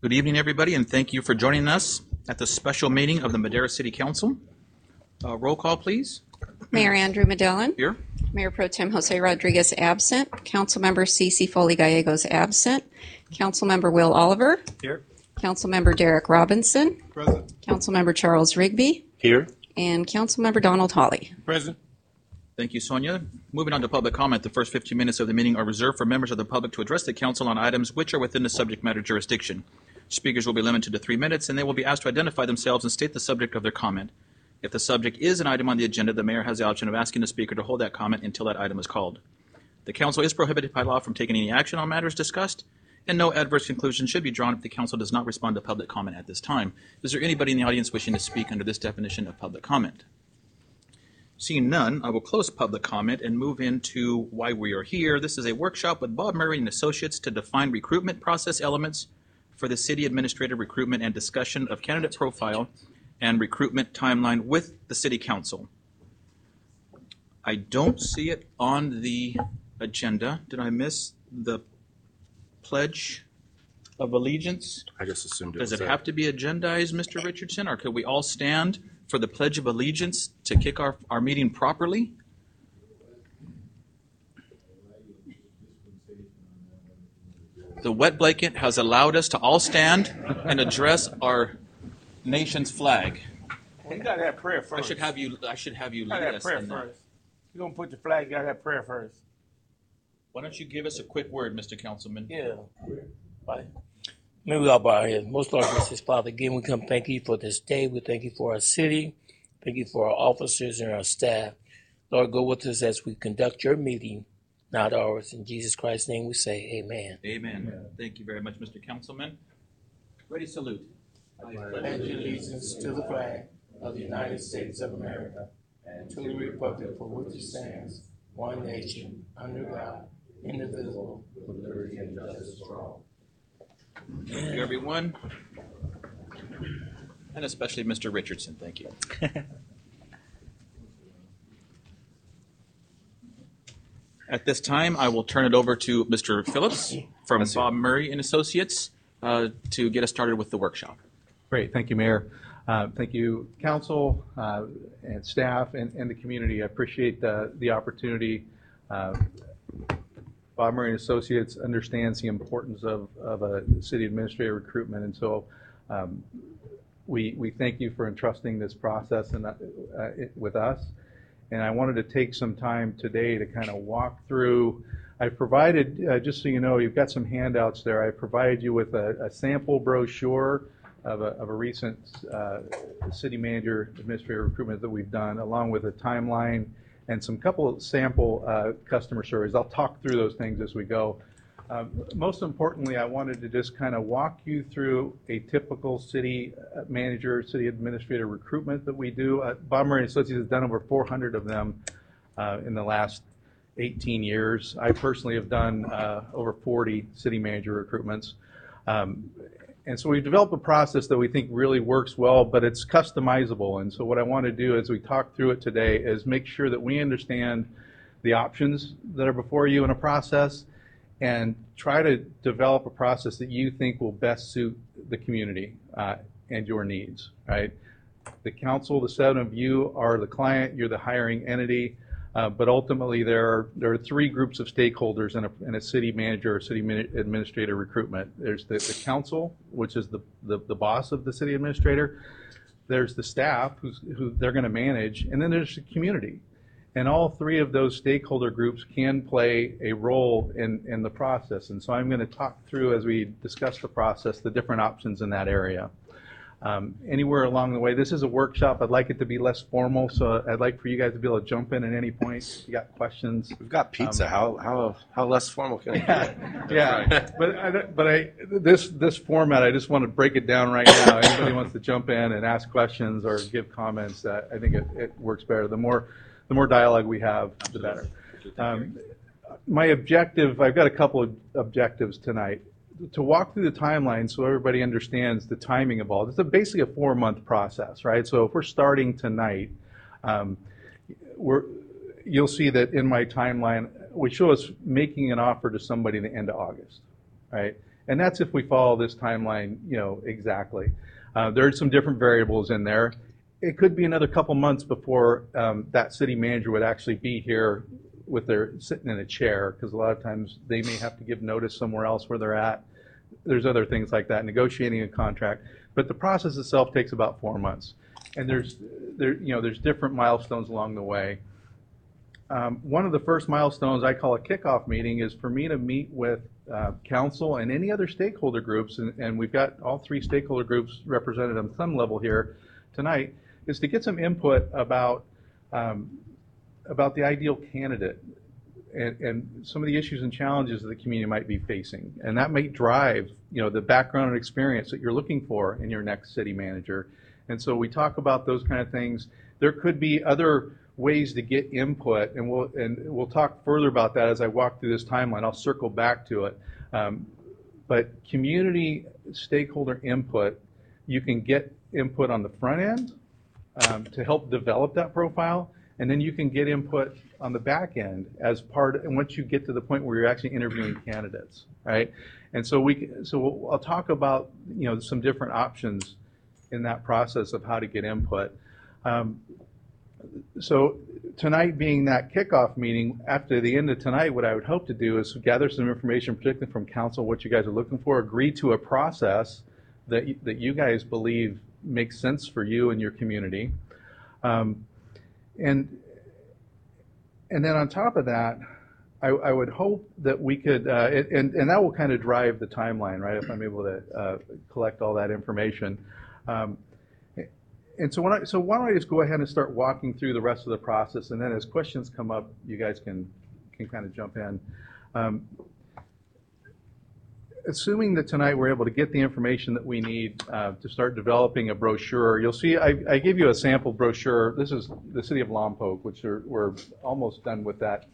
Good evening, everybody, and thank you for joining us at the special meeting of the Madera City Council. Roll call, please. Mayor Andrew Medellin. Here. Mayor Pro Tem Jose Rodriguez absent. Councilmember Cece Foley Gallegos absent. Councilmember Will Oliver. Here. Councilmember Derek Robinson. Present. Councilmember Charles Rigby. Here. And Councilmember Donald Hawley. Present. Thank you, Sonia. Moving on to public comment, the first 15 minutes of the meeting are reserved for members of the public to address the council on items which are within the subject matter jurisdiction. Speakers will be limited to 3 minutes, and they will be asked to identify themselves and state the subject of their comment. If the subject is an item on the agenda, the mayor has the option of asking the speaker to hold that comment until that item is called. The council is prohibited by law from taking any action on matters discussed, and no adverse conclusion should be drawn if the council does not respond to public comment at this time. Is there anybody in the audience wishing to speak under this definition of public comment? Seeing none, I will close public comment and move into why we are here. This is a workshop with Bob Murray and Associates to define recruitment process elements for the city administrator recruitment and discussion of candidate profile and recruitment timeline with the city council. I don't see it on the agenda. Did I miss the pledge of allegiance? I just assumed it Does was it have to be agendized, Mr. Richardson, or could we all stand for the Pledge of Allegiance to kick our meeting properly? The wet blanket has allowed us to all stand and address our nation's flag. You gotta have prayer first. I should have you lead gotta have us prayer in that. first. You're gonna put the flag, you gotta have prayer first. Why don't you give us a quick word, Mr. Councilman? Yeah. Bye. May we all bow our heads. Most Lord, gracious Father, again we come thank you for this day. We thank you for our city. Thank you for our officers and our staff. Lord, go with us as we conduct your meeting, not ours. In Jesus Christ's name we say amen. Amen. Thank you very much, Mr. Councilman. Ready, salute. I pledge allegiance to the flag of the United States of America and to the republic for which it stands, one nation, under God, indivisible, with liberty and justice for all. Thank you, everyone. And especially Mr. Richardson, thank you. At this time, I will turn it over to Mr. Phillips from Bob Murray and Associates to get us started with the workshop. Great, thank you, Mayor. Thank you, Council and staff and the community. I appreciate the opportunity. Bob Murray and Associates understands the importance of a city administrator recruitment, and so we thank you for entrusting this process with us. And I wanted to take some time today to kind of walk through. I provided, just so you know, you've got some handouts there. I provided you with a sample brochure of a recent city manager administrator recruitment that we've done, along with a timeline and some couple of sample customer surveys. I'll talk through those things as we go. Most importantly, I wanted to just kind of walk you through a typical city manager, city administrator recruitment that we do. Bob Murray & Associates has done over 400 of them in the last 18 years. I personally have done over 40 city manager recruitments. And so we've developed a process that we think really works well, but it's customizable. And so what I want to do as we talk through it today is make sure that we understand the options that are before you in a process and try to develop a process that you think will best suit the community and your needs, right? The council, the 7 of you are the client, you're the hiring entity, but ultimately there are 3 groups of stakeholders in a city manager or city administrator recruitment. There's the council, which is the boss of the city administrator. There's the staff who they're going to manage, and then there's the community. And all 3 of those stakeholder groups can play a role in the process. And so I'm going to talk through, as we discuss the process, the different options in that area. Anywhere along the way, this is a workshop. I'd like it to be less formal, so I'd like for you guys to be able to jump in at any point if you got questions. We've got pizza. How less formal can it be? Yeah, but this format, I just want to break it down right now. Anybody wants to jump in and ask questions or give comments, I think it works better. The more dialogue we have, the better. My objective, I've got a couple of objectives tonight. To walk through the timeline so everybody understands the timing of all this. It's basically a 4-month process, right? So if we're starting tonight, you'll see that in my timeline, we show us making an offer to somebody at the end of August, right? And that's if we follow this timeline, exactly. There are some different variables in there. It could be another couple months before that city manager would actually be here with their sitting in a chair, because a lot of times they may have to give notice somewhere else where they're at. There's other things like that, negotiating a contract. But the process itself takes about 4 months. And there's different milestones along the way. One of the first milestones I call a kickoff meeting is for me to meet with council and any other stakeholder groups, and we've got all 3 stakeholder groups represented on some level here tonight, is to get some input about the ideal candidate and some of the issues and challenges that the community might be facing. And that may drive, the background and experience that you're looking for in your next city manager. And so we talk about those kind of things. There could be other ways to get input, and we'll talk further about that as I walk through this timeline. I'll circle back to it. But community stakeholder input, you can get input on the front end to help develop that profile, and then you can get input on the back end as part, and once you get to the point where you're actually interviewing candidates, right? And so I'll talk about some different options in that process of how to get input. So tonight being that kickoff meeting, after the end of tonight, what I would hope to do is gather some information, particularly from council, what you guys are looking for, agree to a process that you guys believe makes sense for you and your community. And then on top of that, I would hope that we could, and that will kind of drive the timeline, right, if I'm able to collect all that information. And so why don't I just go ahead and start walking through the rest of the process, and then as questions come up, you guys can kind of jump in. Assuming that tonight we're able to get the information that we need to start developing a brochure, you'll see I gave you a sample brochure. This is the city of Lompoc, which we're almost done with that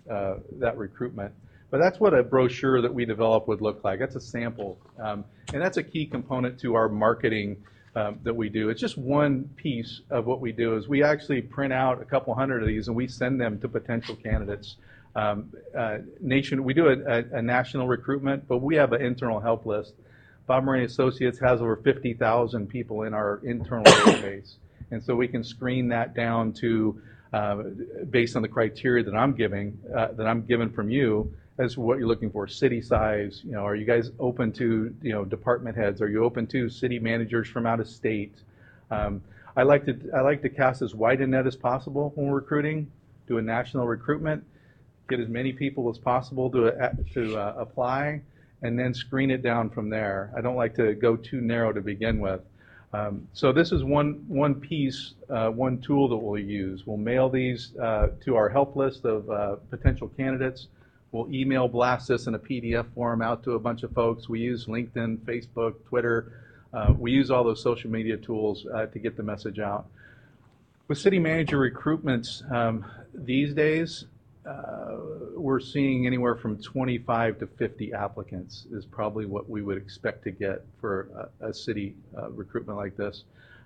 recruitment. But that's what a brochure that we develop would look like. That's a sample, and that's a key component to our marketing that we do. It's just one piece of what we do. Is we actually print out a couple hundred of these and we send them to potential candidates. We do a national recruitment, but we have an internal help list. Bob Murray Associates has over 50,000 people in our internal database, and so we can screen that down to based on the criteria that I'm given from you as to what you're looking for. City size, are you guys open to department heads? Are you open to city managers from out of state? I like to cast as wide a net as possible when we're recruiting. Do a national recruitment. Get as many people as possible to apply, and then screen it down from there. I don't like to go too narrow to begin with. So this is one piece, one tool that we'll use. We'll mail these to our help list of potential candidates. We'll email blast this in a PDF form out to a bunch of folks. We use LinkedIn, Facebook, Twitter. We use all those social media tools to get the message out. With city manager recruitments these days, we're seeing anywhere from 25 to 50 applicants is probably what we would expect to get for a city recruitment like this.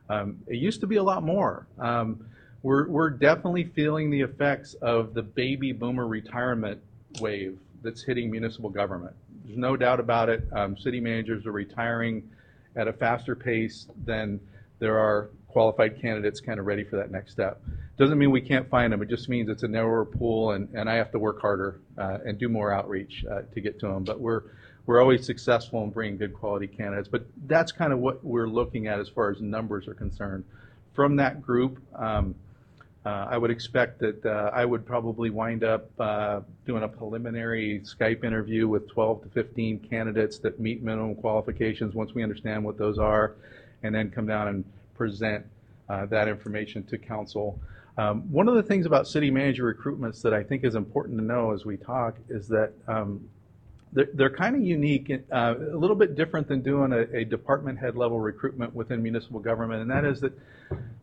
It used to be a lot more. We're definitely feeling the effects of the baby boomer retirement wave that's hitting municipal government. There's no doubt about it. City managers are retiring at a faster pace than there are qualified candidates kind of ready for that next step. Doesn't mean we can't find them. It just means it's a narrower pool, and I have to work harder and do more outreach to get to them. But we're always successful in bringing good quality candidates. But that's kind of what we're looking at as far as numbers are concerned. From that group, I would expect that I would probably wind up doing a preliminary Skype interview with 12 to 15 candidates that meet minimum qualifications once we understand what those are, and then come down and present that information to council. One of the things about city manager recruitments that I think is important to know as we talk is that they're kind of unique, a little bit different than doing a department head level recruitment within municipal government, and that is that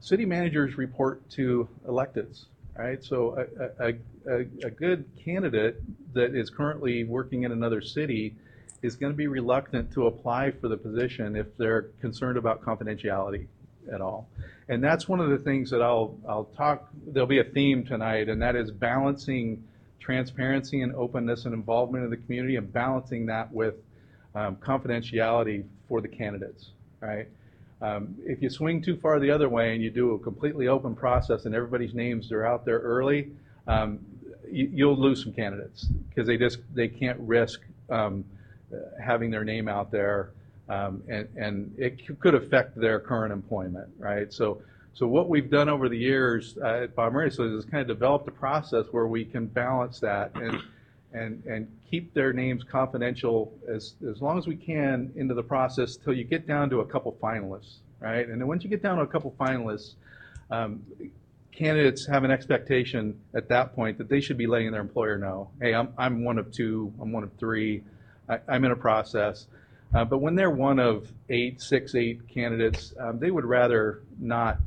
city managers report to electeds, right? So a good candidate that is currently working in another city is going to be reluctant to apply for the position if they're concerned about confidentiality at all. And that's one of the things that I'll talk, there'll be a theme tonight, and that is balancing transparency and openness and involvement in the community, and balancing that with confidentiality for the candidates, right? If you swing too far the other way and you do a completely open process and everybody's names are out there early, you'll lose some candidates because they can't risk having their name out there, and it could affect their current employment, right? So what we've done over the years at Bob Murray is kind of developed a process where we can balance that and keep their names confidential as long as we can into the process till you get down to a couple finalists, right? And then once you get down to a couple finalists, candidates have an expectation at that point that they should be letting their employer know, hey, I'm one of two, I'm one of three, I'm in a process. But when they're one of 8 candidates, they would rather not,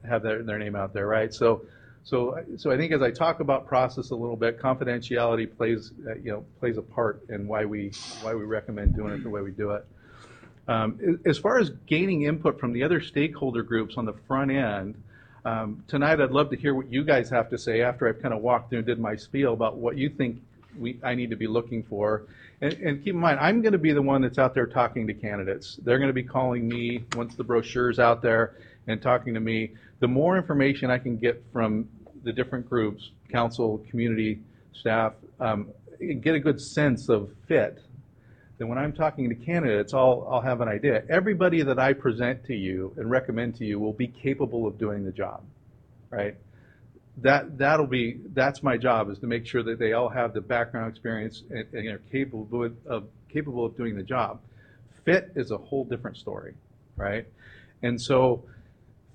have their name out there, right? So I think as I talk about process a little bit, confidentiality plays a part in why we recommend doing it the way we do it. As far as gaining input from the other stakeholder groups on the front end, tonight I'd love to hear what you guys have to say after I've kind of walked through and did my spiel about what you think I need to be looking for. And keep in mind, I'm going to be the one that's out there talking to candidates. They're going to be calling me once the brochure's out there and talking to me. The more information I can get from the different groups, council, community, staff, get a good sense of fit, then when I'm talking to candidates, I'll have an idea. Everybody that I present to you and recommend to you will be capable of doing the job, right? That's my job, is to make sure that they all have the background experience and are capable of doing the job. Fit is a whole different story, right? And so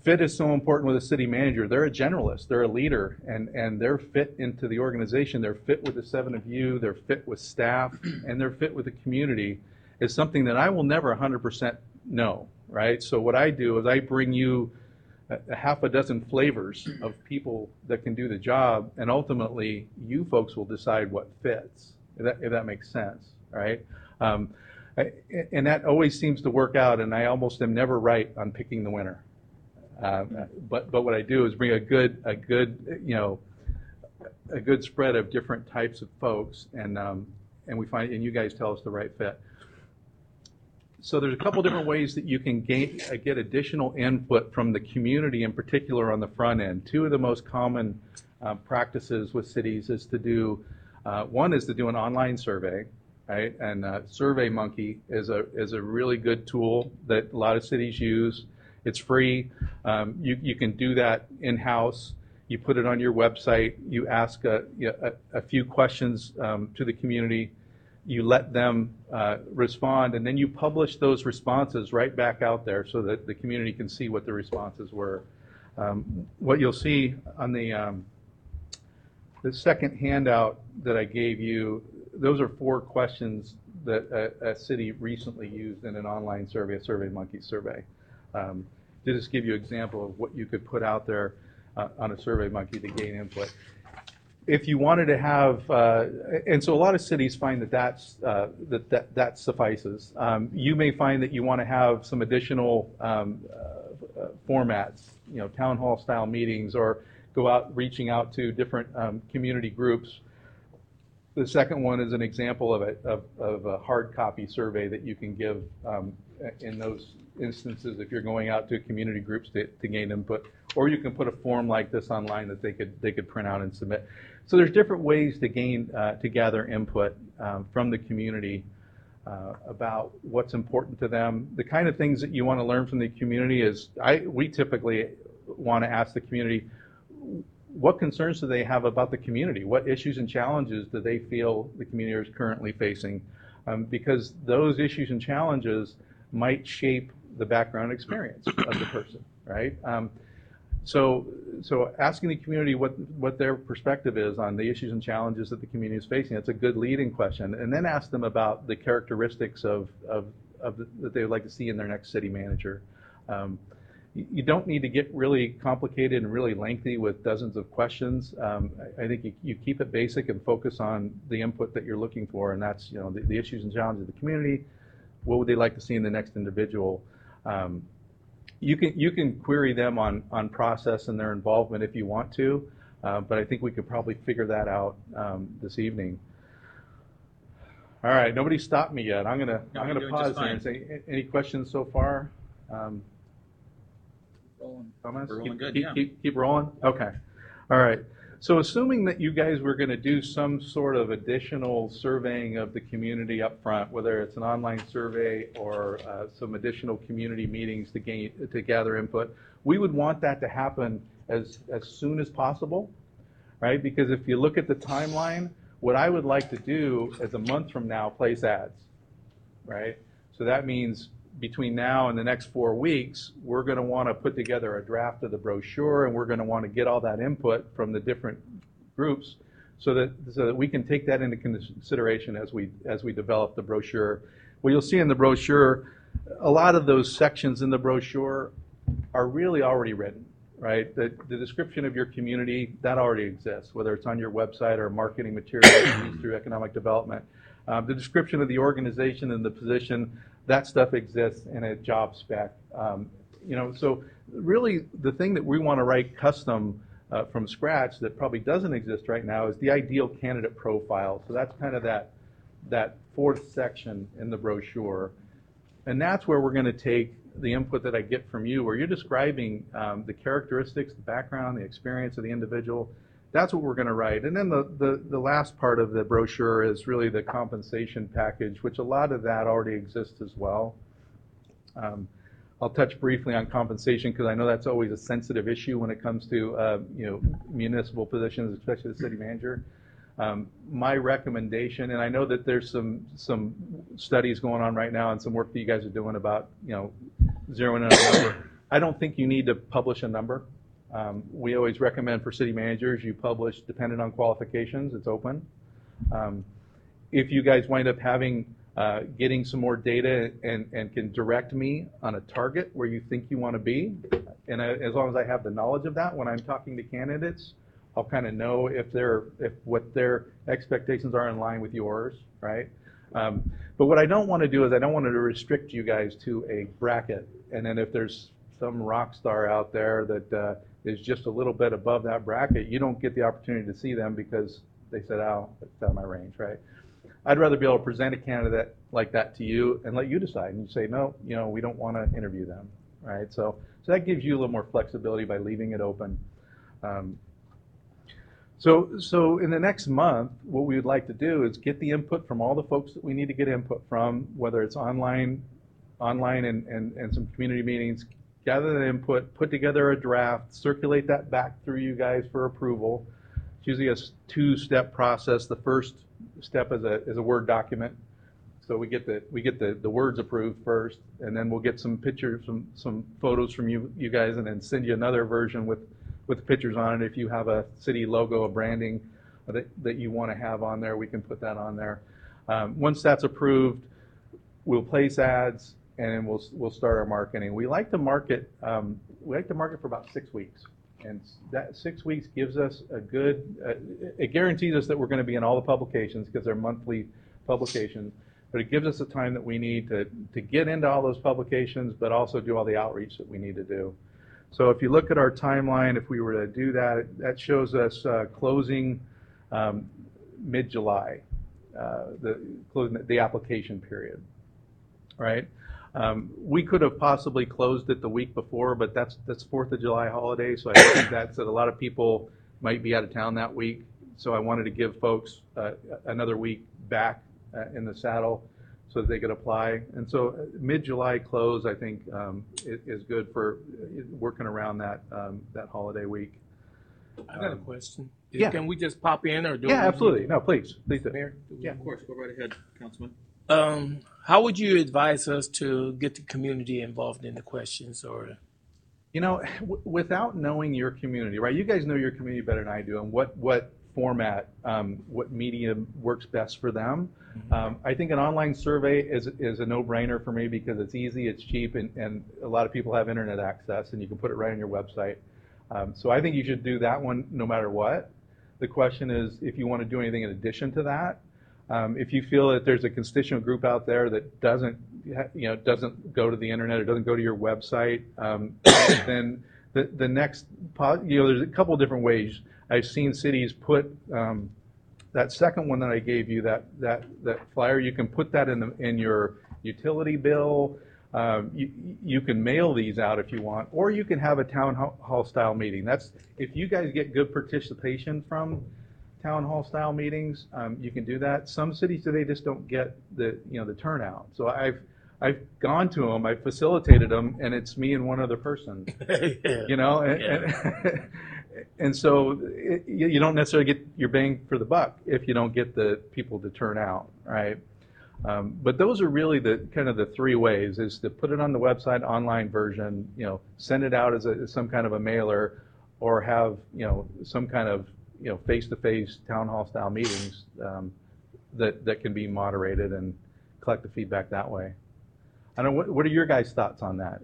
fit is so important with a city manager. They're a generalist, they're a leader, and they're fit into the organization. They're fit with the 7 of you, they're fit with staff, and they're fit with the community. Is something that I will never 100% know, right? So what I do is I bring you a half a dozen flavors of people that can do the job, and ultimately you folks will decide what fits, if that makes sense, right? And that always seems to work out, and I almost am never right on picking the winner. But what I do is bring a good spread of different types of folks, and we find, and you guys tell us the right fit. So there's a couple different ways that you can get additional input from the community, in particular on the front end. 2 of the most common practices with cities is to do, one is to do an online survey, right? And SurveyMonkey is a really good tool that a lot of cities use. It's free. You can do that in-house. You put it on your website. You ask a few questions to the community. You let them respond, and then you publish those responses right back out there so that the community can see what the responses were. What you'll see on the second handout that I gave you, those are 4 questions that a city recently used in an online survey, a SurveyMonkey survey. To just give you an example of what you could put out there on a SurveyMonkey to gain input. If you wanted to have, and so a lot of cities find that suffices. You may find that you want to have some additional formats, town hall style meetings, or go out reaching out to different community groups. The second one is an example of a hard copy survey that you can give in those instances if you're going out to community groups to gain input, or you can put a form like this online that they could print out and submit. So there's different ways to gather input from the community about what's important to them. The kind of things that you want to learn from the community is we typically want to ask the community, what concerns do they have about the community? What issues and challenges do they feel the community is currently facing? Because those issues and challenges might shape the background experience of the person, right? So asking the community what their perspective is on the issues and challenges that the community is facing, that's a good leading question. And then ask them about the characteristics that they would like to see in their next city manager. You don't need to get really complicated and really lengthy with dozens of questions. I think you keep it basic and focus on the input that you're looking for, and that's the issues and challenges of the community. What would they like to see in the next individual? You can query them on process and their involvement if you want to, but I think we could probably figure that out this evening. All right, nobody stopped me yet. I'm No, gonna you're doing pause just here and say, any questions so far? Comments? We're rolling good, Keep rolling? Okay. All right. So assuming that you guys were going to do some sort of additional surveying of the community up front, whether it's an online survey or some additional community meetings to gather input, we would want that to happen as soon as possible, right? Because if you look at the timeline, what I would like to do is a month from now, place ads, right? So that means between now and the next 4 weeks, we're going to want to put together a draft of the brochure, and we're going to want to get all that input from the different groups so that we can take that into consideration as we develop the brochure. Well, you'll see in the brochure, a lot of those sections in the brochure are really already written, right? The description of your community, that already exists, whether it's on your website or marketing materials used through economic development. The description of the organization and the position, that stuff exists in a job spec. So really the thing that we want to write custom from scratch that probably doesn't exist right now is the ideal candidate profile. So that's kind of that fourth section in the brochure. And that's where we're going to take the input that I get from you, where you're describing the characteristics, the background, the experience of the individual. That's what we're going to write. And then the last part of the brochure is really the compensation package, which a lot of that already exists as well. I'll touch briefly on compensation because I know that's always a sensitive issue when it comes to municipal positions, especially the city manager. My recommendation, and I know that there's some studies going on right now and some work that you guys are doing about zeroing in on a number. I don't think you need to publish a number. We always recommend for city managers you publish dependent on qualifications. It's open. If you guys wind up getting some more data and can direct me on a target where you think you want to be, and as long as I have the knowledge of that when I'm talking to candidates, I'll kind of know if what their expectations are in line with yours, right? But what I don't want to do is I don't want to restrict you guys to a bracket, and then if there's some rock star out there that is just a little bit above that bracket, you don't get the opportunity to see them because they said, oh, it's out of my range, right? I'd rather be able to present a candidate like that to you and let you decide. And you say, no, we don't want to interview them, right? So that gives you a little more flexibility by leaving it open. So in the next month, what we would like to do is get the input from all the folks that we need to get input from, whether it's online and some community meetings, gather the input, put together a draft, circulate that back through you guys for approval. It's usually a two-step process. The first step is a Word document. So we get the words approved first, and then we'll get some pictures, some photos from you guys, and then send you another version with pictures on it. If you have a city logo, a branding that you want to have on there, we can put that on there. Once that's approved, we'll place ads, and then we'll start our marketing. We like to market for about 6 weeks, and that 6 weeks gives us a good. It guarantees us that we're going to be in all the publications because they're monthly publications. But it gives us the time that we need to get into all those publications, but also do all the outreach that we need to do. So if you look at our timeline, if we were to do that, that shows us closing mid-July, closing the application period, right? We could have possibly closed it the week before, but that's 4th of July holiday, so I think that a lot of people might be out of town that week. So I wanted to give folks another week back in the saddle so that they could apply. And so mid-July close, I think, is good for working around that holiday week. I got a question. Yeah. Can we just pop in or do Yeah, absolutely. No, please do. Mayor? Yeah, of course. Go right ahead, Councilman. How would you advise us to get the community involved in the questions? Or without knowing your community, right? You guys know your community better than I do, and what format, what medium works best for them. I think an online survey is a no-brainer for me because it's easy, it's cheap, and a lot of people have internet access, and you can put it right on your website. So I think you should do that one no matter what. The question is if you want to do anything in addition to that. If you feel that there's a constituent group out there that doesn't go to the internet or doesn't go to your website, then the next, there's a couple of different ways. I've seen cities put that second one that I gave you, that flyer, you can put that in your utility bill. You can mail these out if you want, or you can have a town hall style meeting. That's if you guys get good participation from town hall style meetings, you can do that. Some cities today just don't get the turnout. So I've gone to them, I've facilitated them, and it's me and one other person. And so you don't necessarily get your bang for the buck if you don't get the people to turn out, right? But those are really the kind of the three ways: is to put it on the website, online version, send it out as some kind of a mailer, or have some kind of face-to-face town hall style meetings that can be moderated and collect the feedback that way. I don't know, what are your guys' thoughts on that?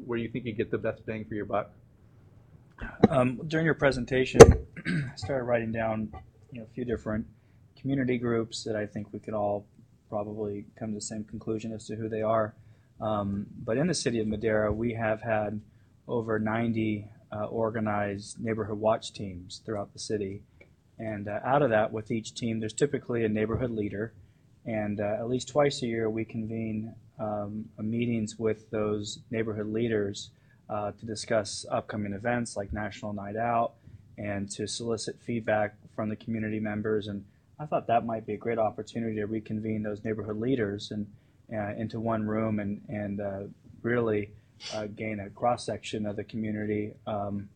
Where you think you get the best bang for your buck? During your presentation, I started writing down a few different community groups that I think we could all probably come to the same conclusion as to who they are. But in the city of Madera, we have had over 90 organized neighborhood watch teams throughout the city. And out of that, with each team, there's typically a neighborhood leader. And at least twice a year, we convene meetings with those neighborhood leaders to discuss upcoming events like National Night Out and to solicit feedback from the community members. And I thought that might be a great opportunity to reconvene those neighborhood leaders and into one room and really gain a cross-section of the community in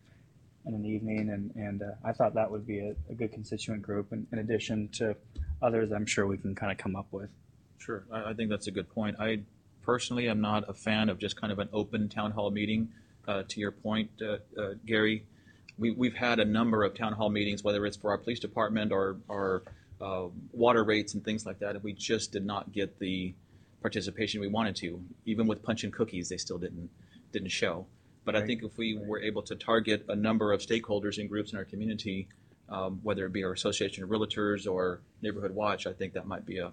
an evening. And I thought that would be a good constituent group in addition to others I'm sure we can kind of come up with. Sure. I think that's a good point. I personally am not a fan of just kind of an open town hall meeting. To your point, Gary, we've had a number of town hall meetings, whether it's for our police department or water rates and things like that, and we just did not get the participation we wanted to. Even with punch and cookies, they still didn't show. But I think if we were able to target a number of stakeholders and groups in our community, whether it be our association of realtors or neighborhood watch, I think that might be a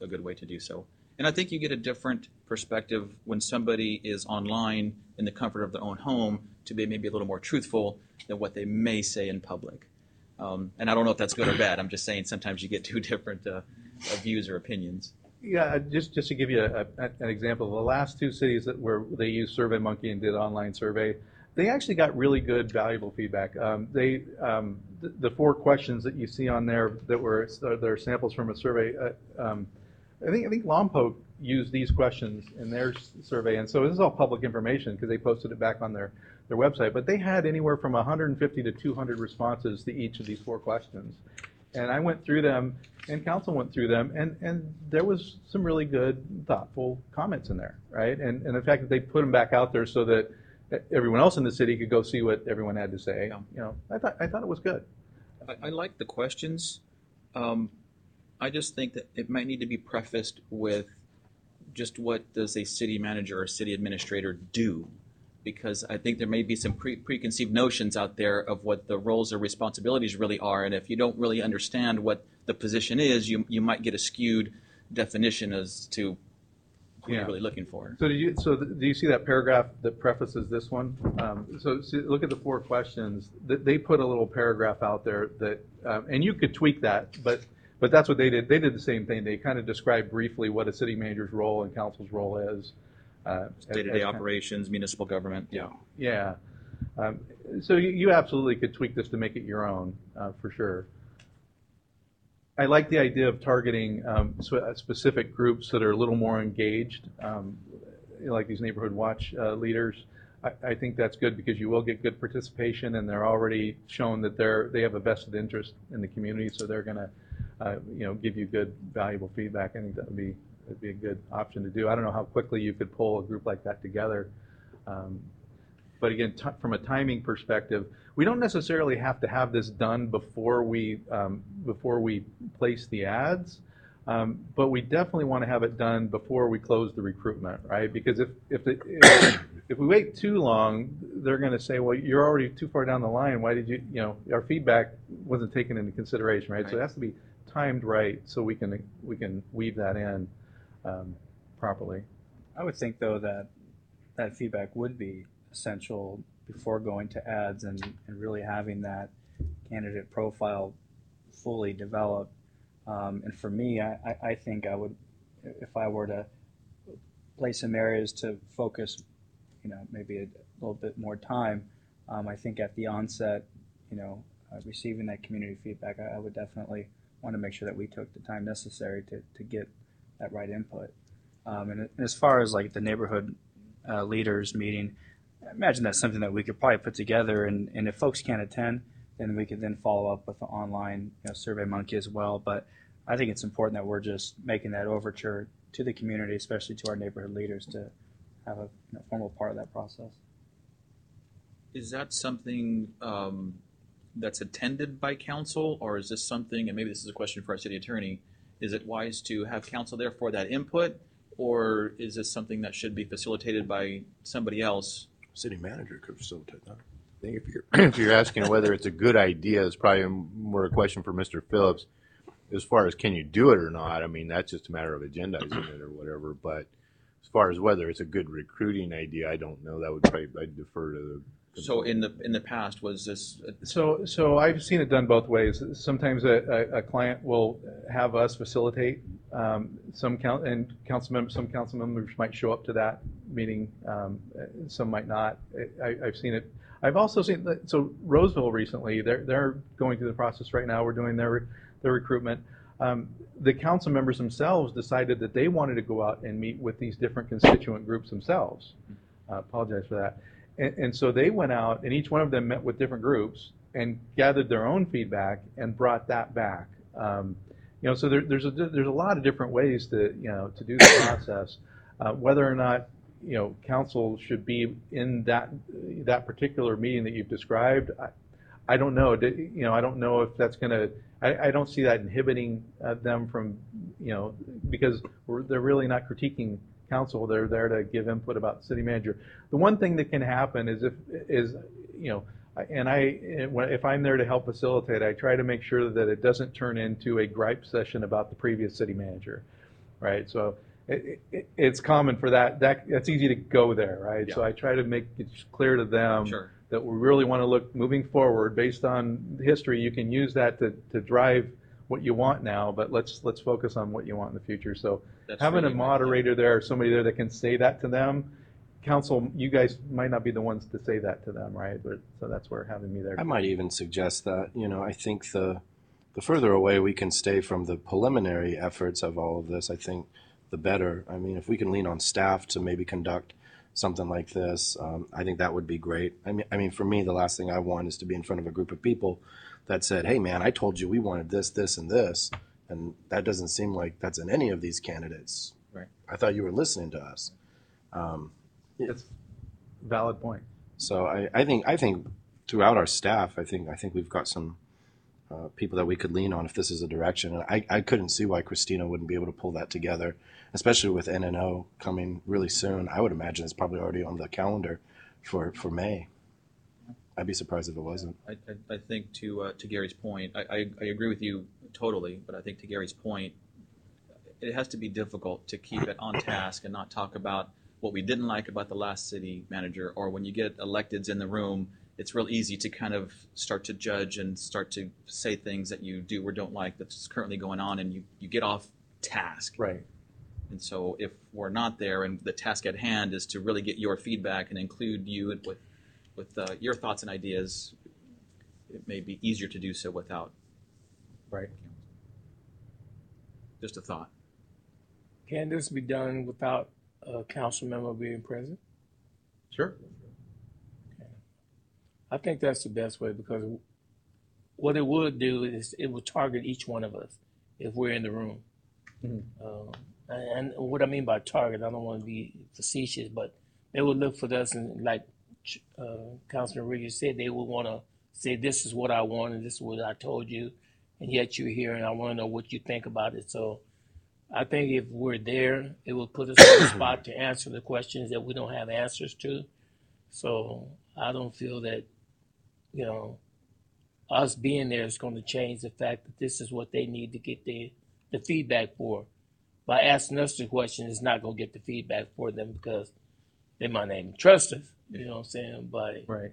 good way to do so. And I think you get a different perspective when somebody is online in the comfort of their own home to be maybe a little more truthful than what they may say in public. And I don't know if that's good or bad. I'm just saying sometimes you get two different views or opinions. Yeah, just to give you an example, the last two cities where they used SurveyMonkey and did online survey, they actually got really good, valuable feedback. The 4 questions that you see on there that were samples from a survey. I think Lompoc used these questions in their survey, and so this is all public information because they posted it back on their website. But they had anywhere from 150 to 200 responses to each of these 4 questions. And I went through them, and council went through them, and there was some really good, thoughtful comments in there, right? And the fact that they put them back out there so that everyone else in the city could go see what everyone had to say. I thought it was good. I like the questions. I just think that it might need to be prefaced with just what does a city manager or city administrator do? Because I think there may be some preconceived notions out there of what the roles or responsibilities really are. And if you don't really understand what the position is, you might get a skewed definition as to who you're really looking for. So do you see that paragraph that prefaces this one? So look at the 4 questions. They put a little paragraph out there that, and you could tweak that, but that's what they did. They did the same thing. They kind of described briefly what a city manager's role and council's role is. Day-to-day operations, municipal government. Yeah. So you absolutely could tweak this to make it your own, for sure. I like the idea of targeting specific groups that are a little more engaged, like these neighborhood watch leaders. I think that's good because you will get good participation, and they're already shown that they have a vested interest in the community, so they're going to give you good, valuable feedback. I think that'd be a good option to do. I don't know how quickly you could pull a group like that together. But again, from a timing perspective, we don't necessarily have to have this done before we place the ads, but we definitely want to have it done before we close the recruitment, right? Because if we wait too long, they're going to say, well, you're already too far down the line. Why did our feedback wasn't taken into consideration, right? So it has to be timed right so we can weave that in properly. I would think, though, that feedback would be essential before going to ads and really having that candidate profile fully developed. And for me, I think I would, if I were to place some areas to focus, maybe a little bit more time, I think at the onset, receiving that community feedback, I would definitely want to make sure that we took the time necessary to get that right input. And as far as like the neighborhood leaders meeting, I imagine that's something that we could probably put together, and if folks can't attend, then we could then follow up with the online Survey Monkey as well. But I think it's important that we're just making that overture to the community, especially to our neighborhood leaders, to have a formal part of that process. Is that something that's attended by council, or is this something, and maybe this is a question for our city attorney, is it wise to have council there for that input, or is this something that should be facilitated by somebody else? City manager could facilitate that. I think if you're asking whether it's a good idea, it's probably more a question for Mr. Phillips. As far as can you do it or not, I mean, that's just a matter of agendizing it or whatever. But as far as whether it's a good recruiting idea, I don't know. That would probably, I'd defer to the. So in the past, was this? So I've seen it done both ways. Sometimes a client will have us facilitate. Some council members might show up to that meeting. Some might not. I've seen it. I've also seen that. So Roseville recently, they're going through the process right now. We're doing their recruitment. The council members themselves decided that they wanted to go out and meet with these different constituent groups themselves. Apologize for that. And so they went out, and each one of them met with different groups and gathered their own feedback and brought that back. So there's a lot of different ways to do the process. Whether or not council should be in that particular meeting that you've described, I don't know. I don't know if that's going to. I don't see that inhibiting them from because they're really not critiquing council. They're there to give input about the city manager. The one thing that can happen is if I'm there to help facilitate, I try to make sure that it doesn't turn into a gripe session about the previous city manager, right? So it's common for that's easy to go there, right? Yeah. So I try to make it clear to them that we really want to look moving forward based on history. You can use that to drive what you want now, but let's focus on what you want in the future. So that's having really a moderator there or somebody there that can say that to them. Council, you guys might not be the ones to say that to them, right? But so that's where having me there. I might even suggest that, I think the further away we can stay from the preliminary efforts of all of this, I think the better. I mean, if we can lean on staff to maybe conduct something like this, I think that would be great. I mean, for me, the last thing I want is to be in front of a group of people that said, hey, man, I told you we wanted this, this, and this. And that doesn't seem like that's in any of these candidates. Right. I thought you were listening to us. That's a valid point. So I think throughout our staff, I think we've got some people that we could lean on if this is a direction. And I couldn't see why Christina wouldn't be able to pull that together, especially with NNO coming really soon. I would imagine it's probably already on the calendar for May. I'd be surprised if it wasn't. I think to Gary's point, I agree with you totally, but I think to Gary's point, it has to be difficult to keep it on task and not talk about what we didn't like about the last city manager, or when you get electeds in the room, it's real easy to kind of start to judge and start to say things that you do or don't like that's currently going on, and you get off task. Right. And so if we're not there and the task at hand is to really get your feedback and include you with your thoughts and ideas, it may be easier to do so without. Right. Just a thought. Can this be done without a council member being present? Sure. Okay. I think that's the best way, because what it would do is it would target each one of us if we're in the room. Mm-hmm. And what I mean by target, I don't want to be facetious, but they would look for us, and like Councilman Riggs said, they would want to say, this is what I want and this is what I told you, and yet you're here and I want to know what you think about it. So I think if we're there, it will put us on the spot to answer the questions that we don't have answers to. So I don't feel that, us being there is going to change the fact that this is what they need to get the feedback for. By asking us the question, it's not going to get the feedback for them, because they might not even trust us. You know what I'm saying? But right.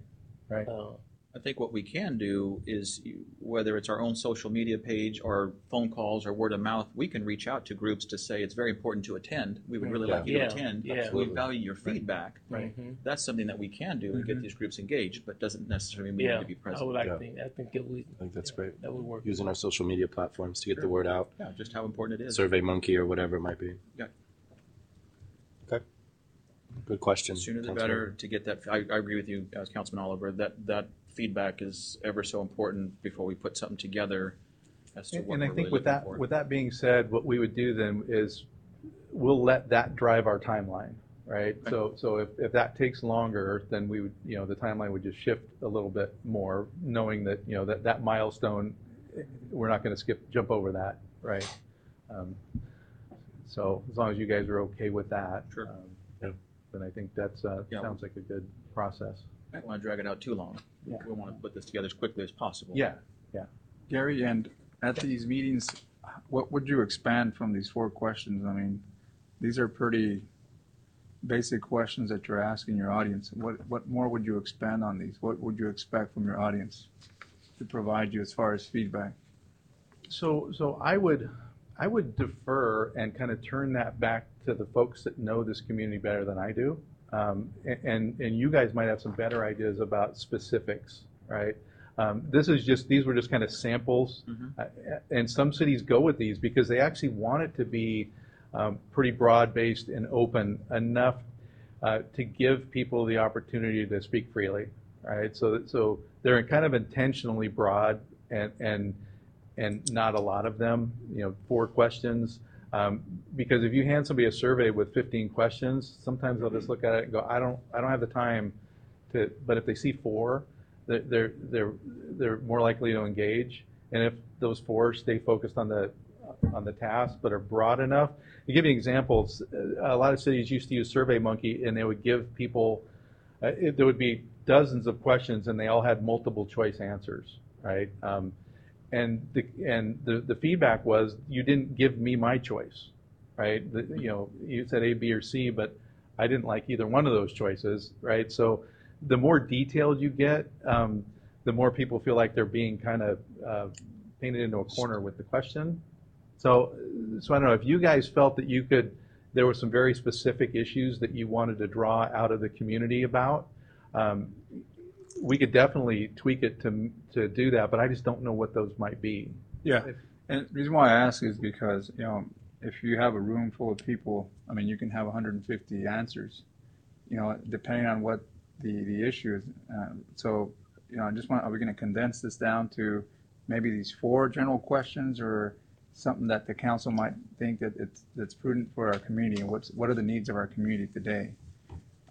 I think what we can do is, whether it's our own social media page or phone calls or word of mouth, we can reach out to groups to say it's very important to attend. We would really like you to Yeah. attend. Yeah. We Absolutely. value your feedback. Right. That's something that we can do and get these groups engaged, but doesn't necessarily mean Yeah, to be I present. would like Yeah. to think. I think that I think that's great. that would work. Using our social media platforms to get the word out. Yeah, just how important it is. Survey Monkey or whatever it might be. Yeah. Okay. Good question. The sooner the Councilmember. better to get that. I agree with you, Councilman Oliver, that feedback is ever so important before we put something together as to what And I we're think really with looking that, for. with that being said, what we would do then is we'll let that drive our timeline, right? So if that takes longer, then we would, the timeline would just shift a little bit more, knowing that, that milestone, we're not going to jump over that, right? So as long as you guys are okay with that, Sure. then I think that's sounds like a good process. I don't want to drag it out too long. Yeah. We want to put this together as quickly as possible. Yeah. Gary, and at these meetings, what would you expand from these 4 questions? I mean, these are pretty basic questions that you're asking your audience. What more would you expand on these? What would you expect from your audience to provide you as far as feedback? So I would defer and kind of turn that back to the folks that know this community better than I do, and you guys might have some better ideas about specifics, right? These were just kind of samples, and some cities go with these because they actually want it to be pretty broad-based and open enough to give people the opportunity to speak freely, right? So they're kind of intentionally broad and not a lot of them, 4 questions. Because if you hand somebody a survey with 15 questions, sometimes they'll just look at it and go, I don't have the time to. But if they see 4, they're more likely to engage. And if those 4 stay focused on the task but are broad enough, to give you examples, a lot of cities used to use Survey Monkey, and they would give people. There would be dozens of questions, and they all had multiple choice answers, right? And the feedback was, you didn't give me my choice, right? You said A, B, or C, but I didn't like either one of those choices, right? So the more detailed you get, the more people feel like they're being kind of painted into a corner with the question. So I don't know if you guys felt that there were some very specific issues that you wanted to draw out of the community about. We could definitely tweak it to do that, but I just don't know what those might be. Yeah, and the reason why I ask is because, if you have a room full of people, I mean, you can have 150 answers, depending on what the issue is. So, are we going to condense this down to maybe these 4 general questions, or something that the council might think that's prudent for our community, and what are the needs of our community today?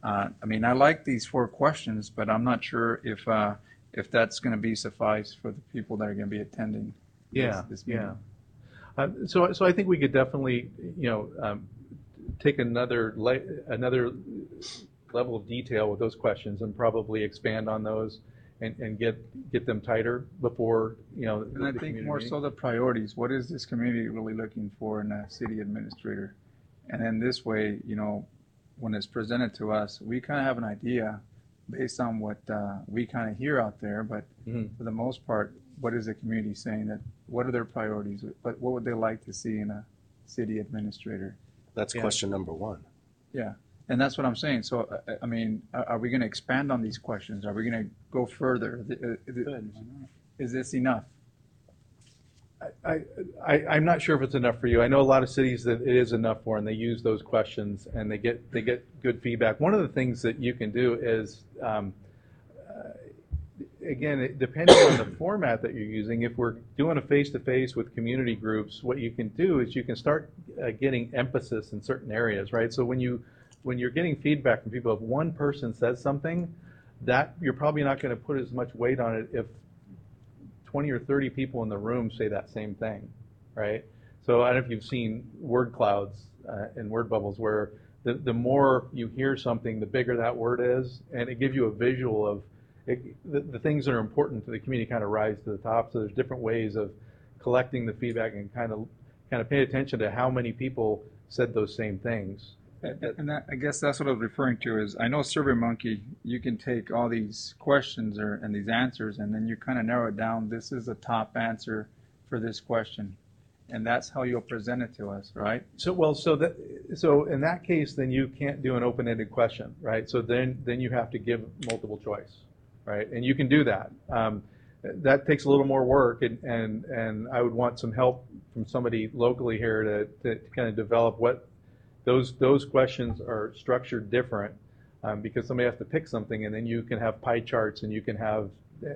I mean, I like these 4 questions, but I'm not sure if that's going to be suffice for the people that are going to be attending. This meeting. So I think we could definitely, take another level of detail with those questions and probably expand on those and get them tighter before, And I think more so the priorities. What is this community really looking for in a city administrator? And then this way, when it's presented to us, we kind of have an idea based on what we kind of hear out there. But for the most part, what is the community saying? What are their priorities? What would they like to see in a city administrator? That's question number 1. Yeah, and that's what I'm saying. So, I mean, are we going to expand on these questions? Are we going to go further? Is this enough? I'm not sure if it's enough for you. I know a lot of cities that it is enough for, and they use those questions and they get good feedback. One of the things that you can do is, again, depending on the format that you're using, if we're doing a face-to-face with community groups, what you can do is you can start getting emphasis in certain areas, right? So when you're getting feedback from people, if one person says something, that you're probably not going to put as much weight on it if 20 or 30 people in the room say that same thing, right? So I don't know if you've seen word clouds and word bubbles, where the more you hear something, the bigger that word is, and it gives you a visual of the things that are important to the community kind of rise to the top. So there's different ways of collecting the feedback and kind of pay attention to how many people said those same things. And that, I guess that's what I was referring to is I know SurveyMonkey, you can take all these questions and these answers, and then you kind of narrow it down. This is the top answer for this question, and that's how you'll present it to us, right? So in that case, then you can't do an open-ended question, right? So then you have to give multiple choice, right? And you can do that. That takes a little more work, and I would want some help from somebody locally here to kind of develop what those questions are structured different, because somebody has to pick something, and then you can have pie charts, and you can have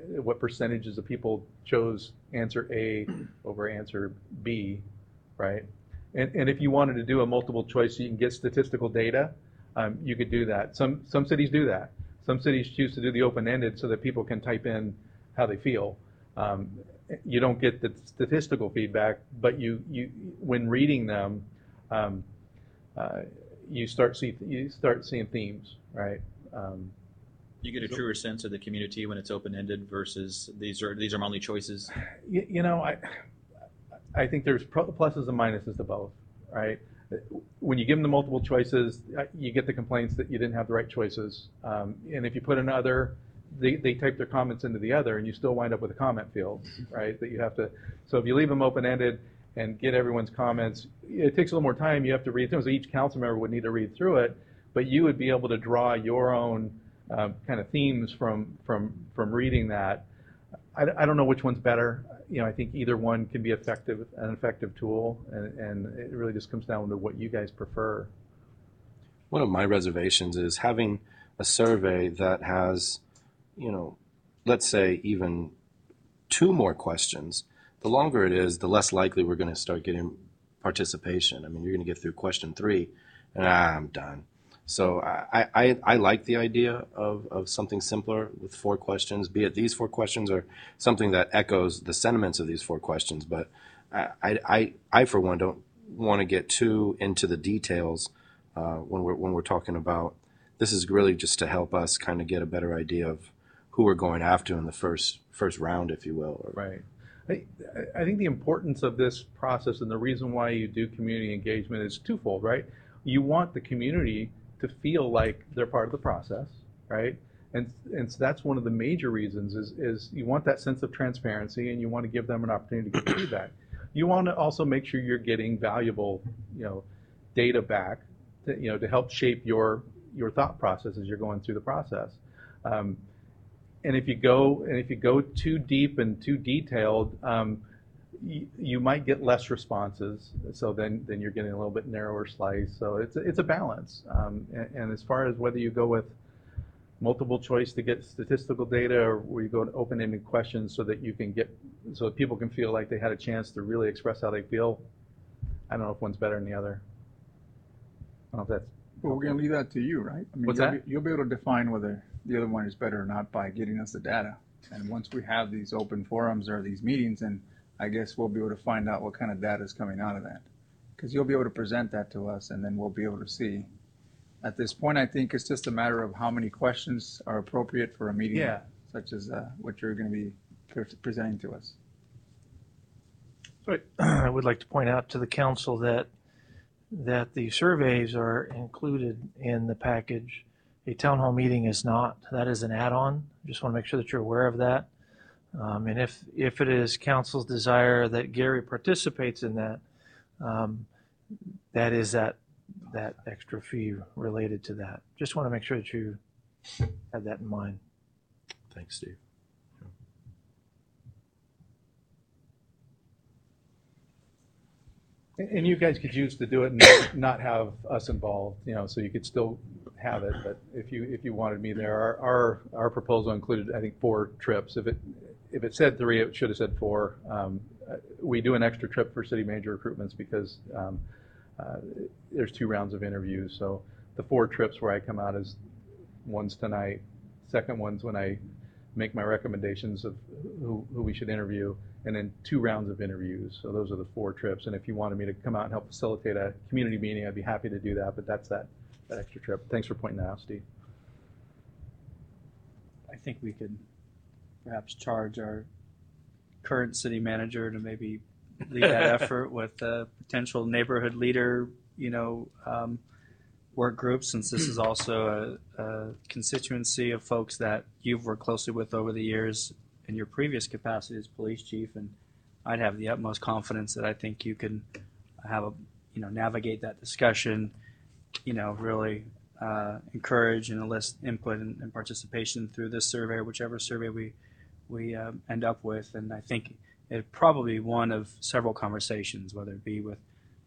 what percentages of people chose answer A over answer B, right? And if you wanted to do a multiple choice so you can get statistical data, you could do that. Some cities do that. Some cities choose to do the open-ended so that people can type in how they feel. You don't get the statistical feedback, but you when reading them, you start seeing themes, right? You get a truer sense of the community when it's open-ended versus these are my only choices. I think there's pluses and minuses to both, right? When you give them the multiple choices, you get the complaints that you didn't have the right choices. And if you put another, they type their comments into the other, and you still wind up with a comment field, right? That you have to. So if you leave them open-ended and get everyone's comments, it takes a little more time. You have to read through. So each council member would need to read through it, but you would be able to draw your own kind of themes from reading that. I don't know which one's better. I think either one can be an effective tool, and it really just comes down to what you guys prefer. One of my reservations is having a survey that has, let's say even 2 more questions. The longer it is, the less likely we're going to start getting participation. I mean, you're going to get through question 3, and I'm done. So I like the idea of something simpler with 4 questions, be it these 4 questions or something that echoes the sentiments of these 4 questions. But I for one, don't want to get too into the details when we're talking about. This is really just to help us kind of get a better idea of who we're going after in the first round, if you will. Right. I think the importance of this process and the reason why you do community engagement is twofold, right? You want the community to feel like they're part of the process, right? And so that's one of the major reasons is you want that sense of transparency, and you want to give them an opportunity to give feedback. You want to also make sure you're getting valuable, data back, to help shape your thought process as you're going through the process. And if you go too deep and too detailed, you might get less responses. So then you're getting a little bit narrower slice. So it's a balance. And as far as whether you go with multiple choice to get statistical data, or where you go to open-ended questions so that people can feel like they had a chance to really express how they feel, I don't know if one's better than the other. I don't know if that's. Well, we're going to leave that to you, right? I mean, What's that? You'll be able to define whether the other one is better or not by getting us the data. And once we have these open forums or these meetings, and I guess we'll be able to find out what kind of data is coming out of that. Because you'll be able to present that to us, and then we'll be able to see. At this point, I think it's just a matter of how many questions are appropriate for a meeting, such as what you're going to be presenting to us. I would like to point out to the council that the surveys are included in the package. A town hall meeting is not. That is an add-on. Just want to make sure that you're aware of that. And if it is council's desire that Gary participates in that, that is that extra fee related to that. Just want to make sure that you have that in mind. Thanks, Steve. And you guys could choose to do it and not have us involved, so you could still have it. But if you wanted me there, our proposal included, I think, 4 trips. If it said 3, it should have said 4. We do an extra trip for city manager recruitments because there's 2 rounds of interviews. So the 4 trips where I come out is one's tonight, second one's when I make my recommendations of who we should interview, and then 2 rounds of interviews. So those are the 4 trips. And if you wanted me to come out and help facilitate a community meeting, I'd be happy to do that. But that's that extra trip. Thanks for pointing that out, Steve. I think we could perhaps charge our current city manager to maybe lead that effort with a potential neighborhood leader, work groups, since this is also a constituency of folks that you've worked closely with over the years in your previous capacity as police chief, and I'd have the utmost confidence that I think you can have a, navigate that discussion, really encourage and enlist input and participation through this survey or whichever survey we end up with. And I think it probably be one of several conversations, whether it be with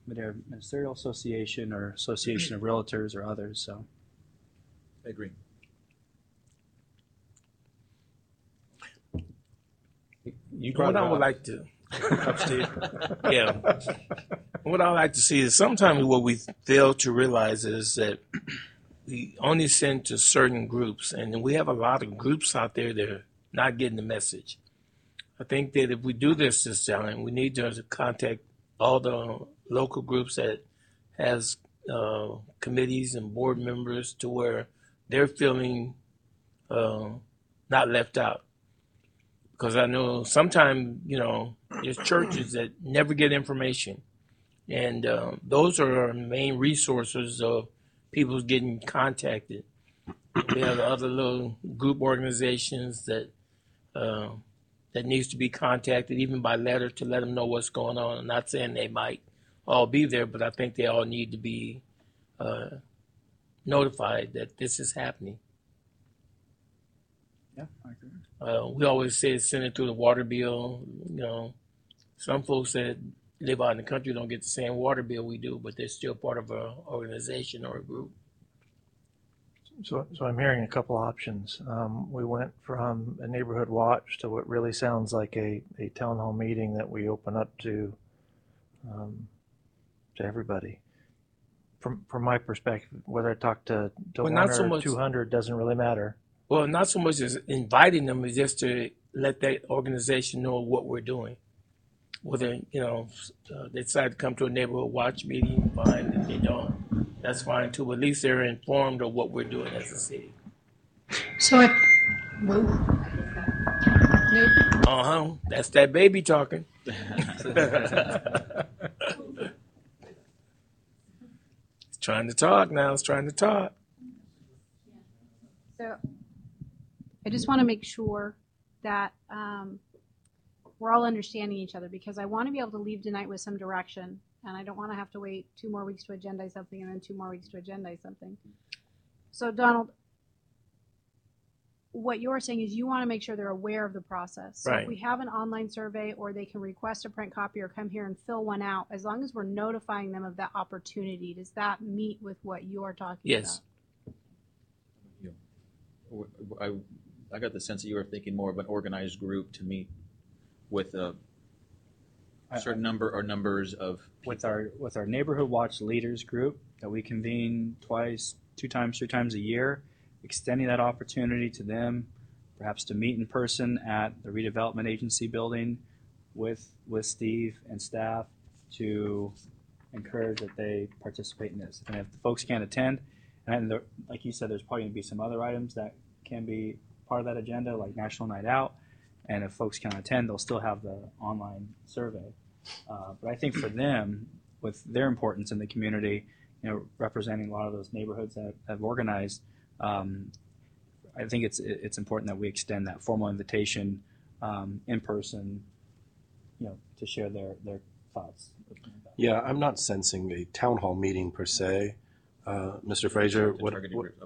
Madera Ministerial Association or Association of Realtors or others. So I agree. You What I would like to, yeah, what I like to see is sometimes what we fail to realize is that we only send to certain groups, and we have a lot of groups out there that are not getting the message. I think that if we do this time, we need to contact all the local groups that has committees and board members to where they're feeling not left out. Because I know sometimes, there's churches that never get information. And those are our main resources of people getting contacted. We have other little group organizations that needs to be contacted, even by letter, to let them know what's going on. I'm not saying they might all be there, but I think they all need to be notified that this is happening. Yeah, I agree. We always say send it through the water bill. Some folks that live out in the country don't get the same water bill we do, but they're still part of an organization or a group. So I'm hearing a couple options. We went from a neighborhood watch to what really sounds like a town hall meeting that we open up to everybody. From my perspective, whether I talk to Well, one not so or much- 200 doesn't really matter. Well, not so much as inviting them, is just to let that organization know what we're doing. Whether, they decide to come to a neighborhood watch meeting, fine. If they don't, that's fine too. But at least they're informed of what we're doing as a city. So if That's that baby talking. It's trying to talk now. It's trying to talk. So I just want to make sure that we're all understanding each other, because I want to be able to leave tonight with some direction, and I don't want to have to wait 2 more weeks to agendize something and then 2 more weeks to agendize something. So Donald, what you're saying is you want to make sure they're aware of the process. So Right. if we have an online survey, or they can request a print copy or come here and fill one out, as long as we're notifying them of that opportunity, does that meet with what you're talking Yes. about? I got the sense that you were thinking more of an organized group to meet with a certain number or numbers of with our neighborhood watch leaders group that we convene twice, 2 times, 3 times a year, extending that opportunity to them, perhaps to meet in person at the redevelopment agency building with Steve and staff to encourage that they participate in this. And if the folks can't attend, and like you said, there's probably going to be some other items that can be part of that agenda, like National Night Out. And if folks can't attend, they'll still have the online survey. But I think for them, with their importance in the community, representing a lot of those neighborhoods that have organized, I think it's important that we extend that formal invitation in person, to share their thoughts. Yeah, I'm not sensing a town hall meeting per se. Mr. Frazier,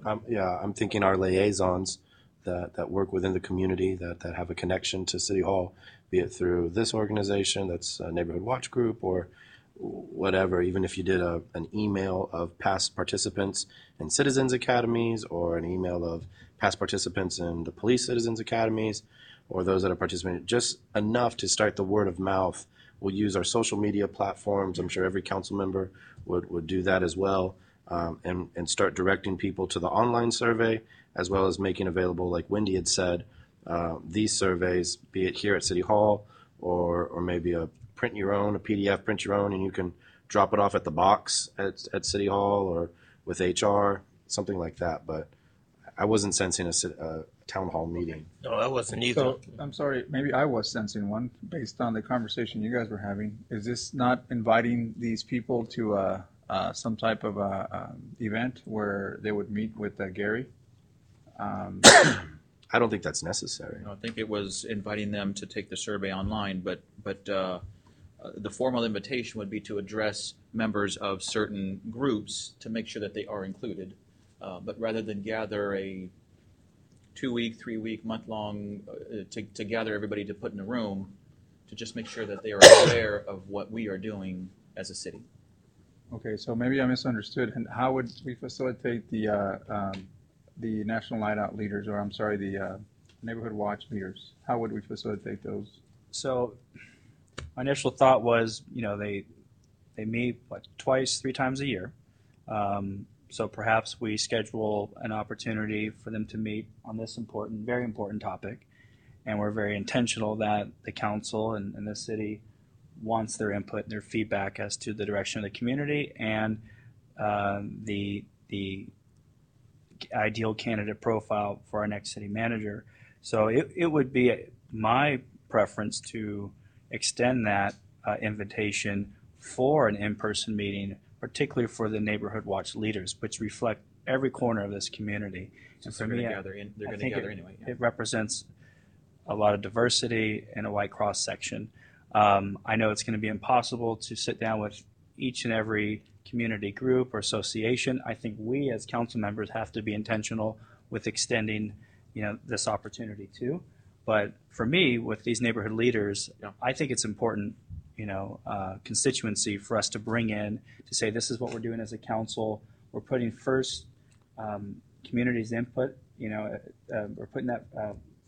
I'm thinking our liaisons that work within the community, that have a connection to City Hall, be it through this organization that's a neighborhood watch group or whatever. Even if you did an email of past participants in citizens academies, or an email of past participants in the police citizens academies, or those that are participating, just enough to start the word of mouth. We'll use our social media platforms. I'm sure every council member would do that as well, and start directing people to the online survey, as well as making available, like Wendy had said, these surveys, be it here at City Hall or maybe a PDF print your own, and you can drop it off at the box at City Hall or with HR, something like that. But I wasn't sensing a town hall meeting. No, I wasn't either. So I'm sorry, maybe I was sensing one based on the conversation you guys were having. Is this not inviting these people to a some type of event where they would meet with Gary. I don't think that's necessary. I think it was inviting them to take the survey online, but the formal invitation would be to address members of certain groups to make sure that they are included. But rather than gather a 2-week, 3-week, month-long, to gather everybody to put in a room, to just make sure that they are aware of what we are doing as a city. Okay, so maybe I misunderstood. And how would we facilitate the National Night Out leaders, or I'm sorry, the Neighborhood Watch leaders? How would we facilitate those? So my initial thought was, they meet twice, 3 times a year. So perhaps we schedule an opportunity for them to meet on this very important topic. And we're very intentional that the council and the city wants their input and their feedback as to the direction of the community and the ideal candidate profile for our next city manager. So it would be my preference to extend that invitation for an in-person meeting, particularly for the Neighborhood Watch leaders, which reflect every corner of this community. Since they're going to gather anyway. Yeah. It represents a lot of diversity in a white cross section. I know it's going to be impossible to sit down with each and every community group or association. I think we as council members have to be intentional with extending, this opportunity too. But for me, with these neighborhood leaders, I think it's important, constituency for us to bring in to say this is what we're doing as a council. We're putting first community's input. We're putting that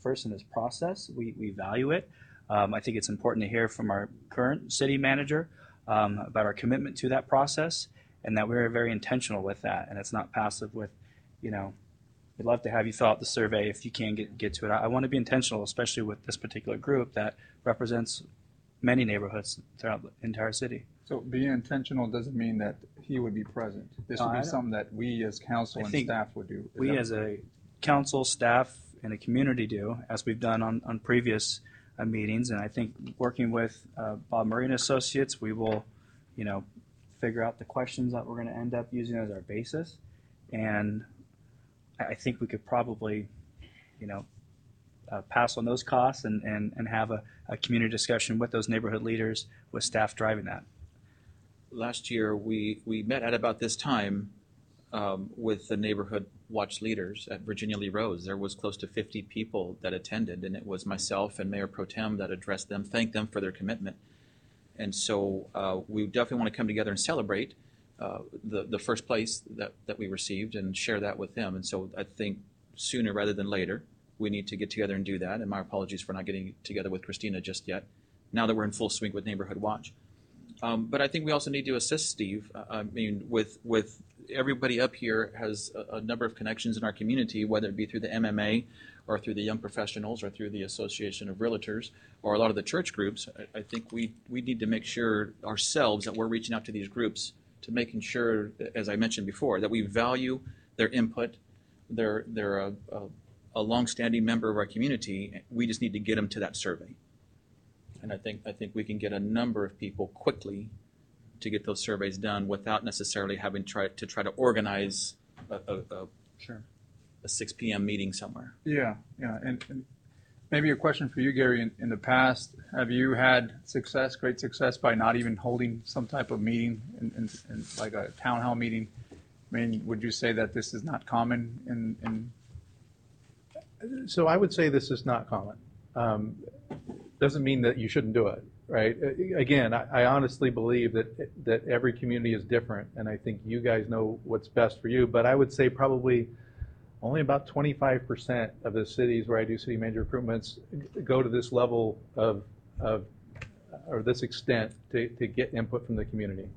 first in this process. We value it. I think it's important to hear from our current city manager about our commitment to that process, and that we're very intentional with that. And it's not passive with, we'd love to have you fill out the survey if you can get to it. I want to be intentional, especially with this particular group that represents many neighborhoods throughout the entire city. So being intentional doesn't mean that he would be present. This would be something that we as council and staff would do. We as a council, staff, and a community do, as we've done on previous meetings. And I think working with Bob Murray and Associates, we will, figure out the questions that we're going to end up using as our basis. And I think we could probably, pass on those costs and have a community discussion with those neighborhood leaders, with staff driving that. Last year, we met at about this time with the Neighborhood Watch leaders at Virginia Lee Rose. There was close to 50 people that attended, and it was myself and Mayor Pro Tem that addressed them, thanked them for their commitment. And so we definitely want to come together and celebrate the first place that we received and share that with them. And so I think sooner rather than later, we need to get together and do that. And my apologies for not getting together with Christina just yet, now that we're in full swing with Neighborhood Watch. But I think we also need to assist Steve. I mean, with everybody up here has a number of connections in our community, whether it be through the MMA or through the Young Professionals or through the Association of Realtors or a lot of the church groups. I think we need to make sure ourselves that we're reaching out to these groups to making sure, as I mentioned before, that we value their input. They're a longstanding member of our community. We just need to get them to that survey. And I think we can get a number of people quickly to get those surveys done without necessarily having to try to organize a 6 p.m. meeting somewhere. Yeah. And maybe a question for you, Gary. In the past, have you had great success, by not even holding some type of meeting, in like a town hall meeting? I mean, would you say that this is not common? So I would say this is not common. Doesn't mean that you shouldn't do it, right? Again, I honestly believe that every community is different, and I think you guys know what's best for you. But I would say probably only about 25% of the cities where I do city manager recruitments go to this level of or this extent to get input from the community.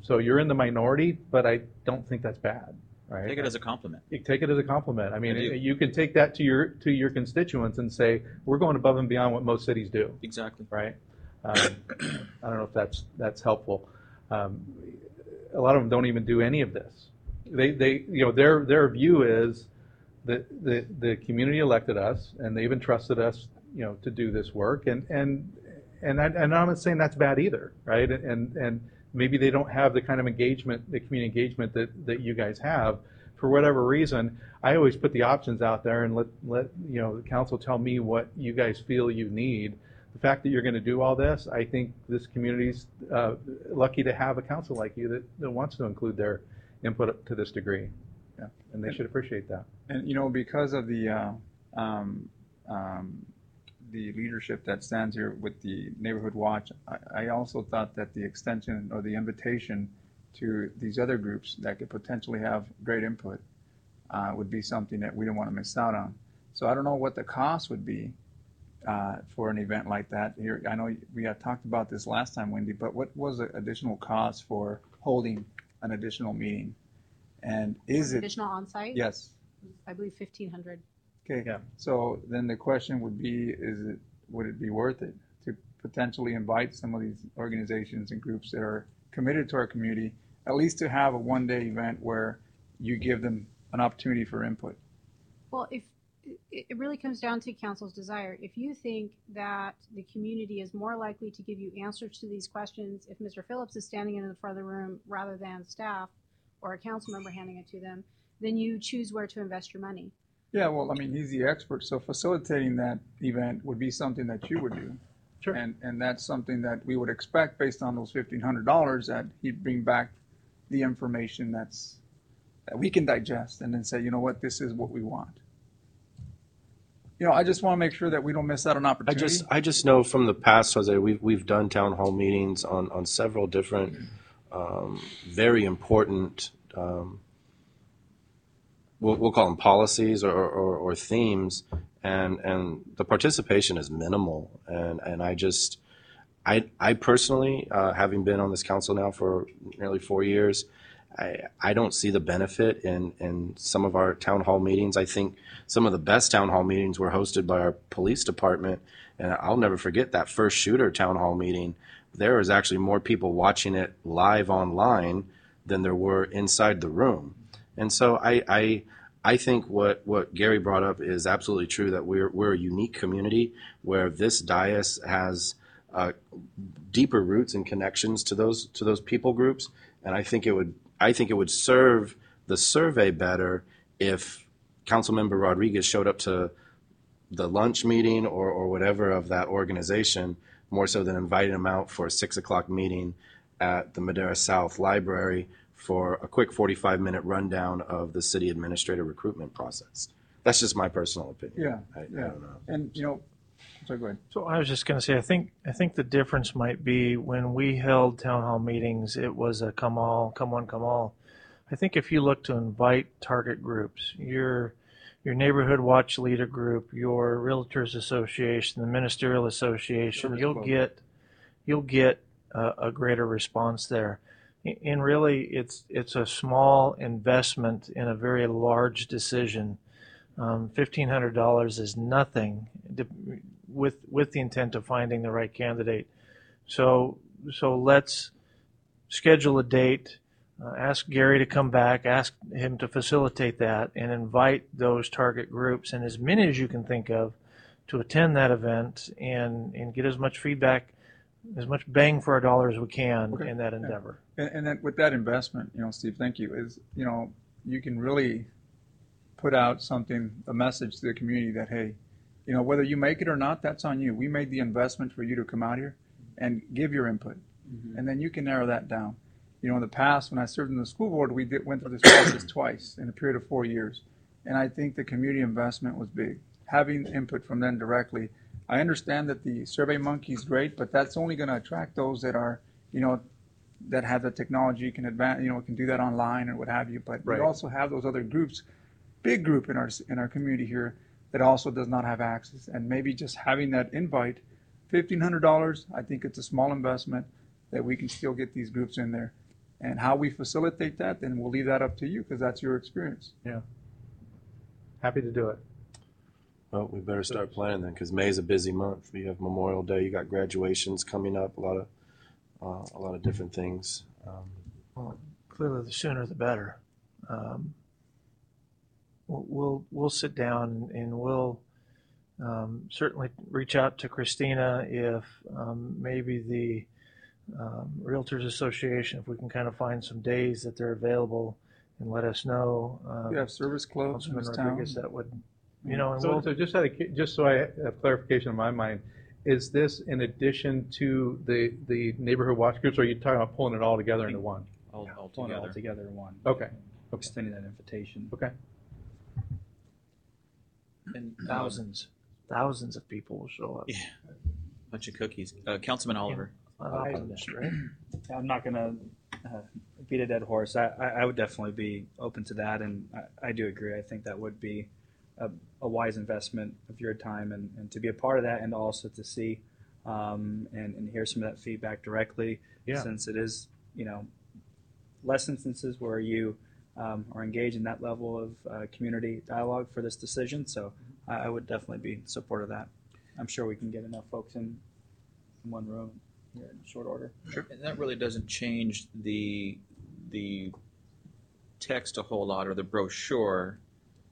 So you're in the minority, but I don't think that's bad. Right. Take it as a compliment. You take it as a compliment. I mean, you can take that to your constituents and say, we're going above and beyond what most cities do. Exactly. Right. I don't know if that's helpful. A lot of them don't even do any of this. They their view is that the community elected us and they've entrusted us, to do this work. And I'm not saying that's bad either. Right. And maybe they don't have the kind of engagement, the community engagement that you guys have. For whatever reason, I always put the options out there and let the council tell me what you guys feel you need. The fact that you're going to do all this, I think this community's lucky to have a council like you that wants to include their input to this degree. Yeah, and they should appreciate that. And because of the leadership that stands here with the Neighborhood Watch, I also thought that the extension or the invitation to these other groups that could potentially have great input would be something that we don't want to miss out on. So I don't know what the cost would be for an event like that. Here, I know we had talked about this last time, Wendy, but what was the additional cost for holding an additional meeting? And is it Additional on-site? Yes. I believe 1,500. Okay. Yeah. So then the question would be, would it be worth it to potentially invite some of these organizations and groups that are committed to our community, at least to have a one-day event where you give them an opportunity for input? Well, if it really comes down to council's desire. If you think that the community is more likely to give you answers to these questions if Mr. Phillips is standing in the front of the room rather than staff or a council member handing it to them, then you choose where to invest your money. Yeah, well, I mean, he's the expert, so facilitating that event would be something that you would do. Sure. And that's something that we would expect based on those $1,500 that he'd bring back the information that we can digest and then say, you know what, this is what we want. I just want to make sure that we don't miss out on opportunity. I just know from the past, Jose, we've done town hall meetings on several different very important we'll call them policies or themes, and the participation is minimal. And I personally, having been on this council now for nearly 4 years, I don't see the benefit in some of our town hall meetings. I think some of the best town hall meetings were hosted by our police department, and I'll never forget that first shooter town hall meeting. There was actually more people watching it live online than there were inside the room. And so I think what Gary brought up is absolutely true, that we're a unique community where this dais has deeper roots and connections to those people groups, and I think it would serve the survey better if Councilmember Rodriguez showed up to the lunch meeting or whatever of that organization, more so than inviting him out for a 6 o'clock meeting at the Madera South Library for a quick 45-minute rundown of the city administrator recruitment process. That's just my personal opinion. Yeah, I don't know. And sorry, go ahead. So I was just going to say, I think the difference might be when we held town hall meetings, it was a come one, come all. I think if you look to invite target groups, your neighborhood watch leader group, your realtors association, the ministerial association, you'll get a greater response there. And really, it's a small investment in a very large decision. $1,500 is nothing with the intent of finding the right candidate. So let's schedule a date. Ask Gary to come back. Ask him to facilitate that, and invite those target groups and as many as you can think of to attend that event and get as much feedback, as much bang for our dollar as we can in that endeavor. And then with that investment, Steve, thank you, is, you can really put out a message to the community that, hey, whether you make it or not, that's on you. We made the investment for you to come out here and give your input. Mm-hmm. And then you can narrow that down. In the past, when I served in the school board, we went through this process twice in a period of 4 years. And I think the community investment was big. Having input from them directly. I understand that the Survey Monkey is great, but that's only going to attract those that are, that have the technology, can do that online or what have you. But we also have those other groups, big group in our community here that also does not have access. And maybe just having that invite, $1,500, I think it's a small investment that we can still get these groups in there. And how we facilitate that, then we'll leave that up to you because that's your experience. Yeah. Happy to do it. Well, we better start planning then, because May is a busy month. You have Memorial Day, you got graduations coming up, a lot of different things. Well, clearly, the sooner the better. We'll sit down and we'll certainly reach out to Christina if maybe Realtors Association, if we can kind of find some days that they're available and let us know. We have service clubs in Councilman this town. Rodriguez, that would, you know, and So, we'll, so just so I have clarification in my mind, is this in addition to the neighborhood watch groups, or are you talking about pulling it all together into one? All Pulling it all together. together in one. Okay. Extending that invitation. Okay. And, thousands of people will show up. Yeah. Bunch of cookies. Councilman Oliver. Not optimist, right? I'm not going to beat a dead horse. I would definitely be open to that, and I do agree. I think that would be a wise investment of your time, and to be a part of that, and also to see and hear some of that feedback directly, since it is, you know, less instances where you are engaged in that level of community dialogue for this decision. So I would definitely be in support of that. I'm sure we can get enough folks in one room here in short order. Sure. And that really doesn't change the text a whole lot or the brochure.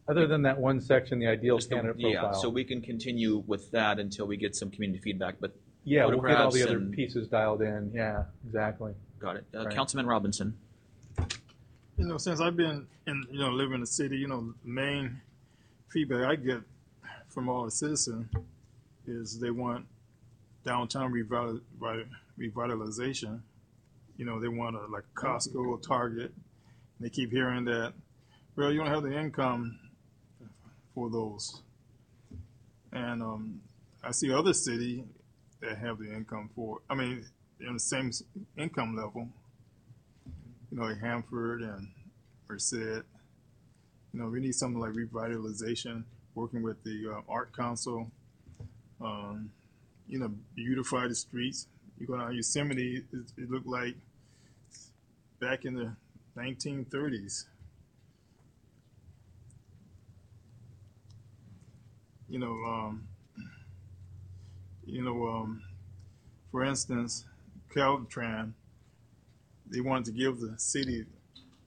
Other than that one section, the ideal Just the- candidate yeah, profile. so we can continue with that until we get some community feedback. But yeah, we'll get all the photographs other and- pieces dialed in. Yeah, exactly. got it. Right. Councilman Robinson. You know, since I've been in, live in the city, the main feedback I get from all the citizens is they want downtown revitalization. They want like Costco or Target. And they keep hearing that, well, you don't have the income for those. And I see other cities that have the income for, in the same income level. Like Hanford and Merced. We need something like revitalization, working with the Art Council, beautify the streets. You go down Yosemite, it looked like back in the 1930s. For instance, Caltran, they wanted to give the city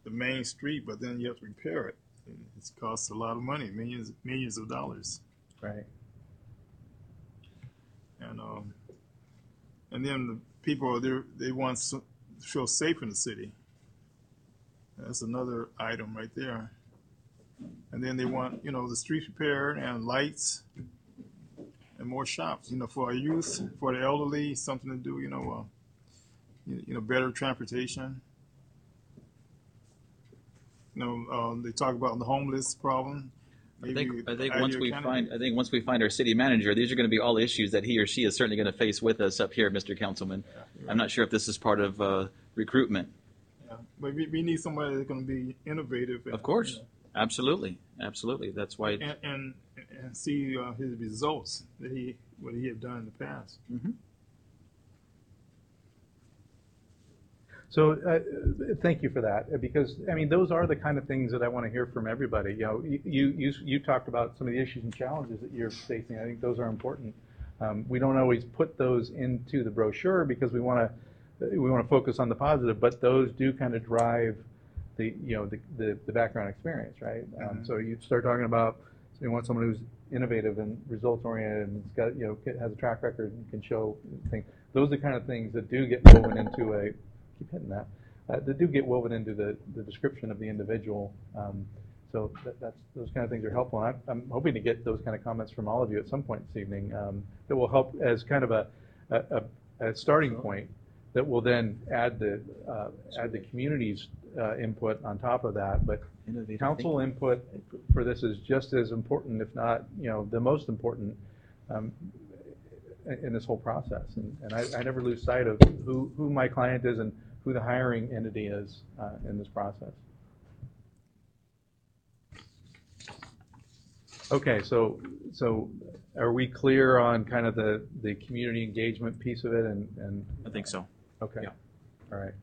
the main street, but then you have to repair it. It costs a lot of money, millions of dollars. Right. And then the people they want to feel safe in the city. That's another item right there. And then they want the streets repaired and lights and more shops. For our youth, for the elderly, something to do. Better transportation. They talk about the homeless problem. I think once we find our city manager, these are going to be all issues that he or she is certainly going to face with us up here, Mr. Councilman. Yeah, I'm not sure if this is part of recruitment. Yeah, but we need somebody that's going to be innovative. Of course, absolutely. That's why. And see his results what he had done in the past. Mm-hmm. So thank you for that, because those are the kind of things that I want to hear from everybody. You talked about some of the issues and challenges that you're facing. I think those are important. We don't always put those into the brochure because we want to focus on the positive, but those do kind of drive the background experience, right? Mm-hmm. So you start talking about, so you want someone who's innovative and results oriented and has a track record and can show things. Those are the kind of things that do get woven into a keep hitting that. That do get woven into the description of the individual. So that's those kind of things are helpful. And I'm hoping to get those kind of comments from all of you at some point this evening that will help as kind of a starting point that will then add the community's input on top of that. But Innovative council thinking. input for this is just as important, if not the most important. In this whole process, and I never lose sight of who my client is and who the hiring entity is in this process. Okay, so are we clear on kind of the community engagement piece of it? And I think so. Okay, Yeah. All right.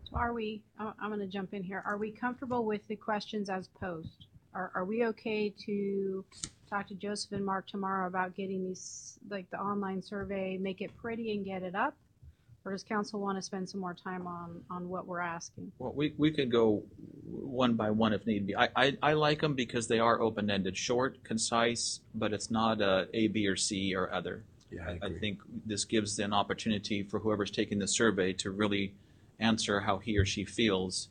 So are we, I'm going to jump in here. Are we comfortable with the questions as posed? Are we okay to talk to Joseph and Mark tomorrow about getting these, like the online survey, make it pretty and get it up? Or does council want to spend some more time on what we're asking? Well, we could go one by one if need be. I like them because they are open-ended, short, concise, but it's not A, B, or C or other. Yeah, I I agree. think this gives an opportunity for whoever's taking the survey to really answer how he or she feels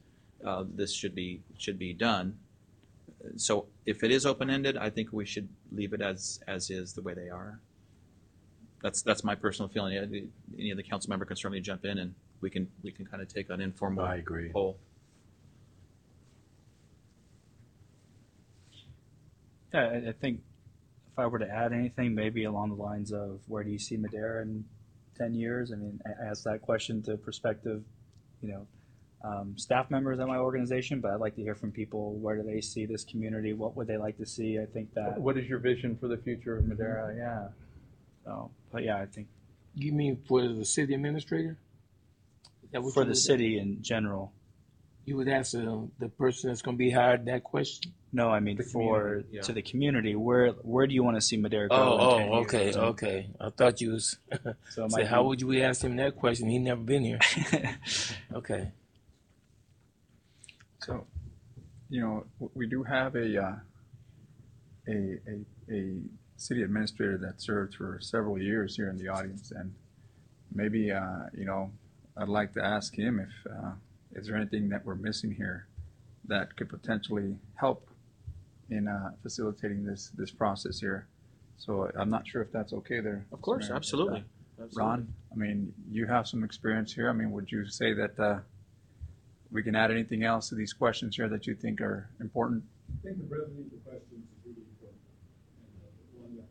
this should be done. So if it is open-ended, I think we should leave it as is the way they are. That's my personal feeling. Any of the council member can certainly jump in, and we can kind of take an informal I agree. poll. Yeah, I think if I were to add anything, maybe along the lines of where do you see Madera in 10 years? I mean, I asked that question to prospective, staff members at my organization, but I'd like to hear from people. Where do they see this community? What would they like to see? I think that. What is your vision for the future of Madera? Yeah. So, but yeah, I think You mean for the city administrator? Is that what for you the would- city in general. You would ask the person that's going to be hired that question? No, I mean The for community, yeah. to the community. Where do you want to see Madera go in 10 okay, years? okay. I thought you was. So it Say, might how be- would we ask him that question? He never been here. Okay. So, we do have a city administrator that served for several years here in the audience, and maybe I'd like to ask him if is there anything that we're missing here that could potentially help in facilitating this process here. So I'm not sure if that's okay there. Of course, Mayor. absolutely. Ron, I mean, you have some experience here. I mean, would you say that we can add anything else to these questions here that you think are important? I think the brevity of the questions is really important. And one that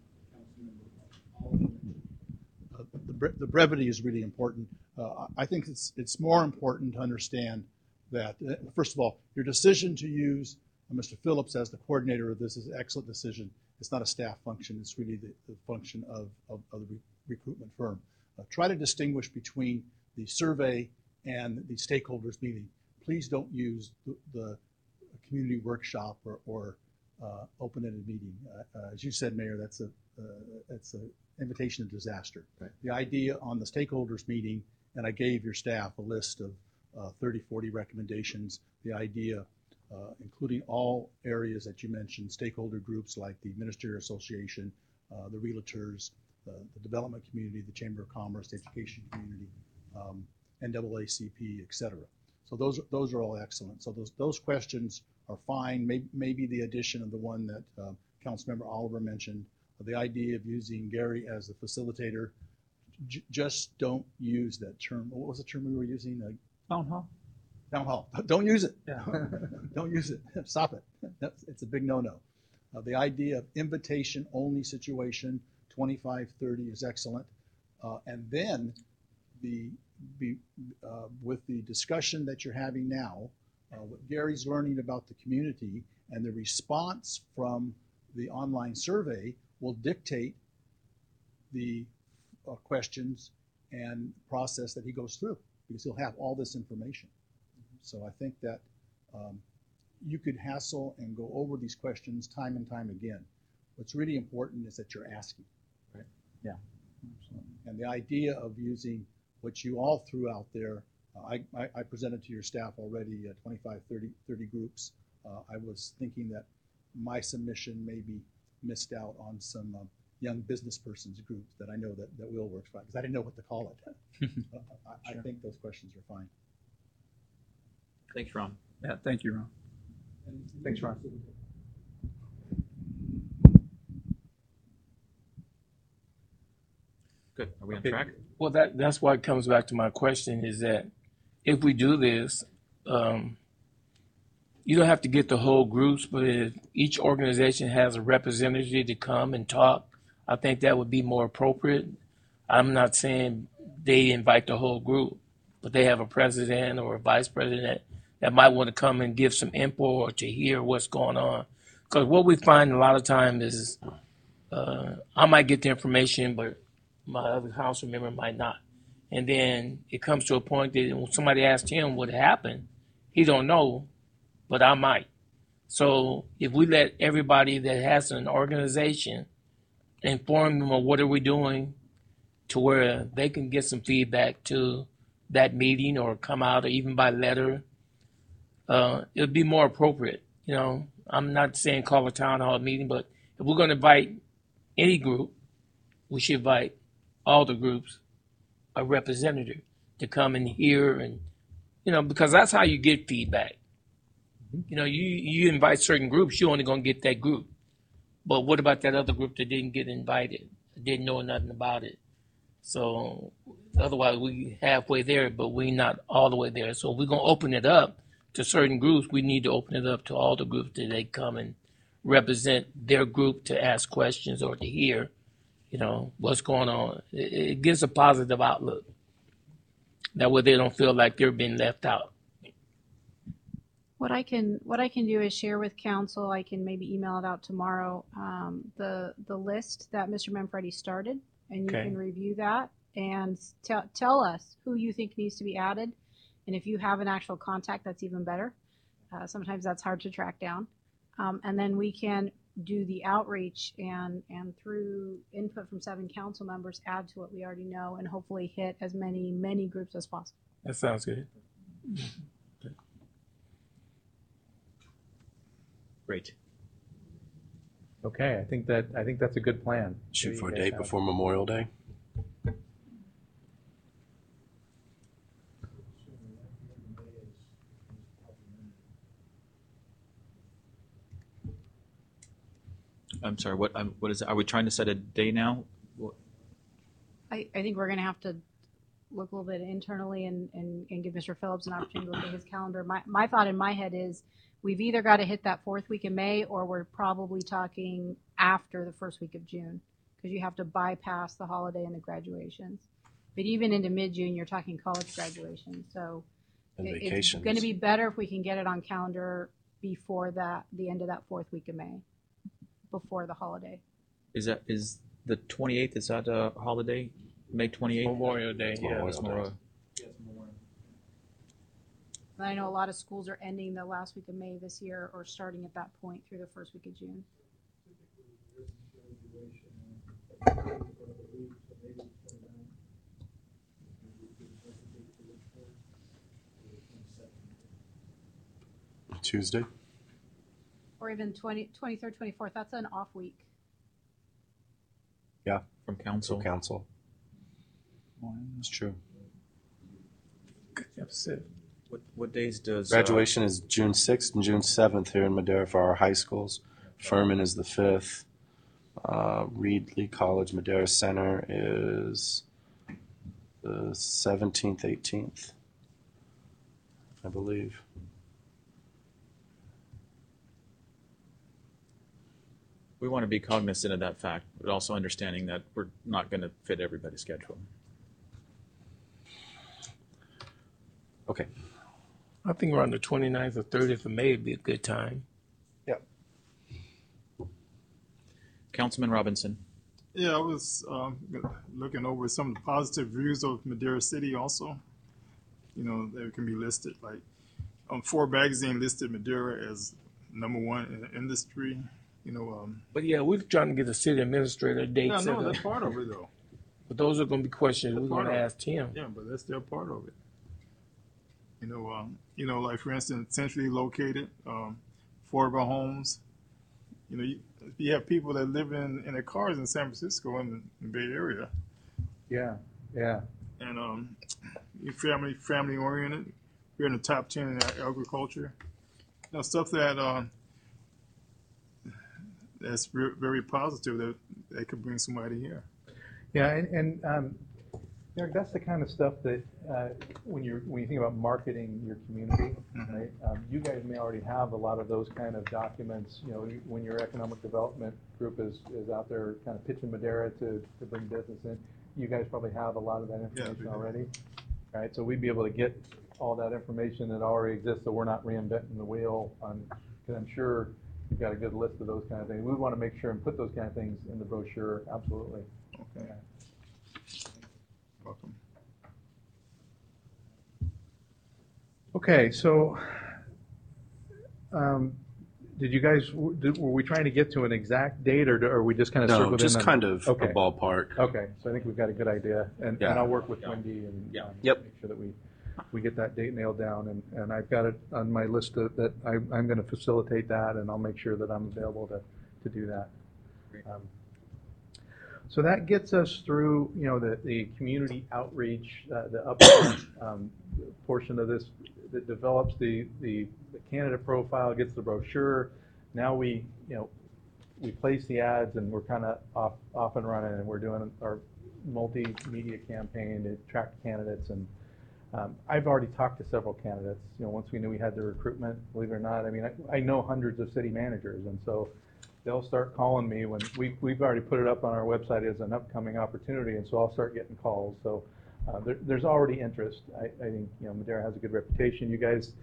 Councilmember mentioned. The brevity is really important. I think it's more important to understand that, first of all, your decision to use Mr. Phillips as the coordinator of this is an excellent decision. It's not a staff function. It's really the function of the recruitment firm. Try to distinguish between the survey and the stakeholders meeting. Please don't use the community workshop or open-ended meeting. As you said, Mayor, that's an invitation to disaster. Right. The idea on the stakeholders meeting, and I gave your staff a list of 30, 40 recommendations. The idea, including all areas that you mentioned, stakeholder groups like the Ministerial Association, the realtors, the development community, the Chamber of Commerce, the education community, NAACP, et cetera. So those are all excellent. So those questions are fine. Maybe the addition of the one that Councilmember Oliver mentioned, the idea of using Gary as the facilitator. Just don't use that term. What was the term we were using? Town hall. Town hall. Don't use it. Yeah. Don't use it. Stop it. It's a big no-no. The idea of invitation-only situation, 25, 30 is excellent. And then with the discussion that you're having now, what Gary's learning about the community and the response from the online survey will dictate the questions and process that he goes through, because he'll have all this information. So I think that you could hassle and go over these questions time and time again. What's really important is that you're asking, right? Yeah. And the idea of using what you all threw out there, I presented to your staff already 25, 30 groups. I was thinking that my submission maybe missed out on some young business persons groups that I know that Will works by, because I didn't know what to call it. I think those questions are fine. Thanks, Ron. Yeah, thank you, Ron. Thanks, Ron. Good. Are we on Okay. track? Well, that's why it comes back to my question is that if we do this, you don't have to get the whole groups, but if each organization has a representative to come and talk, I think that would be more appropriate. I'm not saying they invite the whole group, but they have a president or a vice president that might want to come and give some input or to hear what's going on. Because what we find a lot of times is I might get the information, but my other council member might not. And then it comes to a point that when somebody asks him what happened, he don't know, but I might. So if we let everybody that has an organization inform them of what are we doing to where they can get some feedback to that meeting or come out or even by letter, it would be more appropriate. You know, I'm not saying call a town hall meeting, but if we're going to invite any group, we should invite all the groups a representative to come and hear, and because that's how you get feedback. You invite certain groups, you're only going to get that group. But what about that other group that didn't get invited, didn't know nothing about it? So otherwise we halfway there, but we not all the way there. So if we're going to open it up to certain groups, we need to open it up to all the groups that they come and represent their group to ask questions or to hear, what's going on. It gives a positive outlook. That way they don't feel like they're being left out. What I can do is share with council. I can maybe email it out tomorrow. The list that Mr. Manfredi started, and you can review that and tell us who you think needs to be added. And if you have an actual contact, that's even better. Sometimes that's hard to track down. And then we can do the outreach and through input from 7 council members, add to what we already know, and hopefully hit as many groups as possible. That sounds good. Great. Okay, I think that's a good plan. Shoot for a date before Memorial Day. I'm sorry, what is it? Are we trying to set a day now? I think we're going to have to look a little bit internally and give Mr. Phillips an opportunity to look at his calendar. My thought in my head is we've either got to hit that 4th week in May, or we're probably talking after the 1st week of June, because you have to bypass the holiday and the graduations. But even into mid-June, you're talking college graduation. So it's going to be better if we can get it on calendar before the end of that 4th week of May, before the holiday. Is the 28th, is that a holiday? May 28th? Memorial Day, yeah. And I know a lot of schools are ending the last week of May this year, or starting at that point through the 1st week of June. Tuesday? Or even 23rd, 24th. That's an off week. Yeah. From council. It's true. What days does Graduation is June 6th and June 7th here in Madera for our high schools. Furman is the 5th. Reedley College Madera Center is the 17th, 18th, I believe. we want to be cognizant of that fact, but also understanding that we're not going to fit everybody's schedule. Okay. I think around the 29th or 30th of May would be a good time. Yep. Councilman Robinson. Yeah, I was looking over some of the positive views of Madera City also. You know, they can be listed. Like, Forbes magazine listed Madera as #1 in the industry. You know, but yeah, we're trying to get the city administrator dates. Yeah, no, that's part of it though. But those are going to be questions we're going to ask him. Yeah, but that's still part of it. You know, like for instance, centrally located, affordable homes. You know, you have people that live in their cars in San Francisco in the Bay Area. Yeah, yeah. And family oriented. We're in the top 10 in agriculture. You know, stuff that that's very positive that could bring somebody here. Yeah, and Eric, that's the kind of stuff that when you think about marketing your community, right? You guys may already have a lot of those kind of documents. You know, when your economic development group is out there kind of pitching Madera to bring business in, you guys probably have a lot of that information already, right? So we'd be able to get all that information that already exists, so we're not reinventing the wheel. Because I'm sure you've got a good list of those kind of things. We want to make sure and put those kind of things in the brochure. Absolutely. Okay. Yeah. Welcome. Okay, so did you guys, were we trying to get to an exact date, or are we just kind of circled in? No, just kind of a ballpark. Okay, so I think we've got a good idea, and I'll work with Wendy and make sure that we get that date nailed down, and I've got it on my list that I'm going to facilitate that, and I'll make sure that I'm available to do that. So that gets us through, the community outreach, the upfront portion of this that develops the candidate profile, gets the brochure. Now we place the ads, and we're kind of off and running, and we're doing our multimedia campaign to attract candidates. And I've already talked to several candidates. Once we knew we had the recruitment, believe it or not, I know hundreds of city managers, and so they'll start calling me when we've already put it up on our website as an upcoming opportunity, and so I'll start getting calls. So there's already interest. I think Madera has a good reputation. You guys,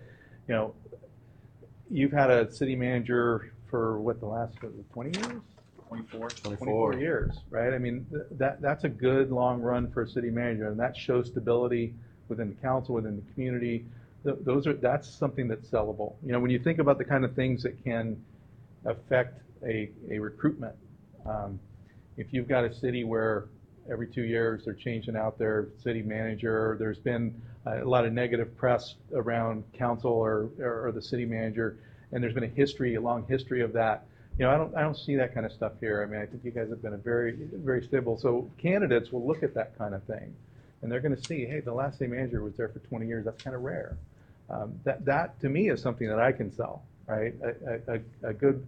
you've had a city manager for the last 20 years? 24 years, right? That's a good long run for a city manager, and that shows stability within the council, within the community. That's something that's sellable. When you think about the kind of things that can affect a recruitment, if you've got a city where every 2 years they're changing out their city manager, there's been a lot of negative press around council or the city manager, and there's been a long history of that. I don't see that kind of stuff here. I think you guys have been a very, very stable. So candidates will look at that kind of thing, and they're going to see, hey, the last city manager was there for 20 years. That's kind of rare. That to me is something that I can sell, right? A good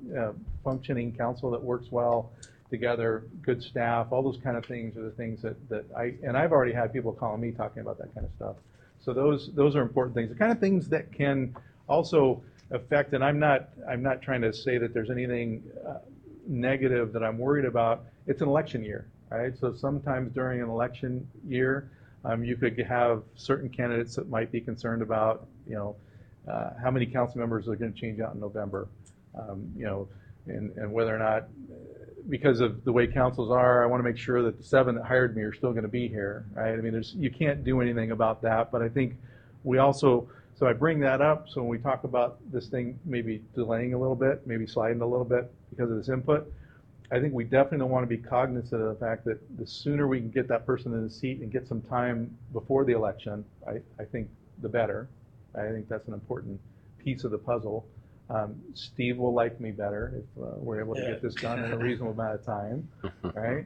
functioning council that works well together, good staff, all those kind of things are the things that I've already had people calling me talking about that kind of stuff. So those are important things. The kind of things that can also affect, and I'm not trying to say that there's anything negative that I'm worried about. It's an election year, right? So sometimes during an election year, you could have certain candidates that might be concerned about, how many council members are going to change out in November, and whether or not, because of the way councils are, I want to make sure that the 7 that hired me are still going to be here, right? You can't do anything about that, but I think we also, so I bring that up, so when we talk about this thing maybe delaying a little bit, maybe sliding a little bit because of this input, I think we definitely want to be cognizant of the fact that the sooner we can get that person in the seat and get some time before the election, I think the better. I think that's an important piece of the puzzle. Steve will like me better if we're able to get this done in a reasonable amount of time, right?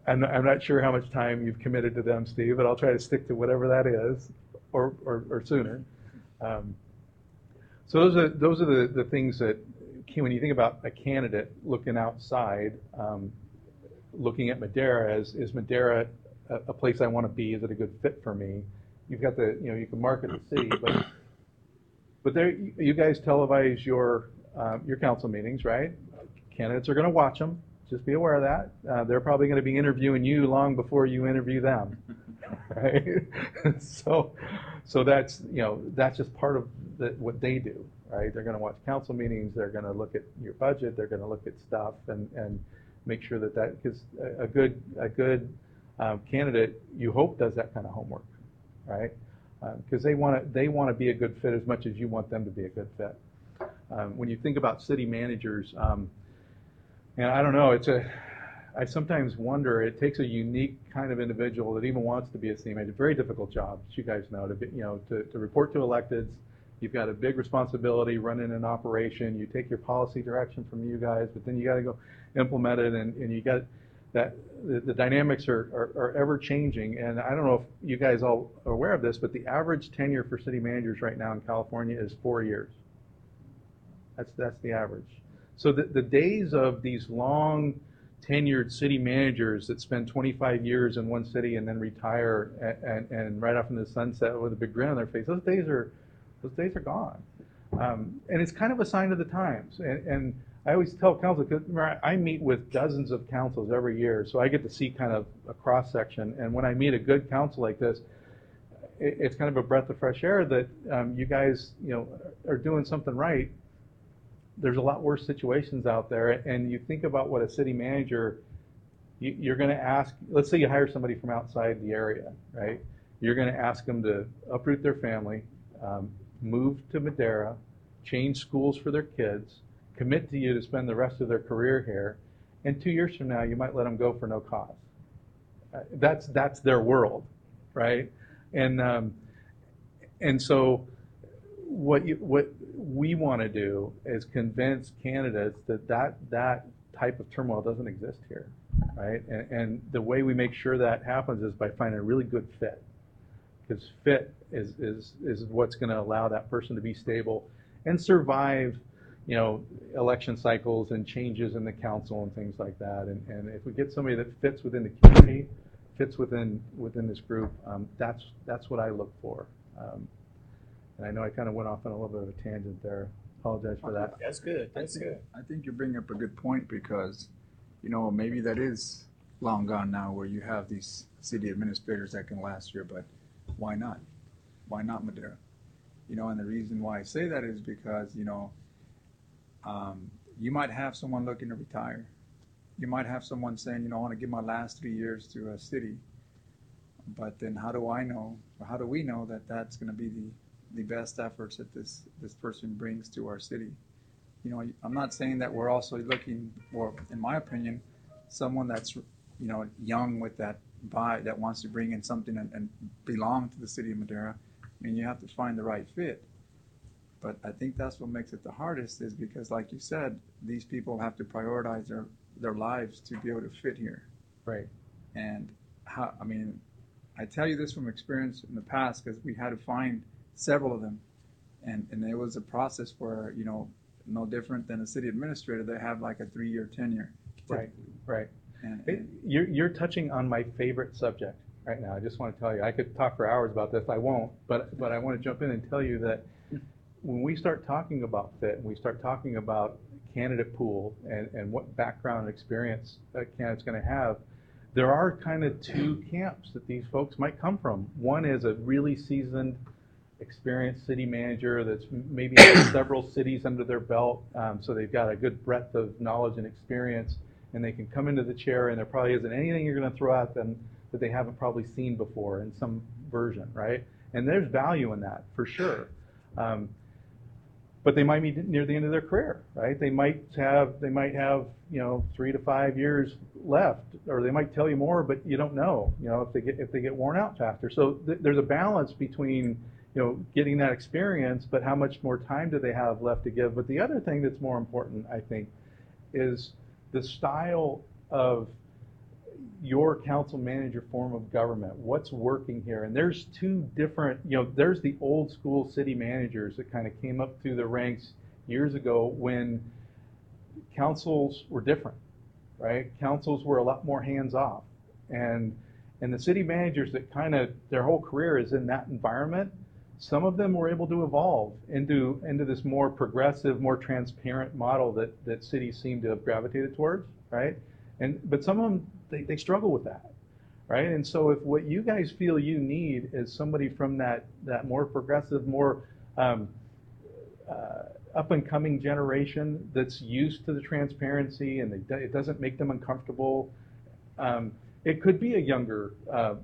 I'm not sure how much time you've committed to them, Steve, but I'll try to stick to whatever that is, or sooner. So those are the things that, when you think about a candidate looking outside, looking at Madera, is Madera a place I want to be? Is it a good fit for me? You've got you can market the city, but there, you guys televise your council meetings, right? Candidates are going to watch them. Just be aware of that. They're probably going to be interviewing you long before you interview them, right? So that's just part of what they do, right? They're going to watch council meetings. They're going to look at your budget. They're going to look at stuff and make sure that because a good candidate, you hope, does that kind of homework, right? Because they want to be a good fit as much as you want them to be a good fit. When you think about city managers, and I don't know, I sometimes wonder, it takes a unique kind of individual that even wants to be a city manager. Very difficult job, as you guys know, to report to electeds. You've got a big responsibility running an operation. You take your policy direction from you guys, but then you got to go implement it, and you got that the dynamics are ever changing. And I don't know if you guys all are aware of this, but the average tenure for city managers right now in California is 4 years. That's the average. So the days of these long tenured city managers that spend 25 years in one city and then retire and right off into the sunset with a big grin on their face, those days are gone. And it's kind of a sign of the times. And I always tell council, because I meet with dozens of councils every year, so I get to see kind of a cross section. And when I meet a good council like this, it's kind of a breath of fresh air that you guys, are doing something right. There's a lot worse situations out there, and you think about what a city manager, you're going to ask. Let's say you hire somebody from outside the area, right? You're going to ask them to uproot their family, move to Madera, change schools for their kids, commit to you to spend the rest of their career here, and 2 years from now you might let them go for no cause. That's their world, right? And so what we want to do is convince candidates that type of turmoil doesn't exist here, right? And the way we make sure that happens is by finding a really good fit, because fit is what's going to allow that person to be stable and survive, election cycles and changes in the council and things like that. And if we get somebody that fits within the community, fits within this group, that's what I look for. And I know I kind of went off on a little bit of a tangent there. Apologize for that. That's good. That's good. I think you're bringing up a good point because, maybe that is long gone now where you have these city administrators that can last here, but why not? Why not Madera? And the reason why I say that is because, you might have someone looking to retire. You might have someone saying, I want to give my last 3 years to a city. But then how do we know that that's going to be the best efforts that this person brings to our city? I'm not saying that we're also looking for, in my opinion, someone that's, young with that vibe that wants to bring in something and belong to the city of Madera. You have to find the right fit. But I think that's what makes it the hardest is because, like you said, these people have to prioritize their lives to be able to fit here. Right. And I tell you this from experience in the past because we had to find several of them. And it was a process where, no different than a city administrator. They have like a 3-year tenure. Right. You're touching on my favorite subject right now. I just want to tell you, I could talk for hours about this. I won't, but I want to jump in and tell you that when we start talking about fit and we start talking about candidate pool and what background and experience a candidate's going to have, there are kind of two camps that these folks might come from. One is a really seasoned, experienced city manager that's maybe had several cities under their belt, so they've got a good breadth of knowledge and experience, and they can come into the chair and there probably isn't anything you're going to throw at them that they haven't probably seen before in some version, right? And there's value in that for sure. But they might be near the end of their career, right? They might have 3 to 5 years left, or they might tell you more, but you don't know, if they get worn out faster. So there's a balance between, getting that experience, but how much more time do they have left to give? But the other thing that's more important, I think, is the style of your council manager form of government. What's working here? And there's two different, there's the old school city managers that kind of came up through the ranks years ago when councils were different, right? Councils were a lot more hands off. And the city managers that kind of, their whole career is in that environment, some of them were able to evolve into this more progressive, more transparent model that cities seem to have gravitated towards, right? But some of them, they struggle with that, right? And so if what you guys feel you need is somebody from that more progressive, more up-and-coming generation that's used to the transparency and it doesn't make them uncomfortable, it could be a younger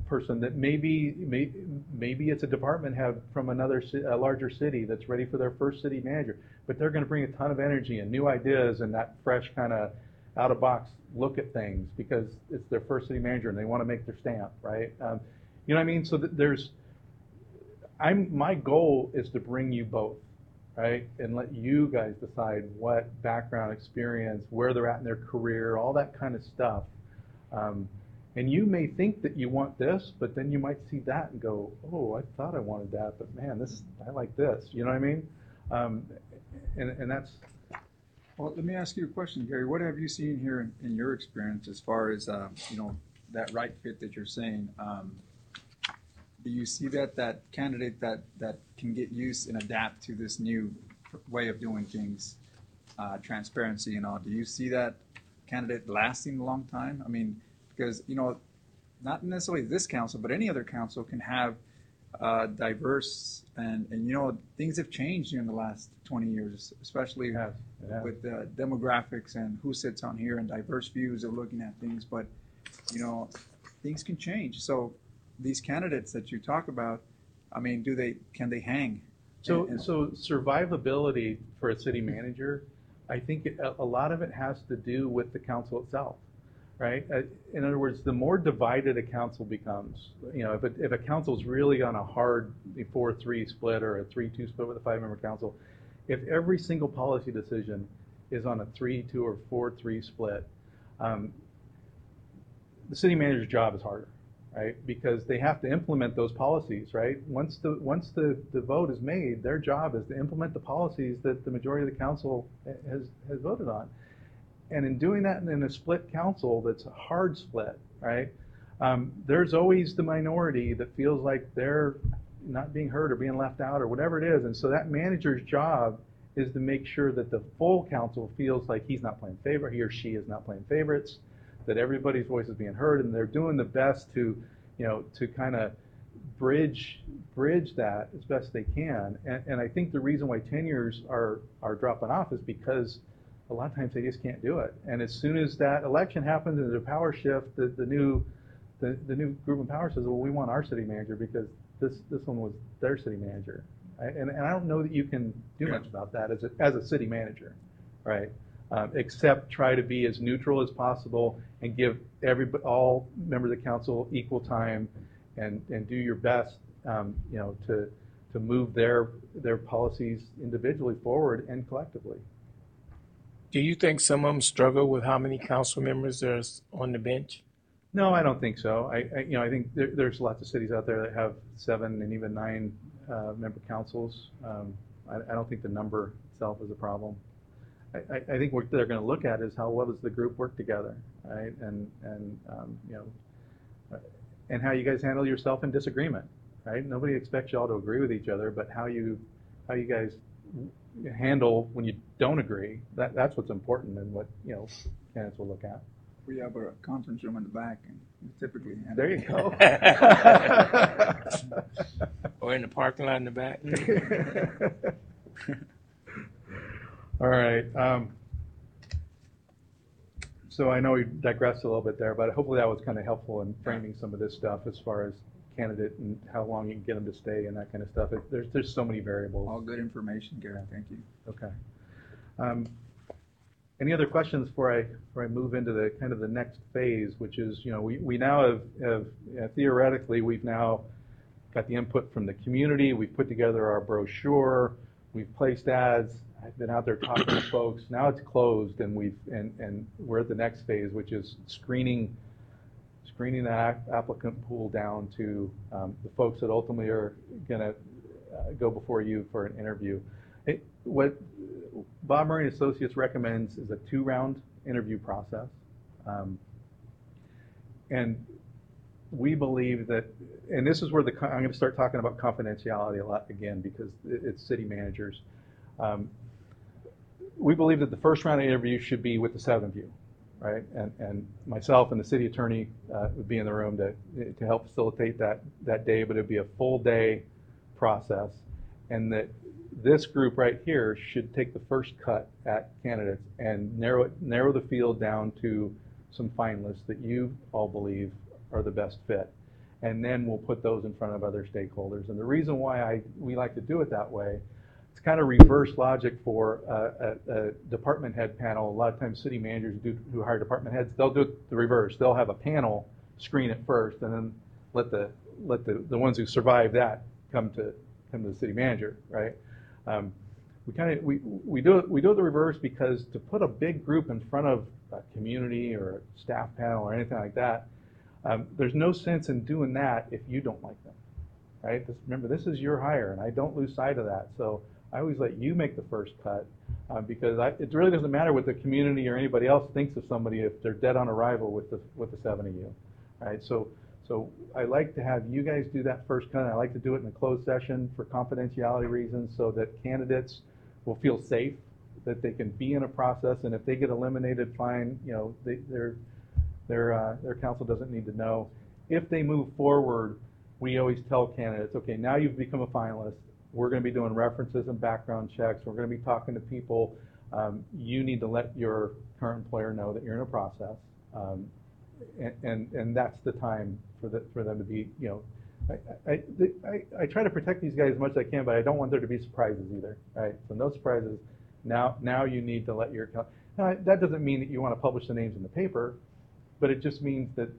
person that maybe it's a department head from a larger city that's ready for their first city manager, but they're going to bring a ton of energy and new ideas and that fresh kind of out-of-box look at things because it's their first city manager and they want to make their stamp, right? You know what I mean? So my goal is to bring you both, right? And let you guys decide what background, experience, where they're at in their career, all that kind of stuff. And you may think that you want this, but then you might see that and go, oh, I thought I wanted that, but man, I like this. You know what I mean? And that's. Well, let me ask you a question, Gary. What have you seen here in your experience as far as that right fit that you're saying? Do you see that candidate that can get used and adapt to this new way of doing things, transparency and all? Do you see that candidate lasting a long time? I mean, because not necessarily this council, but any other council can have diverse and things have changed in the last 20 years, especially with demographics and who sits on here and diverse views of looking at things. But things can change. So these candidates that you talk about, I mean, can they hang? So survivability for a city manager, I think a lot of it has to do with the council itself. Right. In other words, the more divided a council becomes, if a council's really on a hard 4-3 split or a 3-2 split with a 5-member council, if every single policy decision is on a 3-2 or 4-3 split, the city manager's job is harder, right? Because they have to implement those policies, right? Once the vote is made, their job is to implement the policies that the majority of the council has voted on. And in doing that in a split council that's a hard split, right? There's always the minority that feels like they're not being heard or being left out or whatever it is. And so that manager's job is to make sure that the full council feels like he's not playing favorite, he or she is not playing favorites, that everybody's voice is being heard, and they're doing the best to, to kind of bridge that as best they can. And I think the reason why tenures are dropping off is because a lot of times they just can't do it. And as soon as that election happens and there's a power shift, the new group in power says, well, we want our city manager because this one was their city manager. Right? And I don't know that you can do much about that as a city manager, right? Except try to be as neutral as possible and give all members of the council equal time, and do your best, to move their policies individually forward and collectively. Do you think some of them struggle with how many council members there's on the bench? No, I don't think so. I think there's lots of cities out there that have 7 and even 9 member councils. I don't think the number itself is a problem. I think what they're going to look at is how well does the group work together, right? And how you guys handle yourself in disagreement, right? Nobody expects y'all to agree with each other, but how you guys handle when you don't agree, that's what's important, and what candidates will look at. We have a conference room in the back, and we typically handle. There you go. Or in the parking lot in the back. All right. So I know we digressed a little bit there, but hopefully that was kind of helpful in framing some of this stuff as far as candidate and how long you can get them to stay and that kind of stuff. There's so many variables. All good information, Gary. Thank you. Okay. Any other questions before I move into the kind of the next phase, which is, we now have theoretically, we've now got the input from the community. We've put together our brochure. We've placed ads. I've been out there talking to folks. Now it's closed, and we're at the next phase, which is screening the applicant pool down to the folks that ultimately are going to go before you for an interview. What Bob Murray and Associates recommends is a 2-round interview process, and we believe that, and this is where I'm going to start talking about confidentiality a lot again, because it's city managers. We believe that the first round of interviews should be with the 7 of you, right? And myself and the city attorney would be in the room to help facilitate that day, but it'd be a full day process, and that this group right here should take the first cut at candidates and narrow the field down to some finalists that you all believe are the best fit. And then we'll put those in front of other stakeholders. And the reason why we like to do it that way, it's kind of reverse logic for a department head panel. A lot of times city managers who hire department heads, they'll do the reverse. They'll have a panel screen it first, and then let the ones who survive that come to the city manager, right? We do it the reverse, because to put a big group in front of a community or a staff panel or anything like that, there's no sense in doing that if you don't like them, right? Remember, this is your hire, and I don't lose sight of that. So I always let you make the first cut, because it really doesn't matter what the community or anybody else thinks of somebody if they're dead on arrival with the 7 of you, right? So I like to have you guys do that first cut. I like to do it in a closed session for confidentiality reasons, so that candidates will feel safe, that they can be in a process, and if they get eliminated, fine. Their council doesn't need to know. If they move forward, we always tell candidates, okay, now you've become a finalist. We're going to be doing references and background checks. We're going to be talking to people. You need to let your current employer know that you're in a process, and that's the time for them to be. I try to protect these guys as much as I can, but I don't want there to be surprises either, right? So no surprises. Now you need to let your. Now, that doesn't mean that you want to publish the names in the paper, but it just means that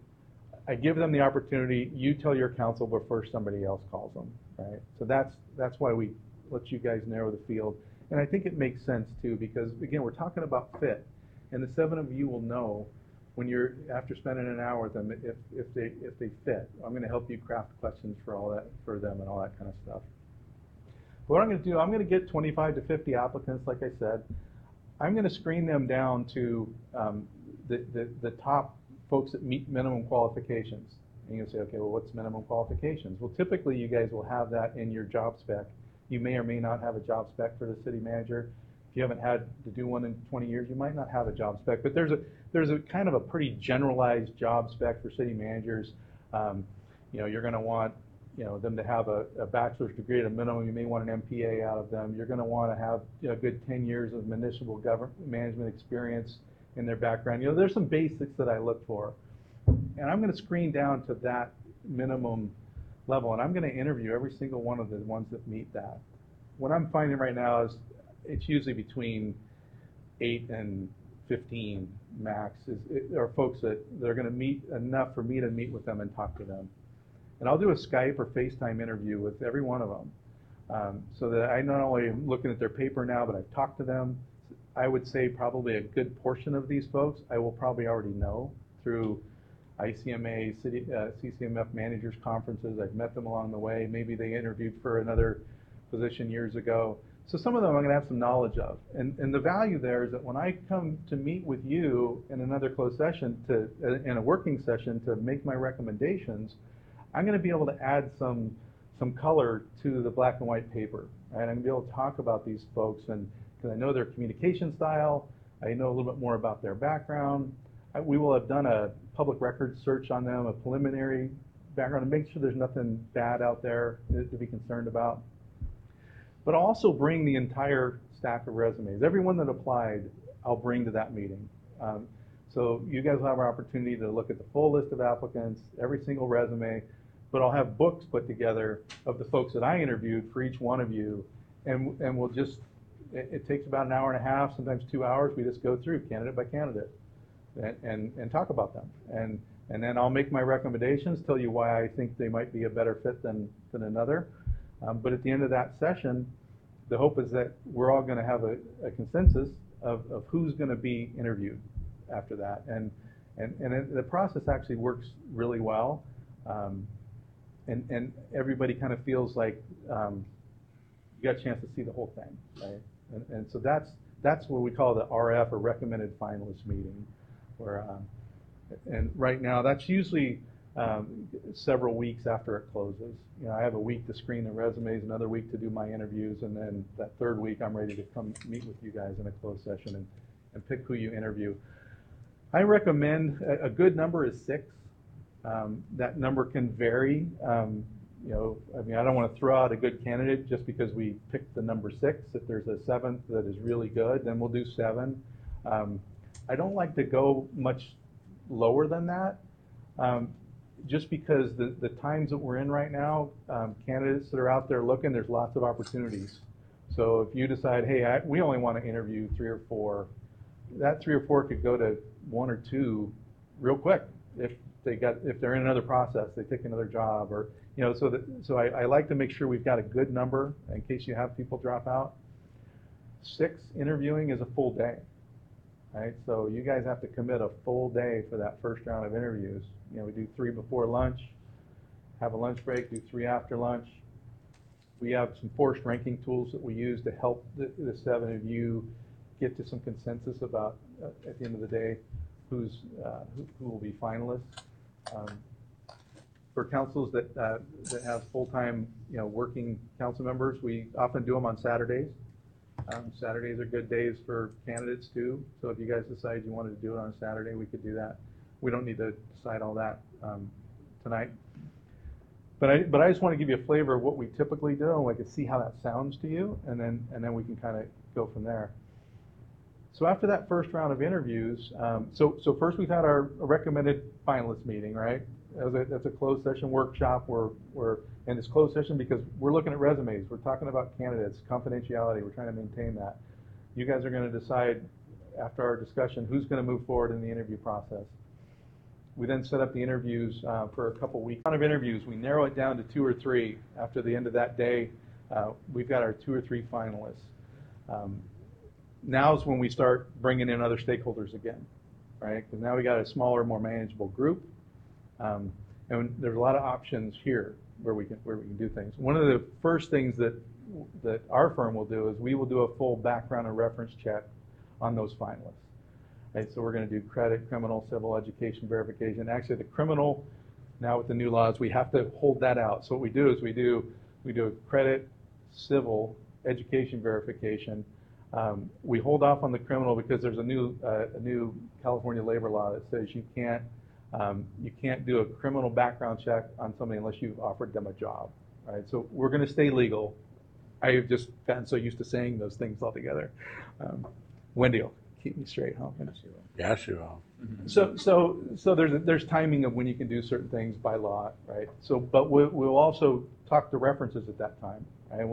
I give them the opportunity. You tell your council before somebody else calls them, right? So that's why we let you guys narrow the field. And I think it makes sense too, because again, we're talking about fit, and the 7 of you will know when you're, after spending an hour with them, if they fit. I'm going to help you craft questions for all that, for them and all that kind of stuff. What I'm going to do, I'm going to get 25 to 50 applicants, like I said. I'm going to screen them down to the top folks that meet minimum qualifications. And you'll say, okay, well, what's minimum qualifications? Well, typically you guys will have that in your job spec. You may or may not have a job spec for the city manager. If you haven't had to do one in 20 years, you might not have a job spec. But there's a kind of a pretty generalized job spec for city managers. You're going to want them to have a bachelor's degree at a minimum. You may want an MPA out of them. You're going to want to have a good 10 years of municipal government management experience in their background. There's some basics that I look for. And I'm going to screen down to that minimum level, and I'm going to interview every single one of the ones that meet that. What I'm finding right now is it's usually between 8 and 15 max are folks that they're going to meet enough for me to meet with them and talk to them. And I'll do a Skype or FaceTime interview with every one of them, so that I not only am looking at their paper now, but I've talked to them. I would say probably a good portion of these folks I will probably already know through ICMA, CCMF managers conferences. I've met them along the way. Maybe they interviewed for another position years ago. So some of them I'm going to have some knowledge of. And the value there is that when I come to meet with you in another closed session, in a working session to make my recommendations, I'm going to be able to add some color to the black and white paper. Right? I'm going to be able to talk about these folks, and because I know their communication style, I know a little bit more about their background. We will have done a public records search on them, a preliminary background, to make sure there's nothing bad out there to be concerned about. But I'll also bring the entire stack of resumes. Everyone that applied, I'll bring to that meeting. So you guys will have an opportunity to look at the full list of applicants, every single resume, but I'll have books put together of the folks that I interviewed for each one of you, and we'll just, it takes about an hour and a half, sometimes 2 hours. We just go through candidate by candidate and talk about them. And then I'll make my recommendations, tell you why I think they might be a better fit than another. But at the end of that session, the hope is that we're all going to have a consensus of who's going to be interviewed after that. And the process actually works really well. And everybody kind of feels like you got a chance to see the whole thing, right? And so that's what we call the RF, or recommended finalist meeting. Where, and right now that's usually several weeks after it closes. I have a week to screen the resumes, another week to do my interviews, and then that third week I'm ready to come meet with you guys in a closed session and pick who you interview. I recommend a good number is 6. That number can vary. I don't want to throw out a good candidate just because we picked the number 6. If there's a 7th that is really good, then we'll do 7. I don't like to go much lower than that, just because the times that we're in right now, candidates that are out there looking, there's lots of opportunities. So if you decide, hey, we only want to interview 3 or 4, that 3 or 4 could go to 1 or 2 real quick if they're in another process, they take another job, or so I like to make sure we've got a good number in case you have people drop out. 6 interviewing is a full day. Right, so you guys have to commit a full day for that first round of interviews. We do 3 before lunch, have a lunch break, do 3 after lunch. We have some forced ranking tools that we use to help the 7 of you get to some consensus about, at the end of the day, who will be finalists. For councils that have full-time, working council members, we often do them on Saturdays. Saturdays are good days for candidates too. So if you guys decide you wanted to do it on a Saturday, we could do that. We don't need to decide all that tonight. But I just want to give you a flavor of what we typically do, and we can see how that sounds to you, and then we can kind of go from there. So after that first round of interviews, so first we've had our recommended finalist meeting, right? That's a closed session workshop. We're in this closed session because we're looking at resumes. We're talking about candidates, confidentiality. We're trying to maintain that. You guys are going to decide after our discussion who's going to move forward in the interview process. We then set up the interviews for a couple weeks. Round of interviews, we narrow it down to 2 or 3. After the end of that day, we've got our 2 or 3 finalists. Now's when we start bringing in other stakeholders again, right? Because now we got a smaller, more manageable group, and there's a lot of options here where we can do things. One of the first things that our firm will do is we will do a full background and reference check on those finalists. Right, so we're going to do credit, criminal, civil, education verification. Actually, the criminal, now with the new laws, we have to hold that out. So what we do is we do a credit, civil, education verification. We hold off on the criminal because there's a new California labor law that says you can't do a criminal background check on somebody unless you've offered them a job. Right, so we're going to stay legal. I have just gotten so used to saying those things altogether. Wendy will keep me straight, huh? Yeah, sure. So there's timing of when you can do certain things by law, right? So, but we'll also talk to references at that time, right?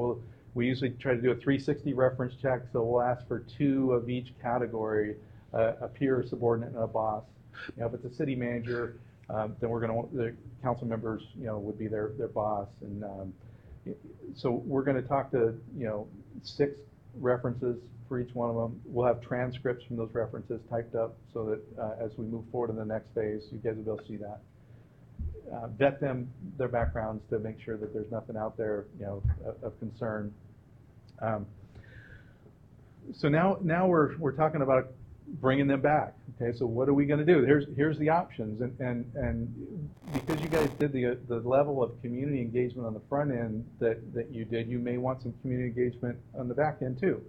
We usually try to do a 360 reference check, so we'll ask for 2 of each category, a peer, a subordinate, and a boss. You know, if it's a city manager, then the council members, would be their boss, and so we're going to talk to 6 references for each one of them. We'll have transcripts from those references typed up so that as we move forward in the next phase, you guys will be able to see that. Vet their backgrounds to make sure that there's nothing out there, of concern. So now we're talking about bringing them back. Okay, so what are we going to do? Here's the options, and because you guys did the level of community engagement on the front end that you did, you may want some community engagement on the back end too.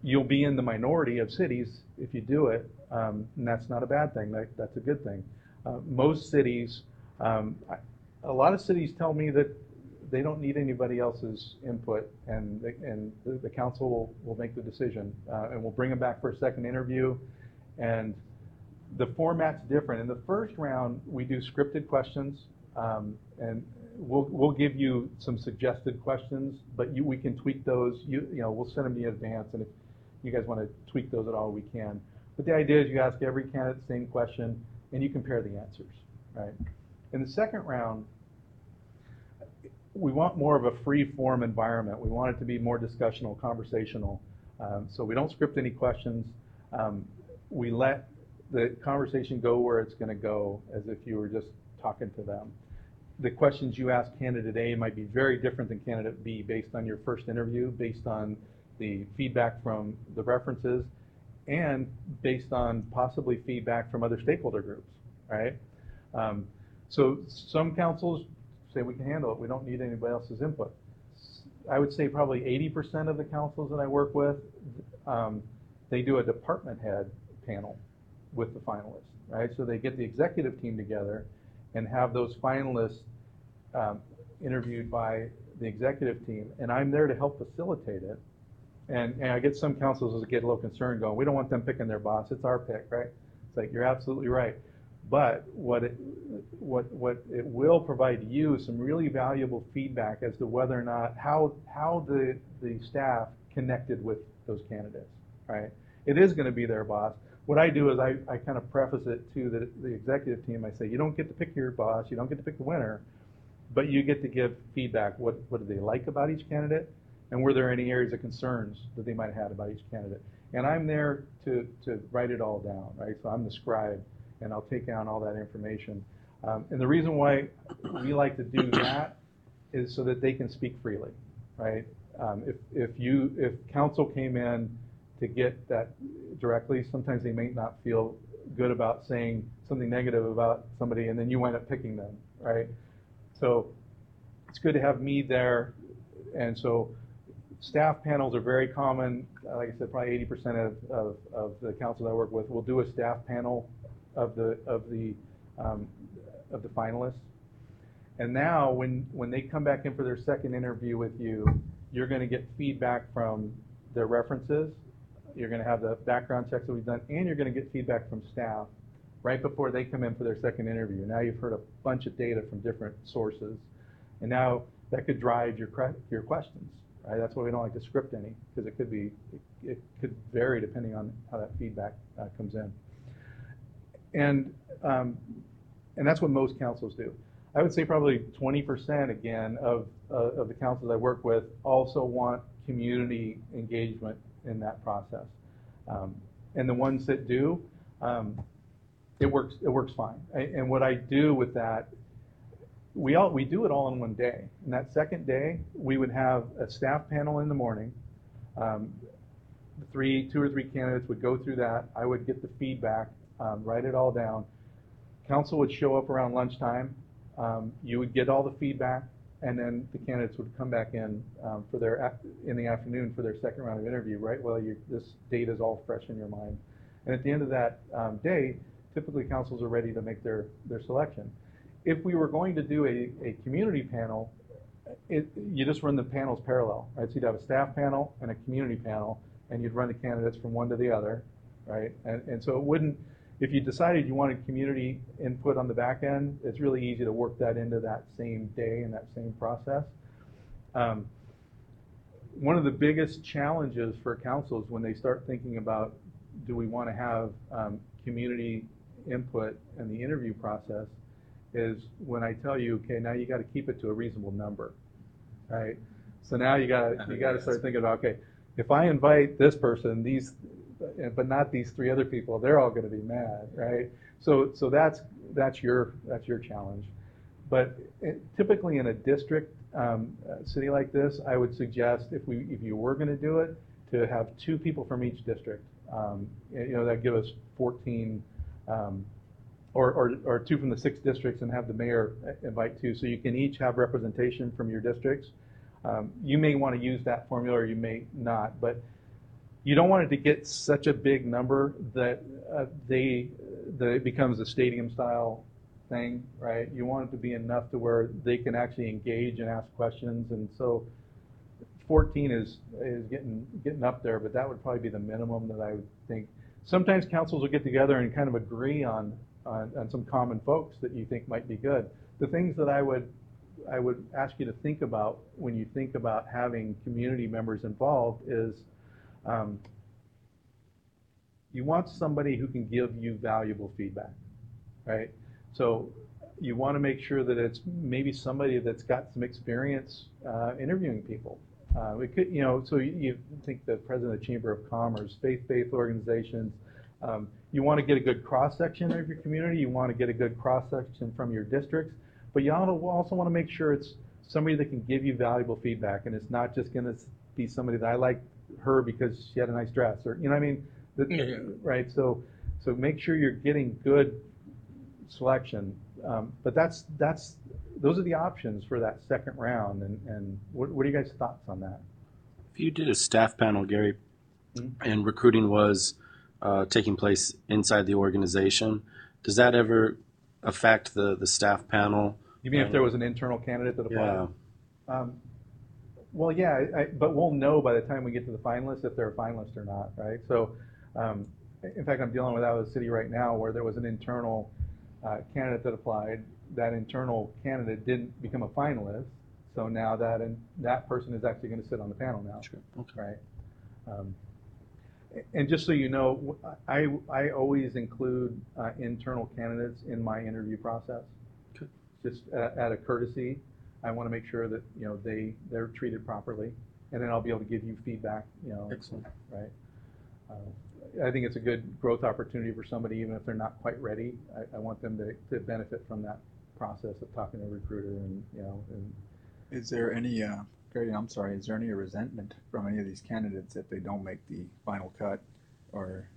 You'll be in the minority of cities if you do it, and that's not a bad thing. That's a good thing. Most cities, a lot of cities tell me that they don't need anybody else's input, and the council will make the decision, and we'll bring them back for a second interview. And the format's different. In the first round, we do scripted questions, and we'll give you some suggested questions, but we can tweak those. We'll send them to you in advance, and if you guys want to tweak those at all, we can. But the idea is you ask every candidate the same question, and you compare the answers, right? In the second round, we want more of a free-form environment. We want it to be more discussional, conversational. So we don't script any questions. We let the conversation go where it's going to go, as if you were just talking to them. The questions you ask candidate A might be very different than candidate B based on your first interview, based on the feedback from the references, and based on possibly feedback from other stakeholder groups, right? So some councils say we can handle it. We don't need anybody else's input. I would say probably 80% of the councils that I work with, they do a department head panel with the finalists, right? So they get the executive team together and have those finalists interviewed by the executive team, and I'm there to help facilitate it. And I get some councils that get a little concerned going, we don't want them picking their boss, it's our pick, right? It's like, you're absolutely right. But what it will provide you some really valuable feedback as to whether or not how the staff connected with those candidates, right? It is going to be their boss. What I do is I kind of preface it to the executive team. I say, you don't get to pick your boss, you don't get to pick the winner, but you get to give feedback. What do they like about each candidate? And were there any areas of concerns that they might have had about each candidate? And I'm there to write it all down, right? So I'm the scribe, and I'll take down all that information. And the reason why we like to do that is so that they can speak freely, right? If council came in to get that directly, sometimes they may not feel good about saying something negative about somebody, and then you wind up picking them, right? So it's good to have me there. And so staff panels are very common. Like I said, probably 80% of the councils I work with will do a staff panel of the finalists. And now when they come back in for their second interview with you, you're going to get feedback from their references. You're going to have the background checks that we've done, and you're going to get feedback from staff right before they come in for their second interview. Now you've heard a bunch of data from different sources, and now that could drive your questions, right? That's why we don't like to script any, because it could vary depending on how that feedback comes in. And that's what most councils do. I would say probably 20% again of the councils I work with also want community engagement in that process. And the ones that do, it works fine. And what I do with that, we do it all in one day. And that second day, we would have a staff panel in the morning. Two or three candidates would go through that. I would get the feedback, write it all down. Council would show up around lunchtime. You would get all the feedback, and then the candidates would come back in in the afternoon for their second round of interview. Right? Well, this data is all fresh in your mind, and at the end of that day, typically councils are ready to make their selection. If we were going to do a community panel, you just run the panels parallel, right? So you'd have a staff panel and a community panel, and you'd run the candidates from one to the other, right? And so it wouldn't, if you decided you wanted community input on the back end, it's really easy to work that into that same day and that same process. One of the biggest challenges for councils when they start thinking about, do we want to have community input in the interview process, is when I tell you, okay, now you got to keep it to a reasonable number, right? So now you got to start thinking about, okay, if I invite this person, but not these three other people, they're all going to be mad, right? So that's your challenge. But typically in a district city like this, I would suggest if you were going to do it, to have 2 people from each district. That'd give us 14, or 2 from the 6 districts, and have the mayor invite 2, so you can each have representation from your districts. You may want to use that formula, or you may not, but you don't want it to get such a big number that it becomes a stadium-style thing, right? You want it to be enough to where they can actually engage and ask questions, and so 14 is getting up there, but that would probably be the minimum that I would think. Sometimes councils will get together and kind of agree on some common folks that you think might be good. The things that I would ask you to think about when you think about having community members involved is you want somebody who can give you valuable feedback, right? So you want to make sure that it's maybe somebody that's got some experience interviewing people. It could, so you think the president of the Chamber of Commerce, faith-based organizations. You want to get a good cross-section of your community. You want to get a good cross-section from your districts. But you also want to make sure it's somebody that can give you valuable feedback, and it's not just going to be somebody that I like her because she had a nice dress, or you know what I mean? Right. So make sure you're getting good selection. But those are the options for that second round. And what are you guys' thoughts on that? If you did a staff panel, Gary, and recruiting was taking place inside the organization, does that ever affect the staff panel? You mean if there was an internal candidate that applied? Yeah. Well, yeah, but we'll know by the time we get to the finalists if they're a finalist or not, right? So, in fact, I'm dealing with that with a city right now where there was an internal candidate that applied. That internal candidate didn't become a finalist, so now that person is actually going to sit on the panel now. Sure. Okay. Right? And just so you know, I always include internal candidates in my interview process. Good. Just out of courtesy, I want to make sure that they're treated properly, and then I'll be able to give you feedback. Excellent. Right. I think it's a good growth opportunity for somebody, even if they're not quite ready. I want them to benefit from that process of talking to a recruiter, and Is there any, Gary, I'm sorry, is there any resentment from any of these candidates if they don't make the final cut, or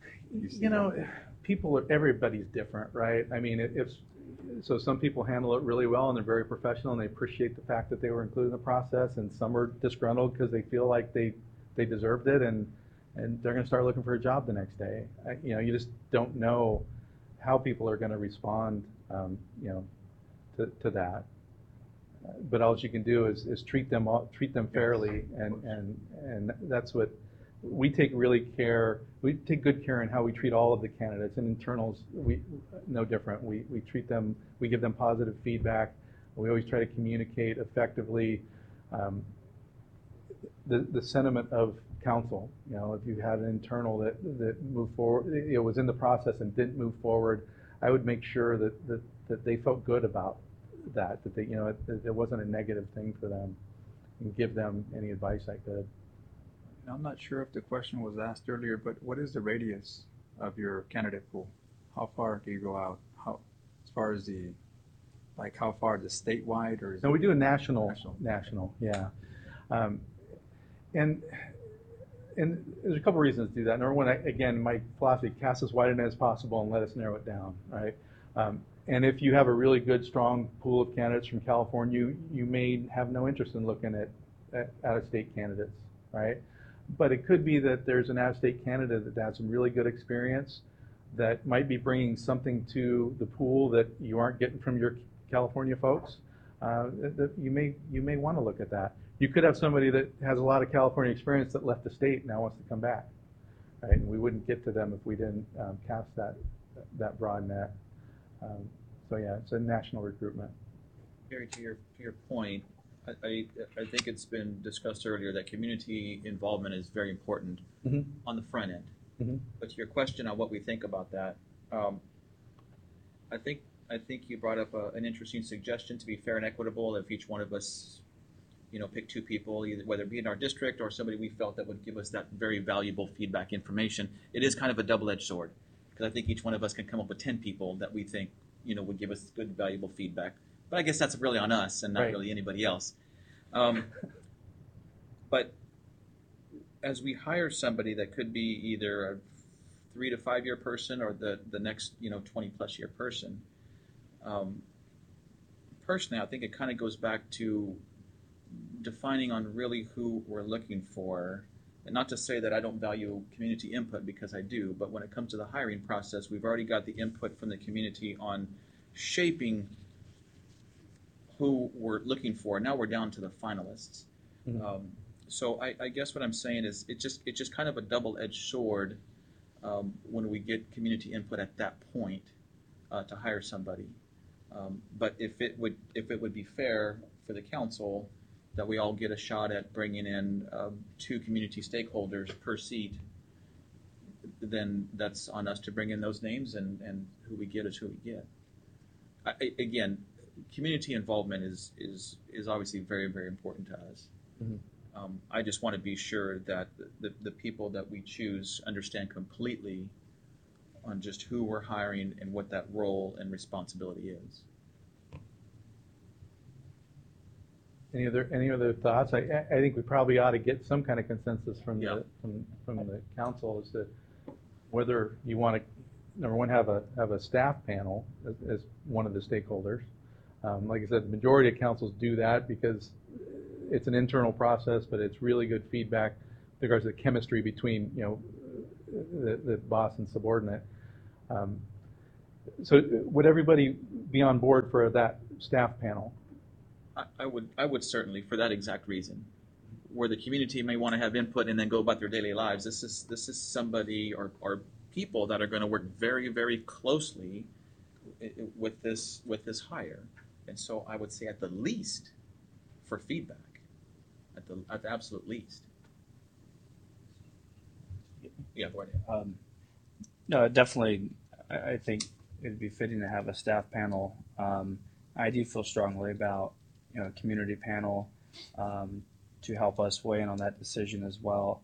everybody's different, right? I mean, so some people handle it really well and they're very professional and they appreciate the fact that they were included in the process, and some are disgruntled because they feel like they deserved it, and they're going to start looking for a job the next day. You just don't know how people are going to respond, to that. But all you can do is treat them fairly, and that's what we take good care in how we treat all of the candidates. And internals, no different. We treat them, we give them positive feedback. We always try to communicate effectively the sentiment of council. If you had an internal that moved forward, was in the process and didn't move forward, I would make sure that they felt good about that they, it wasn't a negative thing for them, and give them any advice I could. I'm not sure if the question was asked earlier, but what is the radius of your candidate pool? How far do you go out? How, as far as the, like how far, the statewide or is No, it we do a national, national? yeah. And there's a couple reasons to do that. Number one, again, my philosophy, cast as wide a net as possible and let us narrow it down, right? And if you have a really good, strong pool of candidates from California, you may have no interest in looking at out-of-state candidates, right? But it could be that there's an out-of-state candidate that has some really good experience that might be bringing something to the pool that you aren't getting from your California folks. That you may want to look at that. You could have somebody that has a lot of California experience that left the state and now wants to come back, right? And we wouldn't get to them if we didn't cast that broad net. So yeah, it's a national recruitment. Gary, to your point, I think it's been discussed earlier that community involvement is very important on the front end. But to your question on what we think about that, I think you brought up an interesting suggestion. To be fair and equitable, if each one of us, pick two people, either whether it be in our district or somebody we felt that would give us that very valuable feedback information, it is kind of a double-edged sword, because I think each one of us can come up with 10 people that we think would give us good, valuable feedback. But I guess that's really on us and not really anybody else. But as we hire somebody that could be either a 3 to 5 year person or the next 20 plus year person, personally, I think it kind of goes back to defining on really who we're looking for. And not to say that I don't value community input, because I do, but when it comes to the hiring process, we've already got the input from the community on shaping who we're looking for. Now we're down to the finalists. So I guess what I'm saying is it's just kind of a double-edged sword when we get community input at that point to hire somebody. But if it would be fair for the council that we all get a shot at bringing in 2 community stakeholders per seat, then that's on us to bring in those names, and who we get is who we get. Again, community involvement is obviously very, very important to us. I just want to be sure that the people that we choose understand completely on just who we're hiring and what that role and responsibility is. Any other thoughts? I think we probably ought to get some kind of consensus from the council as to whether you want to, number one, have a staff panel as one of the stakeholders. Like I said, the majority of councils do that because it's an internal process, but it's really good feedback with regards to the chemistry between the boss and subordinate. So would everybody be on board for that staff panel? I would certainly, for that exact reason, where the community may want to have input and then go about their daily lives. This is somebody or people that are going to work very, very closely with this hire, and so I would say at the least for feedback, at the absolute least. Yeah, go ahead. No, definitely. I think it'd be fitting to have a staff panel. I do feel strongly about community panel to help us weigh in on that decision as well.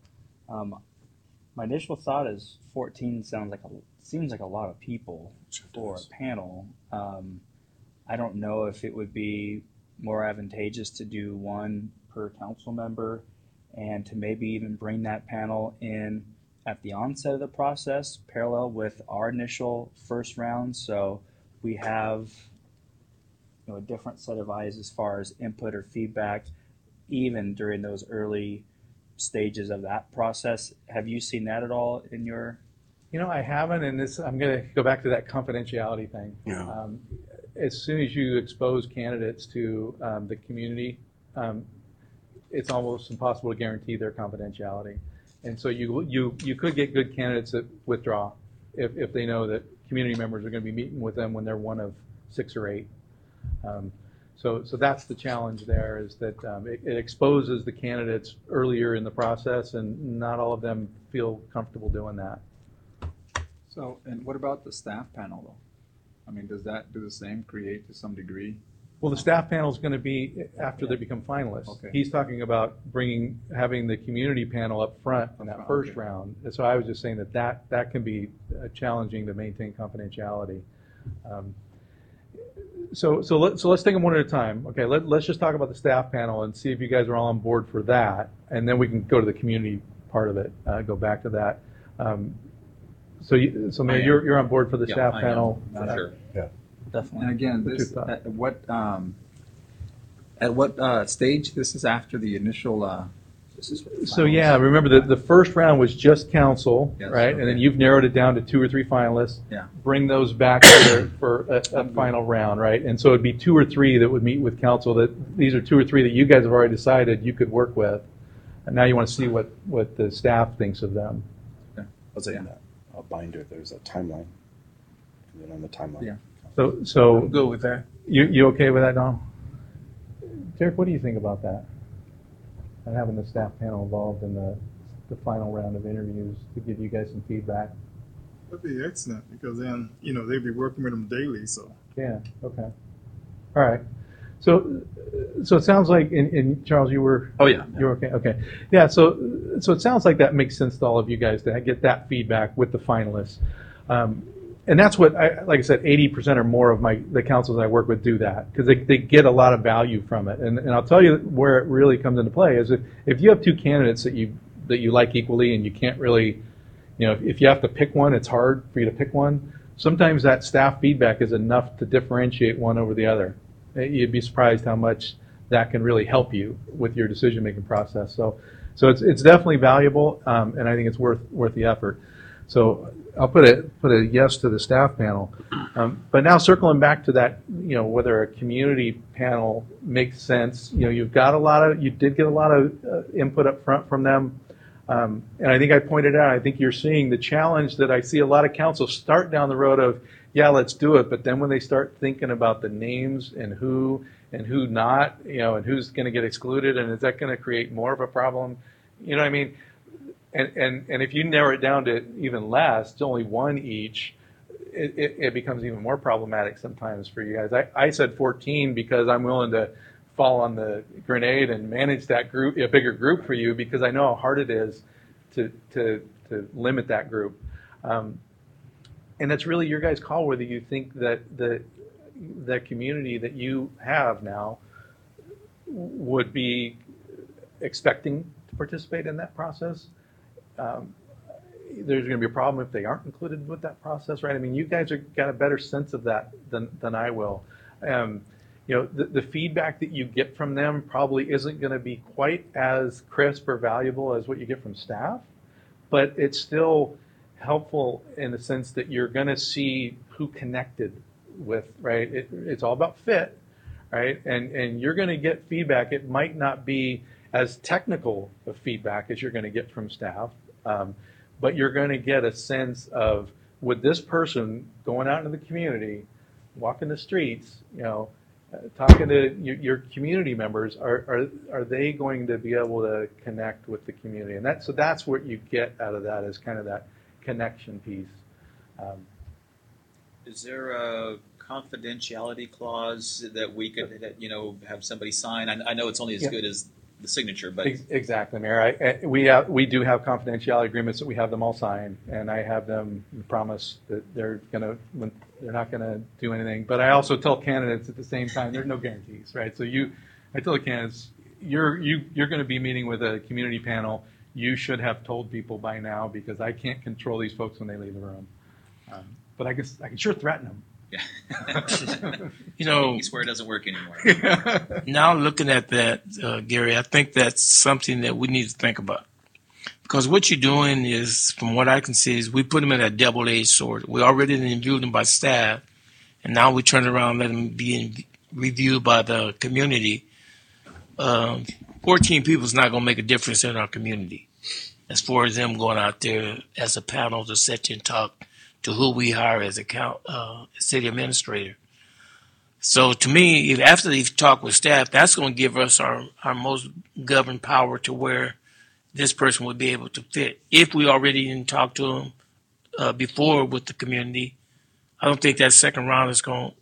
My initial thought is 14 seems like a lot of people for a panel. I don't know if it would be more advantageous to do one per council member and to maybe even bring that panel in at the onset of the process, parallel with our initial first round, so we have a different set of eyes as far as input or feedback, even during those early stages of that process. Have you seen that at all in your? I haven't, and I'm going to go back to that confidentiality thing. Yeah. As soon as you expose candidates to the community, it's almost impossible to guarantee their confidentiality. And so you could get good candidates that withdraw if they know that community members are going to be meeting with them when they're one of 6 or 8. So that's the challenge there, is that it exposes the candidates earlier in the process, and not all of them feel comfortable doing that. So, and what about the staff panel though? I mean, does that do the same, create to some degree Well, the staff panel is going to be after they become finalists. Okay. He's talking about having the community panel up front in that first Okay. round. And so I was just saying that can be challenging to maintain confidentiality. So let's take them one at a time. Okay, let's just talk about the staff panel and see if you guys are all on board for that, and then we can go to the community part of it. Go back to that. So Mayor, you're on board for the staff panel. For sure. Definitely. And again, What's this your thought? at what stage this is after the initial. So yeah, remember the first round was just council, Yes, right? And then okay. you've narrowed it down to 2 or 3 finalists. Yeah. Bring those back for a final round, right? And so it'd be 2 or 3 that would meet with council. That these are 2 or 3 that you guys have already decided you could work with, and now you want to see what the staff thinks of them. Was it in that binder? There's a timeline. And then on the timeline. Yeah. So I'm good with that. you okay with that, Don? Derek, what do you think about that? And having the staff panel involved in the final round of interviews to give you guys some feedback. That'd be excellent because then, they'd be working with them daily. So Yeah. Okay. All right. So it sounds like, in Charles, you were. Oh, yeah. You're okay. Okay. Yeah. So it sounds like that makes sense to all of you guys to get that feedback with the finalists. And that's what, like I said, 80% or more of the councils I work with do that because they get a lot of value from it. And I'll tell you where it really comes into play is if you have 2 candidates that you like equally and you can't really, if you have to pick one, it's hard for you to pick one. Sometimes that staff feedback is enough to differentiate one over the other. You'd be surprised how much that can really help you with your decision-making process. So it's definitely valuable, and I think it's worth the effort. So I'll put a yes to the staff panel. But now circling back to that, whether a community panel makes sense. You did get a lot of input up front from them. And I think I pointed out, I think you're seeing the challenge that I see a lot of councils start down the road of, yeah, let's do it. But then when they start thinking about the names and who not, and who's going to get excluded, and is that going to create more of a problem? You know what I mean? And if you narrow it down to even less, to only 1 each, it becomes even more problematic sometimes for you guys. I said 14 because I'm willing to fall on the grenade and manage that group, a bigger group for you, because I know how hard it is to limit that group. And it's really your guys' call whether you think that the community that you have now would be expecting to participate in that process. There's going to be a problem if they aren't included with that process, right? I mean, you guys have got a better sense of that than I will. The feedback that you get from them probably isn't going to be quite as crisp or valuable as what you get from staff, but it's still helpful in the sense that you're going to see who connected with, right? It's all about fit, right? And you're going to get feedback. It might not be as technical of feedback as you're going to get from staff, but you're going to get a sense of, would this person going out into the community, walking the streets, talking to your community members, are they going to be able to connect with the community? And that's what you get out of that, is kind of that connection piece. Is there a confidentiality clause that we could, have somebody sign? I know it's only as good as the signature, but Exactly, Mayor. We do have confidentiality agreements that we have them all sign, and I have them promise that they're not gonna do anything. But I also tell candidates at the same time, there's no guarantees, right? So I tell the candidates, you're going to be meeting with a community panel. You should have told people by now, because I can't control these folks when they leave the room. But I can sure threaten them. yeah. You swear it doesn't work anymore. Now looking at that, Gary, I think that's something that we need to think about. Because what you're doing is, from what I can see, is we put them in a double-edged sword. We already reviewed them by staff, and now we turn around and let them be reviewed by the community. 14 people is not going to make a difference in our community as far as them going out there as a panel to sit and talk to who we hire as a city administrator. So to me, if after they've talked with staff, that's going to give us our most governed power to where this person would be able to fit. If we already didn't talk to them before with the community, I don't think that second round is going to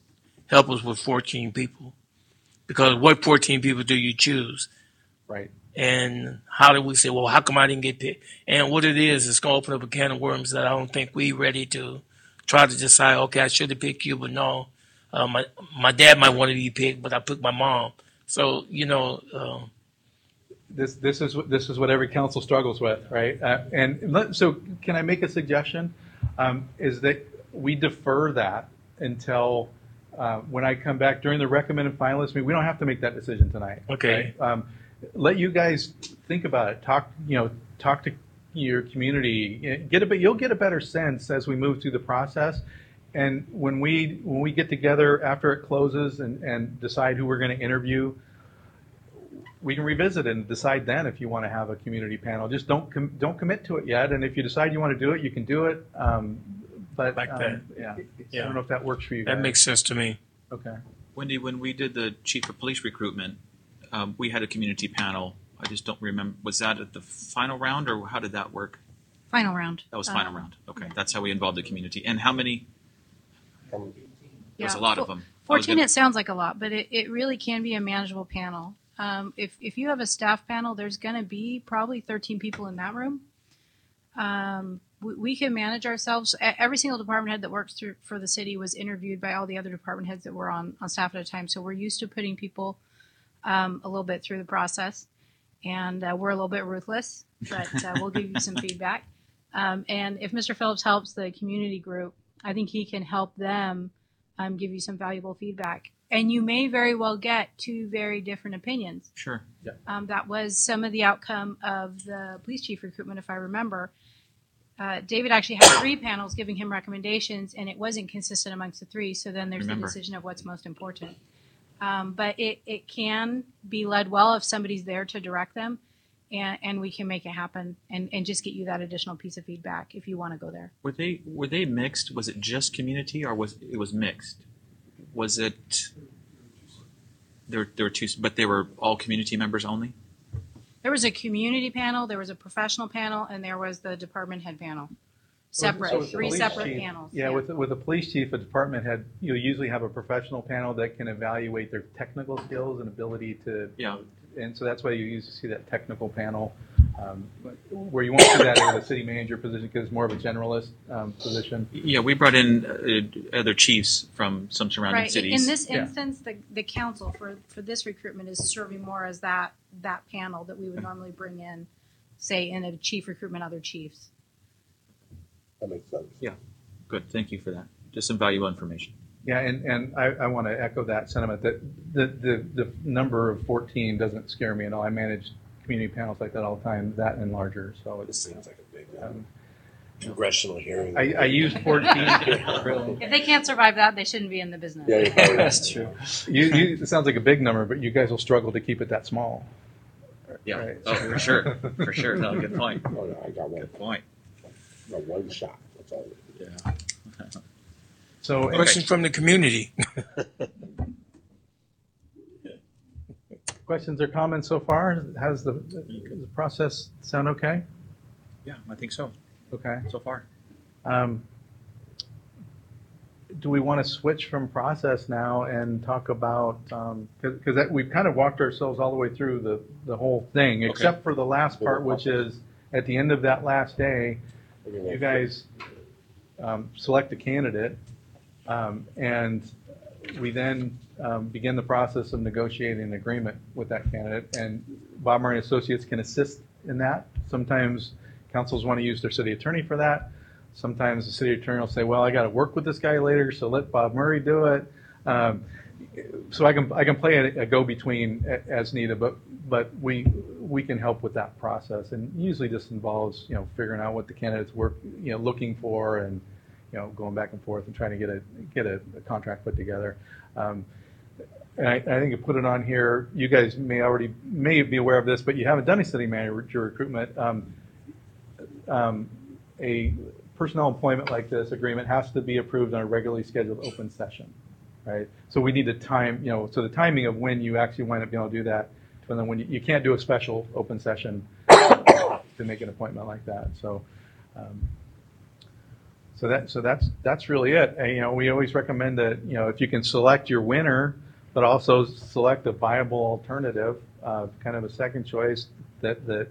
help us with 14 people. because what 14 people do you choose? Right. And how do we say, well, how come I didn't get picked? And what it is, it's going to open up a can of worms that I don't think we ready to try to decide, okay, I should have picked you, but no. My dad might want to be picked, but I picked my mom. So, This is what every council struggles with, right? So can I make a suggestion? Is that we defer that until when I come back during the recommended finalist meeting. We don't have to make that decision tonight. Okay. Right? Let you guys think about it. Talk to your community. You'll get a better sense as we move through the process. And when we get together after it closes and decide who we're going to interview, we can revisit it and decide then if you want to have a community panel. Just don't commit to it yet. And if you decide you want to do it, you can do it. But like that. Yeah. Yeah. I don't know if that works for you guys. That makes sense to me. Okay. Wendy, when we did the chief of police recruitment, we had a community panel. I just don't remember. Was that at the final round, or how did that work? Final round. That was final round. Okay, that's how we involved the community. And how many? There was a lot of them. 14, it sounds like a lot, but it really can be a manageable panel. If you have a staff panel, there's going to be probably 13 people in that room. We can manage ourselves. Every single department head that works for the city was interviewed by all the other department heads that were on staff at a time. So we're used to putting people a little bit through the process. And we're a little bit ruthless, but we'll give you some feedback. And if Mr. Phillips helps the community group, I think he can help them give you some valuable feedback. And you may very well get two very different opinions. Sure. Yeah. That was some of the outcome of the police chief recruitment, if I remember. David actually had 3 panels giving him recommendations, and it wasn't consistent amongst the 3. So then there's the decision of what's most important. But it can be led well if somebody's there to direct them, and we can make it happen and just get you that additional piece of feedback if you want to go there. Were they mixed? Was it just community, or was it mixed? Was it there were 2, but they were all community members only? There was a community panel, there was a professional panel, and there was the department head panel. Separate, So 3 separate panels. Yeah, with a police chief, a department head, you usually have a professional panel that can evaluate their technical skills and ability to. Yeah. And so that's why you usually see that technical panel, where you won't see that in the city manager position because it's more of a generalist position. Yeah, we brought in other chiefs from some surrounding Right. cities. In this instance, the council for this recruitment is serving more as that panel that we would normally bring in, say, in a chief recruitment, other chiefs. That makes sense. Yeah, good. Thank you for that. Just some valuable information. Yeah, and I want to echo that sentiment that the number of 14 doesn't scare me at all. I manage community panels like that all the time, that and larger. So This seems like a big congressional hearing. I use 14. If they can't survive that, they shouldn't be in the business. Yeah, That's true. It sounds like a big number, but you guys will struggle to keep it that small. Yeah. Right. Oh, for sure. For sure. No, good point. Oh, no, I got one. Good point. Got one shot. That's all. Yeah. So Question from the community. questions or comments so far? Has the process sound okay? Yeah, I think so. Okay. So far. Do we want to switch from process now and talk about, because we've kind of walked ourselves all the way through the whole thing, except for the last part, which is at the end of that last day, you guys select a candidate, and we then begin the process of negotiating an agreement with that candidate. And Bob Murray Associates can assist in that. Sometimes councils want to use their city attorney for that. Sometimes the city attorney will say, well, I got to work with this guy later, so let Bob Murray do it. So I can play a go-between as needed, but we can help with that process. And usually this involves, figuring out what the candidates were, looking for, and, going back and forth and trying to get a contract put together. And I think I put it on here. You guys may be aware of this, but you haven't done a city manager recruitment. A personnel employment like this agreement has to be approved on a regularly scheduled open session, right? So we need the time, so the timing of when you actually wind up being able to do that, and then when you can't do a special open session to make an appointment like that. So, that's really it. And, we always recommend that, if you can select your winner, but also select a viable alternative, kind of a second choice that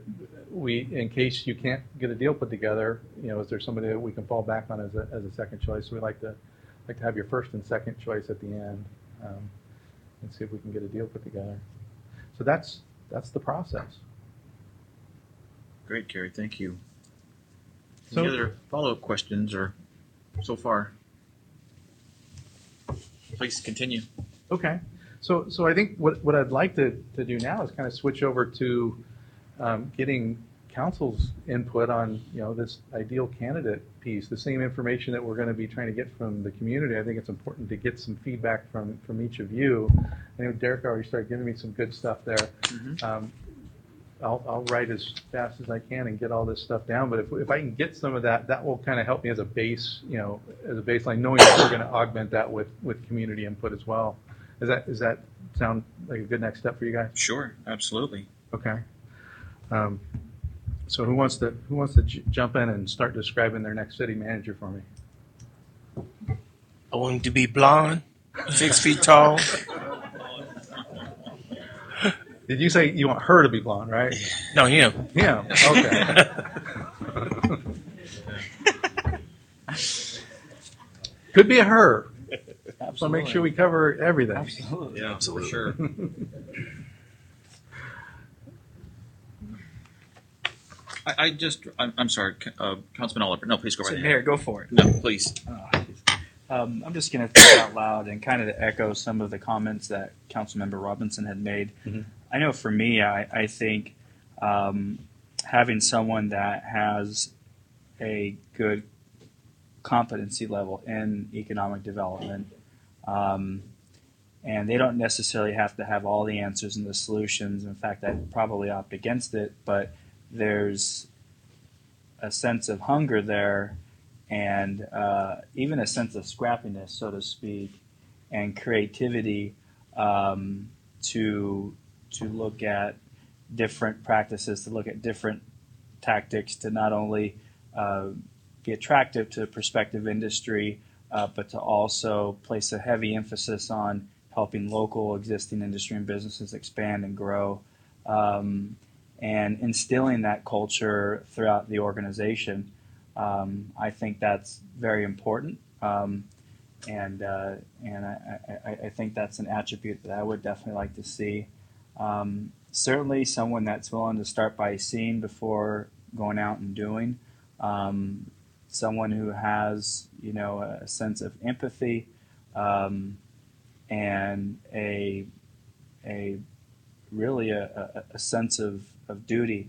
we, in case you can't get a deal put together, is there somebody that we can fall back on as a second choice? So we like to have your first and second choice at the end, and see if we can get a deal put together. So that's the process. Great, Kerry. Thank you. So- Any other follow-up questions or so far? Please continue. Okay. So I think what I'd like to do now is kind of switch over to getting council's input on this ideal candidate piece. The same information that we're going to be trying to get from the community. I think it's important to get some feedback from each of you. I know Derek already started giving me some good stuff there. Mm-hmm. I'll write as fast as I can and get all this stuff down. But if I can get some of that, that will kind of help me as a base, as a baseline, knowing that we're going to augment that with community input as well. Does that sound like a good next step for you guys? Sure, absolutely. Okay. So who wants to jump in and start describing their next city manager for me? I want him to be blonde, 6 feet tall. Did you say you want her to be blonde, right? No, him. Yeah. Okay. Could be a her. Absolutely. So make sure we cover everything. Absolutely. Yeah, for sure. I'm sorry, Councilman Oliver. No, please go right ahead. Mayor, go for it. No, please. I'm just going to think out loud and kind of to echo some of the comments that Councilmember Robinson had made. Mm-hmm. I know for me, I think having someone that has a good competency level in economic development, and they don't necessarily have to have all the answers and the solutions. In fact, I'd probably opt against it, but there's a sense of hunger there, and even a sense of scrappiness, so to speak, and creativity to look at different practices, to look at different tactics, to not only be attractive to prospective industry, but to also place a heavy emphasis on helping local existing industry and businesses expand and grow, and instilling that culture throughout the organization. I think that's very important, and I think that's an attribute that I would definitely like to see. Certainly, someone that's willing to start by seeing before going out and doing. Someone who has, a sense of empathy, and a sense of duty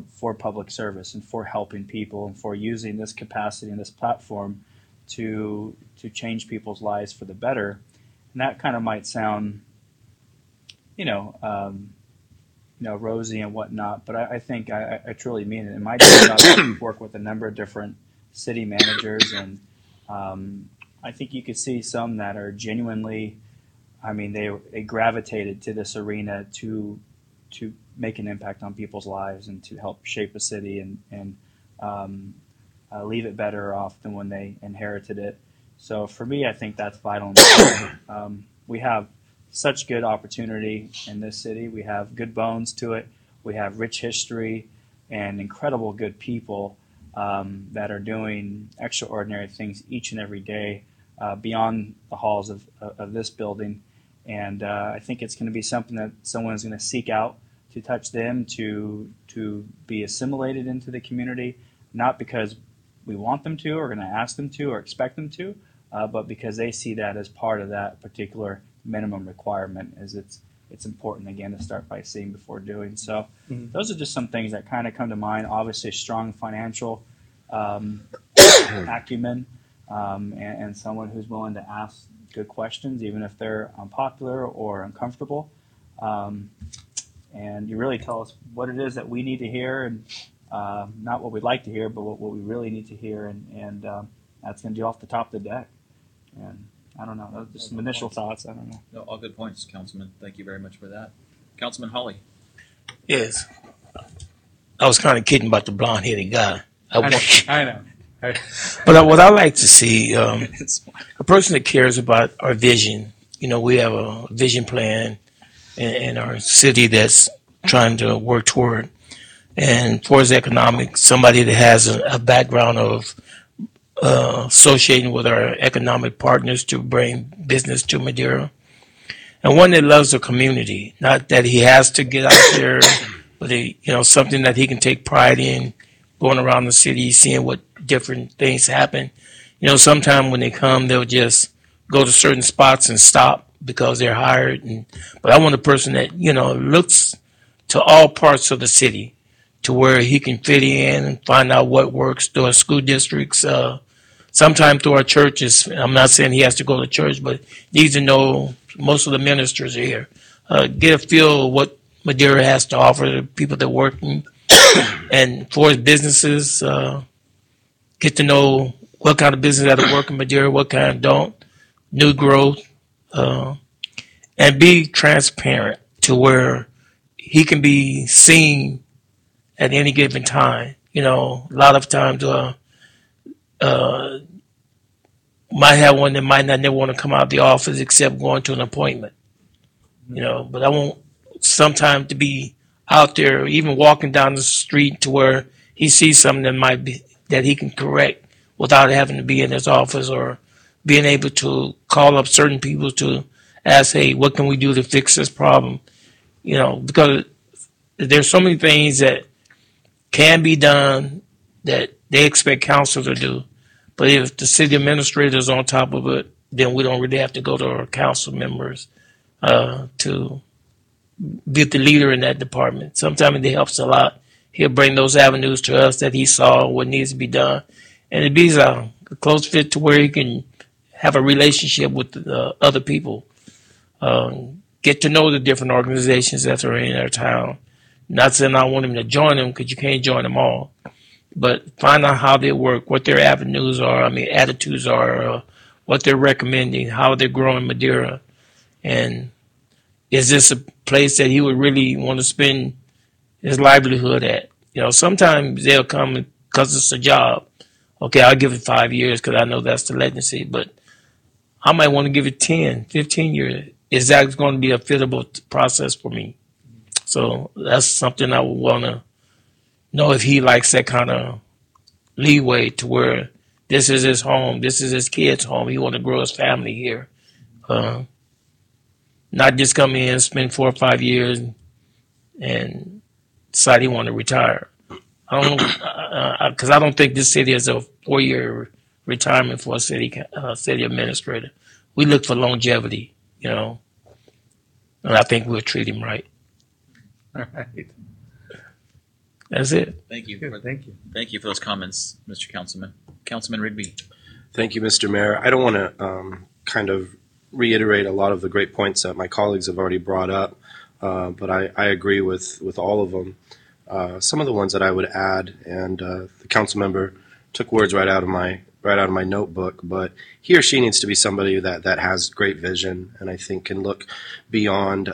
for public service and for helping people and for using this capacity and this platform to change people's lives for the better. And that kind of might sound, rosy and whatnot, but I think I truly mean it. In my job, I work with a number of different city managers, and I think you could see some that are genuinely, they gravitated to this arena to make an impact on people's lives and to help shape a city and leave it better off than when they inherited it. So for me, I think that's vital. We have such good opportunity in this city. We have good bones to it. We have rich history and incredible good people that are doing extraordinary things each and every day beyond the halls of this building. And I think it's going to be something that someone is going to seek out to touch them, to be assimilated into the community, not because we want them to or going to ask them to or expect them to, but because they see that as part of that particular minimum requirement. As it's important, again, to start by seeing before doing. So those are just some things that kind of come to mind. Obviously, strong financial acumen, and someone who's willing to ask good questions, even if they're unpopular or uncomfortable. And you really tell us what it is that we need to hear, and not what we'd like to hear, but what we really need to hear. And that's going to be off the top of the deck. And I don't know. Those are just some initial thoughts. I don't know. No, all good points, Councilman. Thank you very much for that. Councilman Hawley. Yes. I was kind of kidding about the blonde-headed guy. I know. But what I like to see, a person that cares about our vision, we have a vision plan in our city that's trying to work toward. And for his economics, somebody that has a background of associating with our economic partners to bring business to Madera. And one that loves the community, not that he has to get out there, but something that he can take pride in, going around the city, seeing what different things happen. Sometimes when they come, they'll just go to certain spots and stop because they're hired. But I want a person that, looks to all parts of the city to where he can fit in and find out what works through our school districts, sometimes through our churches. I'm not saying he has to go to church, but he needs to know most of the ministers are here. Get a feel of what Madera has to offer the people that work and for his businesses, get to know what kind of business that work in Madera, what kind don't, new growth, and be transparent to where he can be seen at any given time. A lot of times might have one that might not never want to come out of the office except going to an appointment. But I want sometime to be out there, even walking down the street to where he sees something that might be that he can correct without having to be in his office, or being able to call up certain people to ask, hey, what can we do to fix this problem? Because there's so many things that can be done that they expect council to do. But if the city administrator is on top of it, then we don't really have to go to our council members to be the leader in that department. Sometimes it helps a lot. He'll bring those avenues to us that he saw, what needs to be done. And it be a close fit to where he can have a relationship with the other people. Get to know the different organizations that are in our town. Not saying I want him to join them, because you can't join them all. But find out how they work, what their avenues are, attitudes are, what they're recommending, how they're growing Madera. And is this a place that he would really want to spend his livelihood at? Sometimes they'll come because it's a job. Okay, I'll give it 5 years because I know that's the legacy. But I might want to give it 10, 15 years. Is that going to be a fitable process for me? So that's something I would want to know, if he likes that kind of leeway to where this is his home, this is his kid's home. He want to grow his family here. Not just come in, spend 4 or 5 years, and decide he want to retire. Because I don't think this city is a 4-year retirement for a city administrator. We look for longevity, and I think we'll treat him right. All right. That's it. Thank you. Good, thank you. Thank you for those comments, Mr. Councilman. Councilman Rigby. Thank you, Mr. Mayor. I don't want to kind of reiterate a lot of the great points that my colleagues have already brought up, but I agree with all of them. Some of the ones that I would add, and the council member took words right out of my notebook, but he or she needs to be somebody that has great vision, and I think can look beyond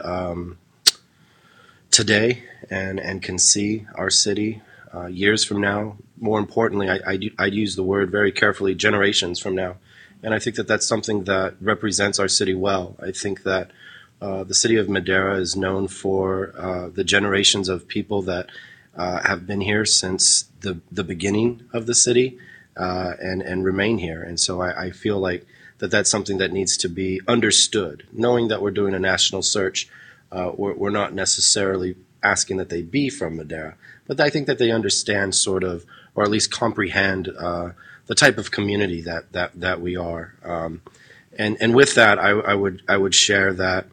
today and can see our city years from now. More importantly, I'd use the word very carefully, generations from now. And I think that that's something that represents our city well. I think that the city of Madera is known for the generations of people that have been here since the beginning of the city and remain here. And so I feel like that's something that needs to be understood. Knowing that we're doing a national search, we're not necessarily asking that they be from Madera, but I think that they understand sort of, or at least comprehend the type of community that we are. And with that, I would share that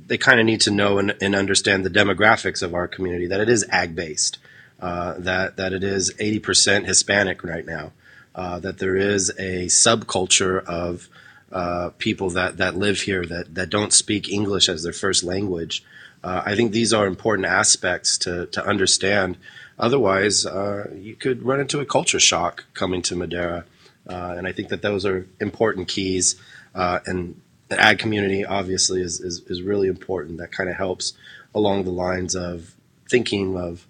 they kind of need to know and understand the demographics of our community, that it is ag-based, that it is 80% Hispanic right now, that there is a subculture of people that live here that don't speak English as their first language. I think these are important aspects to understand. Otherwise, you could run into a culture shock coming to Madera. And I think that those are important keys. And the ag community obviously is really important. That kind of helps along the lines of thinking of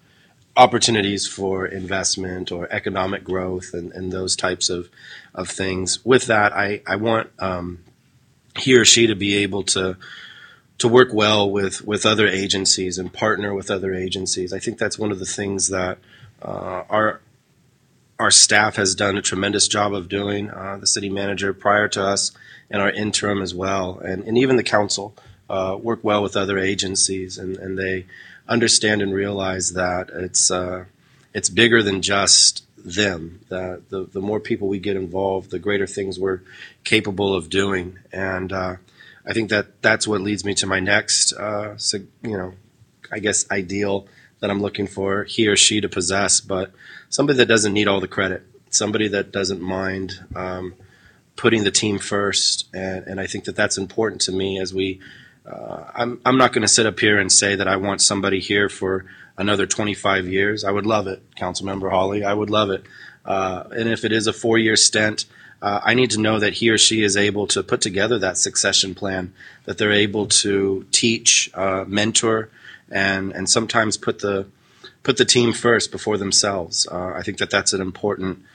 opportunities for investment or economic growth and those types of things. With that, I want he or she to be able to work well with other agencies and partner with other agencies. I think that's one of the things that our staff has done a tremendous job of doing. The city manager prior to us and our interim as well, and even the council work well with other agencies, and they understand and realize that it's bigger than just them. That the more people we get involved, the greater things we're capable of doing. And I think that's what leads me to my next, I guess, ideal that I'm looking for he or she to possess, but somebody that doesn't need all the credit, somebody that doesn't mind putting the team first. And I think that's important to me as we. I'm not going to sit up here and say that I want somebody here for another 25 years. I would love it, Councilmember Hawley. I would love it. And if it is a 4-year stint, I need to know that he or she is able to put together that succession plan, that they're able to teach, mentor, and sometimes put the team first before themselves. I think that's an important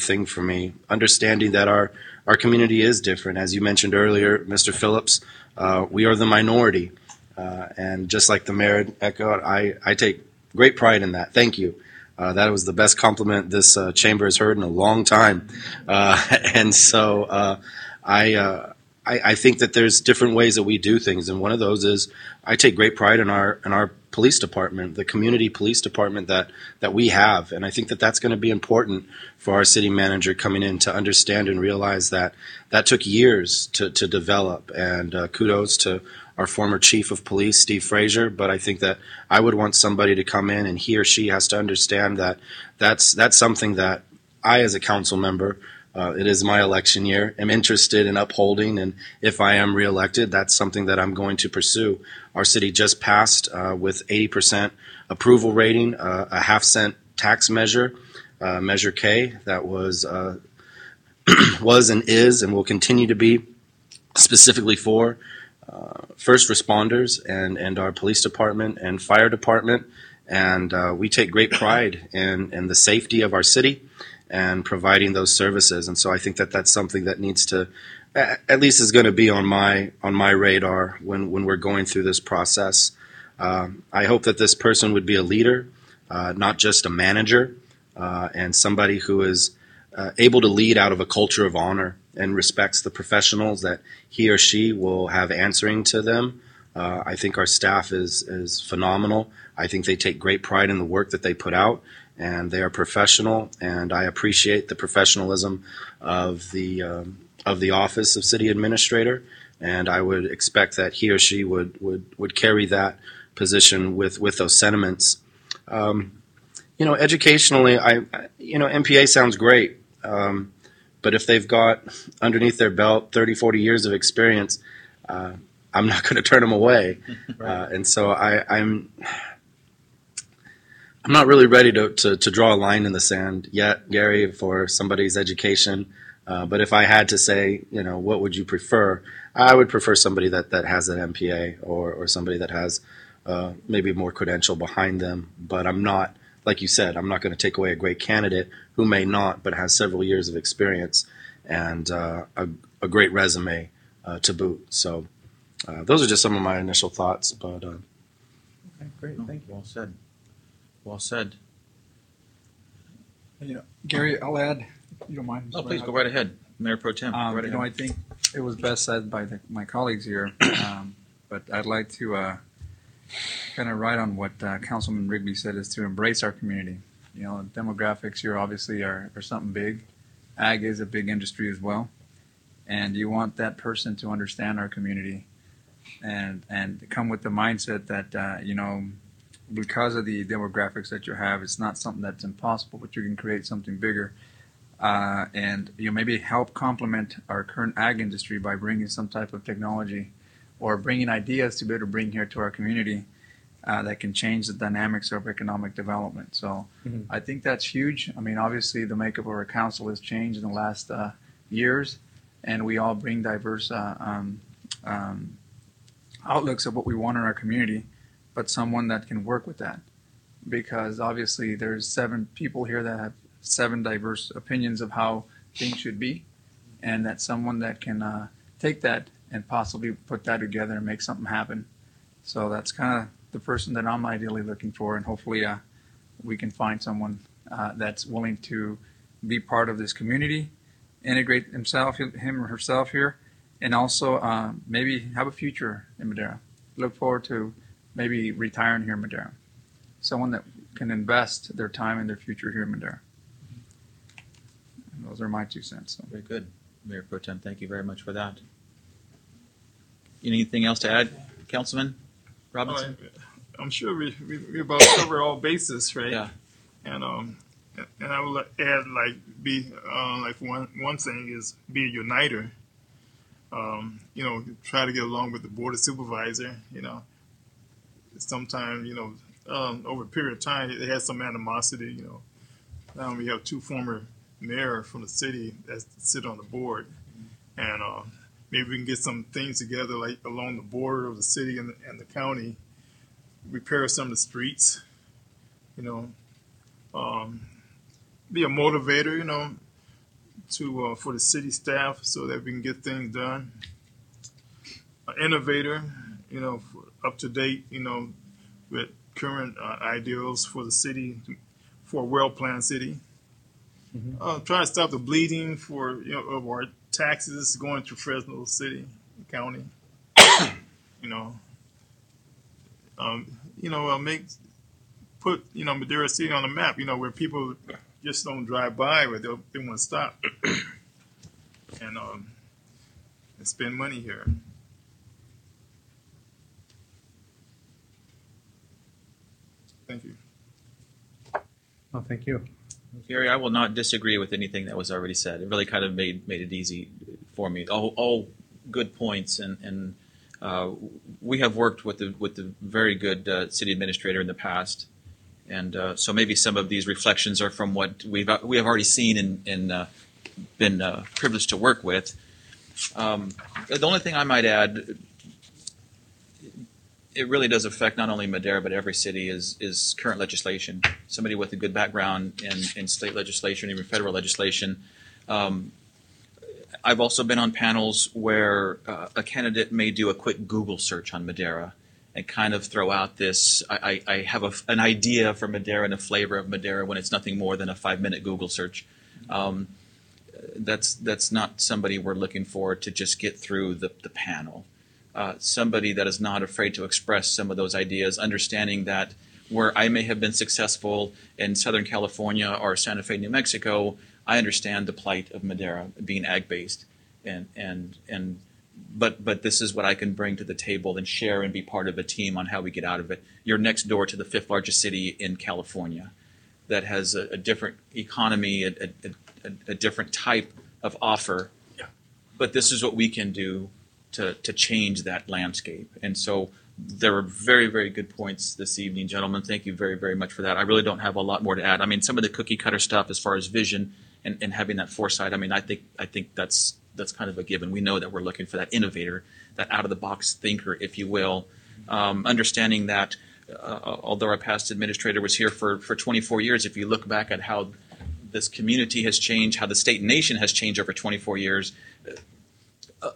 thing for me. Understanding that our community is different, as you mentioned earlier, Mr. Phillips. We are the minority, and just like the mayor echoed, I take great pride in that. Thank you. That was the best compliment this chamber has heard in a long time, and so I think that there's different ways that we do things, and one of those is I take great pride in our police department, the community police department that we have, and I think that's going to be important for our city manager coming in to understand and realize that took years to develop, and kudos to our former chief of police, Steve Frazier, but I think that I would want somebody to come in and he or she has to understand that that's something that I, as a council member, it is my election year, am interested in upholding, and if I am reelected, that's something that I'm going to pursue. Our city just passed with 80% approval rating, a half-cent tax measure, Measure K, that was and is and will continue to be specifically for first responders and our police department and fire department, and we take great pride in the safety of our city and providing those services. And so I think that's something that needs to, at least is going to be on my radar when we're going through this process. I hope that this person would be a leader, not just a manager, and somebody who is able to lead out of a culture of honor and respects the professionals that he or she will have answering to them. I think our staff is phenomenal. I think they take great pride in the work that they put out, and they are professional, and I appreciate the professionalism of the office of city administrator, and I would expect that he or she would carry that position with those sentiments. Educationally, MPA sounds great, but if they've got underneath their belt 30, 40 years of experience, I'm not going to turn them away. Right. And so I'm not really ready to draw a line in the sand yet, Gary, for somebody's education. But if I had to say, what would you prefer? I would prefer somebody that has an MPA or somebody that has maybe more credential behind them. But I'm not, like you said, I'm not going to take away a great candidate who may not, but has several years of experience and a great resume to boot. So those are just some of my initial thoughts. But okay, great, thank you. Well said. Well said. Gary, I'll add, if you don't mind. Oh, please go right ahead, Mayor Pro Tem. Go right ahead. I think it was best said by my colleagues here, but I'd like to kind of write on what Councilman Rigby said, is to embrace our community. Demographics here obviously are something big. Ag is a big industry as well, and you want that person to understand our community and come with the mindset that because of the demographics that you have, it's not something that's impossible, but you can create something bigger. And maybe help complement our current ag industry by bringing some type of technology or bringing ideas to be able to bring here to our community that can change the dynamics of economic development. So I think that's huge. I mean, obviously the makeup of our council has changed in the last years, and we all bring diverse outlooks of what we want in our community, but someone that can work with that. Because obviously there's 7 people here that have 7 diverse opinions of how things should be. and that someone that can take that and possibly put that together and make something happen. So that's kind of the person that I'm ideally looking for, and hopefully we can find someone that's willing to be part of this community, integrate him or herself here, and also maybe have a future in Madera. Look forward to maybe retiring here in Madera. Someone that can invest their time and their future here in Madera. And those are my 2 cents. So. Very good. Mayor Pro Tem, thank you very much for that. Anything else to add, Councilman Robinson? I'm sure we about cover all bases, right? Yeah. And I will add like one thing is be a uniter. Try to get along with the board of supervisor. Sometimes over a period of time it has some animosity. Now we have 2 former mayors from the city that sit on the board, and maybe we can get some things together like along the border of the city and the county, repair some of the streets, be a motivator, to for the city staff so that we can get things done. An innovator, up to date, with current ideals for the city, for a well-planned city. Try to stop the bleeding of our taxes going to Fresno City, county. Put Madera City on the map. Where people just don't drive by, where they want to stop and spend money here. Thank you. Oh, thank you. Gary, I will not disagree with anything that was already said. It really kind of made it easy for me. All good points, and we have worked with the very good city administrator in the past, and so maybe some of these reflections are from what we have already seen and been privileged to work with. The only thing I might add, it really does affect not only Madera but every city is current legislation. Somebody with a good background in state legislation, even federal legislation. I've also been on panels where a candidate may do a quick Google search on Madera and kind of throw out this, I have an idea for Madera and a flavor of Madera when it's nothing more than a 5-minute Google search. That's not somebody we're looking for to just get through the panel. Somebody that is not afraid to express some of those ideas, understanding that where I may have been successful in Southern California or Santa Fe, New Mexico, I understand the plight of Madera being ag-based, but this is what I can bring to the table and share and be part of a team on how we get out of it. You're next door to the 5th largest city in California that has a different economy, a different type of offer, but this is what we can do to change that landscape. And so there were very, very good points this evening, gentlemen. Thank you very, very much for that. I really don't have a lot more to add. I mean, some of the cookie cutter stuff as far as vision and having that foresight, I mean, I think that's kind of a given. We know that we're looking for that innovator, that out of the box thinker, if you will. Understanding that although our past administrator was here for 24 years, if you look back at how this community has changed, how the state and nation has changed over 24 years,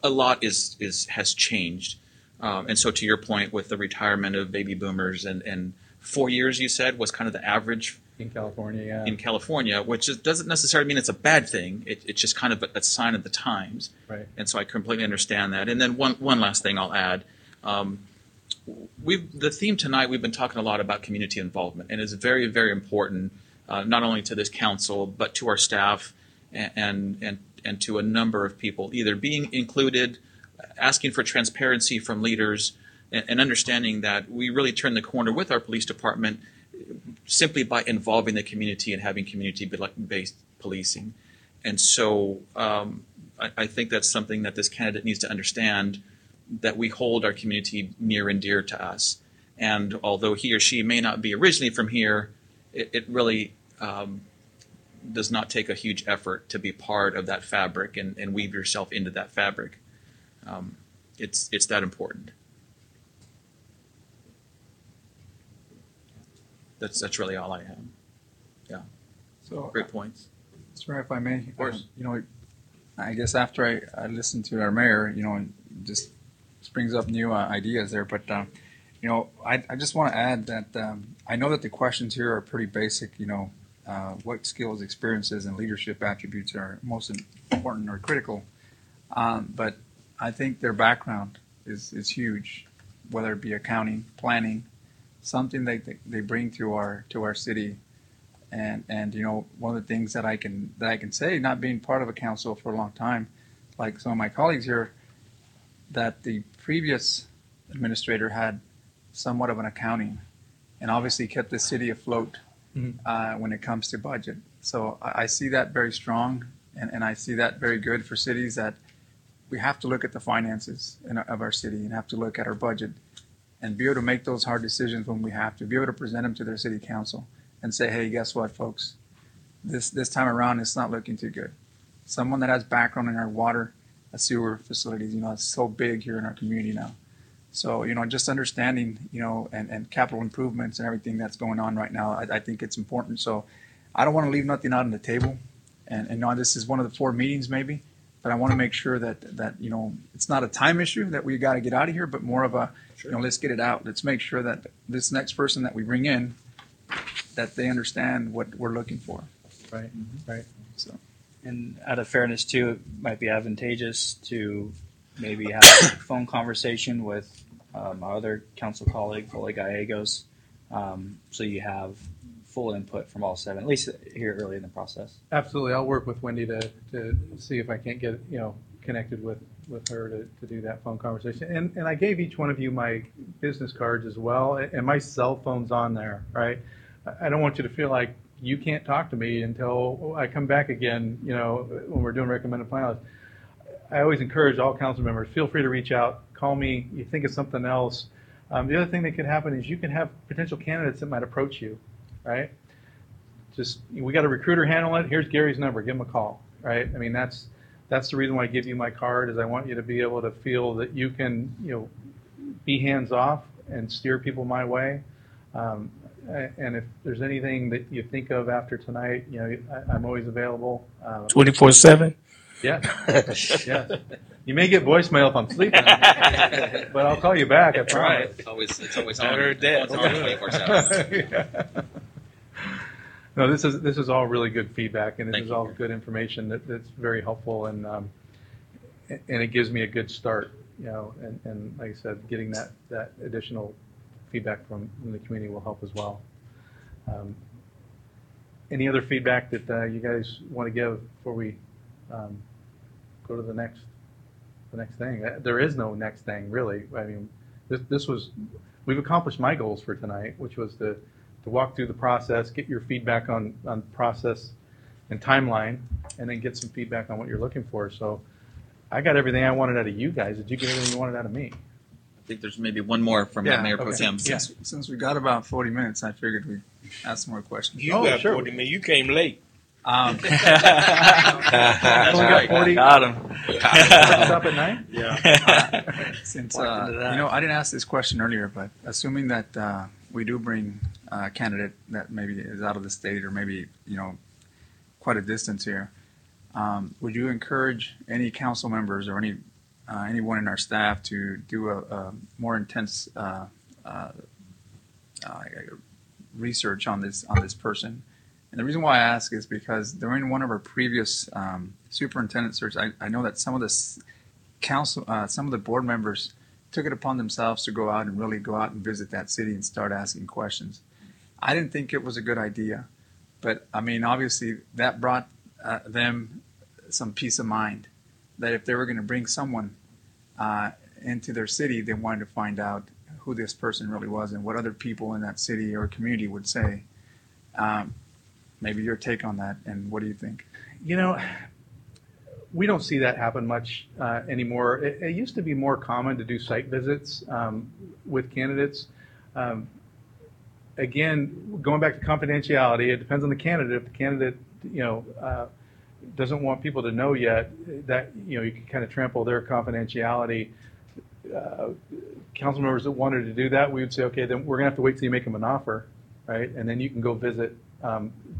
a lot has changed. And so to your point with the retirement of baby boomers and 4 years, you said, was kind of the average in California, yeah. In California, which doesn't necessarily mean it's a bad thing. It's just kind of a sign of the times. Right. And so I completely understand that. And then one last thing I'll add. The theme tonight, we've been talking a lot about community involvement, and it's very, very important, not only to this council, but to our staff and to a number of people, either being included, asking for transparency from leaders, and understanding that we really turn the corner with our police department simply by involving the community and having community-based policing. And so I think that's something that this candidate needs to understand, that we hold our community near and dear to us. And although he or she may not be originally from here, it really does not take a huge effort to be part of that fabric and weave yourself into that fabric. It's that important. That's really all I have. Yeah. So, great points. Sir, if I may, of course. I guess after I listened to our mayor, it just brings up new ideas there. But I just want to add that I know that the questions here are pretty basic. What skills, experiences, and leadership attributes are most important or critical. But I think their background is huge, whether it be accounting, planning, something they bring to our city. And one of the things that I can say, not being part of a council for a long time, like some of my colleagues here, that the previous administrator had somewhat of an accounting, and obviously kept the city afloat when it comes to budget. So I see that very strong, and I see that very good for cities, that we have to look at the finances of our city and have to look at our budget and be able to make those hard decisions when we have to, be able to present them to their city council and say, hey, guess what, folks? This time around, it's not looking too good. Someone that has background in our water, sewer facilities, it's so big here in our community now. So, just understanding, and capital improvements and everything that's going on right now, I think it's important. So I don't want to leave nothing out on the table. And this is one of the 4 meetings maybe, but I want to make sure that it's not a time issue that we got to get out of here, but more of a, let's get it out. Let's make sure that this next person that we bring in, that they understand what we're looking for. Right, right. So, And out of fairness too, it might be advantageous to maybe have a phone conversation with our other council colleague, Foley Gallegos, so you have full input from all 7, at least here early in the process. Absolutely. I'll work with Wendy to see if I can't get, connected with her to do that phone conversation. And I gave each one of you my business cards as well, and my cell phone's on there, right? I don't want you to feel like you can't talk to me until I come back again, when we're doing recommended finalists. I always encourage all council members, feel free to reach out, call me, you think of something else. The other thing that could happen is you can have potential candidates that might approach you, right? Just, we got a recruiter handle it, here's Gary's number, give him a call, right? I mean, that's the reason why I give you my card, is I want you to be able to feel that you can, be hands off and steer people my way. And if there's anything that you think of after tonight, I'm always available. 24/7. Yeah, yeah. You may get voicemail if I'm sleeping, but I'll call you back. I promise. It's always on. I heard that. It's on 24/7. Yeah. No, this is all really good feedback, and this is all good information that's very helpful, and it gives me a good start, and like I said, getting that additional feedback from the community will help as well. Any other feedback that you guys want to give before we go to the next thing? There is no next thing, really. I mean, we've accomplished my goals for tonight, which was to walk through the process, get your feedback on process and timeline, and then get some feedback on what you're looking for. So I got everything I wanted out of you guys. Did you get everything you wanted out of me? I think there's maybe one more from Mayor Pro Tem. Yeah. since we got about 40 minutes, I figured we'd ask some more questions. You got 40 minutes. You came late. Only got 40. Got him. Stop at 9? Yeah. Since I didn't ask this question earlier, but assuming that we do bring a candidate that maybe is out of the state or maybe quite a distance here, would you encourage any council members or anyone in our staff to do a more intense research on this person? And the reason why I ask is because during one of our previous superintendent search, I know that some of the board members took it upon themselves to go out and visit that city and start asking questions. I didn't think it was a good idea, but I mean, obviously that brought them some peace of mind that if they were going to bring someone into their city, they wanted to find out who this person really was and what other people in that city or community would say. Maybe your take on that, and what do you think? We don't see that happen much anymore. It used to be more common to do site visits with candidates. Again, going back to confidentiality, it depends on the candidate. If the candidate, doesn't want people to know yet, that you can kind of trample their confidentiality. Council members that wanted to do that, we would say, okay, then we're gonna have to wait till you make them an offer, right? And then you can go visit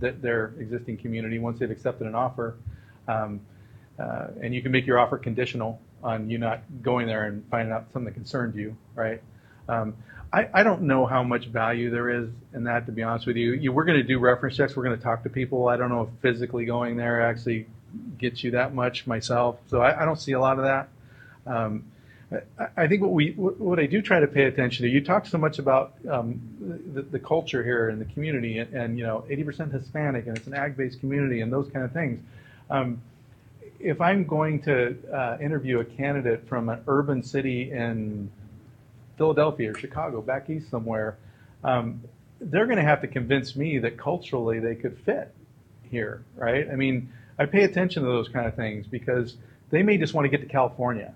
their existing community once they've accepted an offer. and you can make your offer conditional on you not going there and finding out something that concerns you, right? I don't know how much value there is in that, to be honest with you. We're going to do reference checks. We're going to talk to people. I don't know if physically going there actually gets you that much myself. So I don't see a lot of that. I think what I do try to pay attention to, you talk so much about the culture here in the community, and 80% Hispanic, and it's an ag-based community, and those kind of things. If I'm going to interview a candidate from an urban city in Philadelphia or Chicago, back east somewhere, they're going to have to convince me that culturally they could fit here, right? I mean, I pay attention to those kind of things because they may just want to get to California,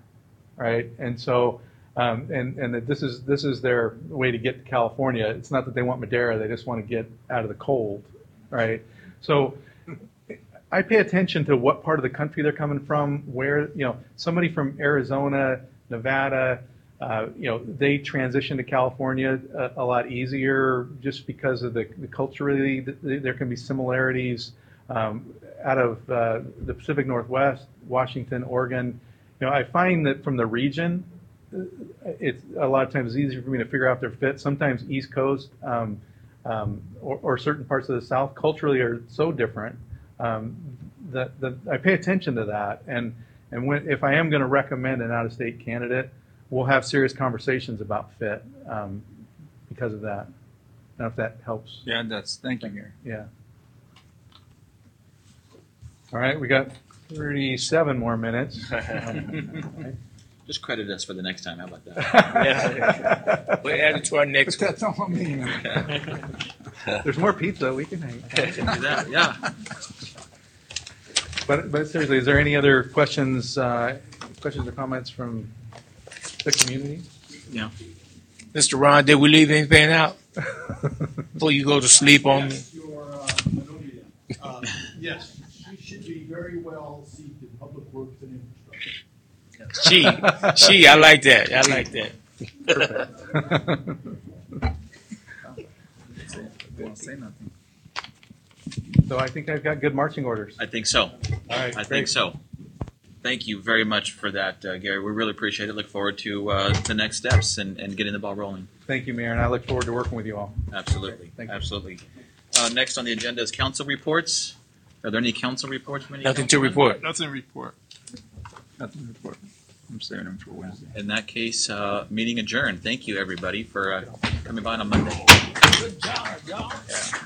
right? And so, and that this is their way to get to California. It's not that they want Madera; they just want to get out of the cold, right? So, I pay attention to what part of the country they're coming from. Where somebody from Arizona, Nevada, they transition to California a lot easier just because of the culturally. There can be similarities. Out of the Pacific Northwest, Washington, Oregon, I find that from the region, it's a lot of times easier for me to figure out their fit. Sometimes East Coast or certain parts of the South culturally are so different that I pay attention to that. And if I am going to recommend an out-of-state candidate, we'll have serious conversations about fit because of that. I don't know if that helps. Yeah, it does. Thank you, Gary. Yeah. All right, we got 37 more minutes. Just credit us for the next time. How about that? Yeah. We'll add it to our next one. That's all I mean. There's more pizza. We can hang. Do that, yeah. But seriously, is there any other questions or comments from the community? Yeah. Mr. Ron, did we leave anything out before you go to sleep on me? Yes, she should be very well seated in public works and infrastructure. She, I like that. I like that. They don't say nothing. So I think I've got good marching orders. I think so. All right, I think so. Thank you very much for that, Gary. We really appreciate it. Look forward to the next steps and getting the ball rolling. Thank you, Mayor, and I look forward to working with you all. Absolutely. Thank you. Absolutely. Next on the agenda is council reports. Are there any council reports? Nothing to report. Nothing to report. Nothing to report. I'm saving them for Wednesday. In that case, meeting adjourned. Thank you, everybody, for coming by on a Monday. Good job, y'all. Yeah.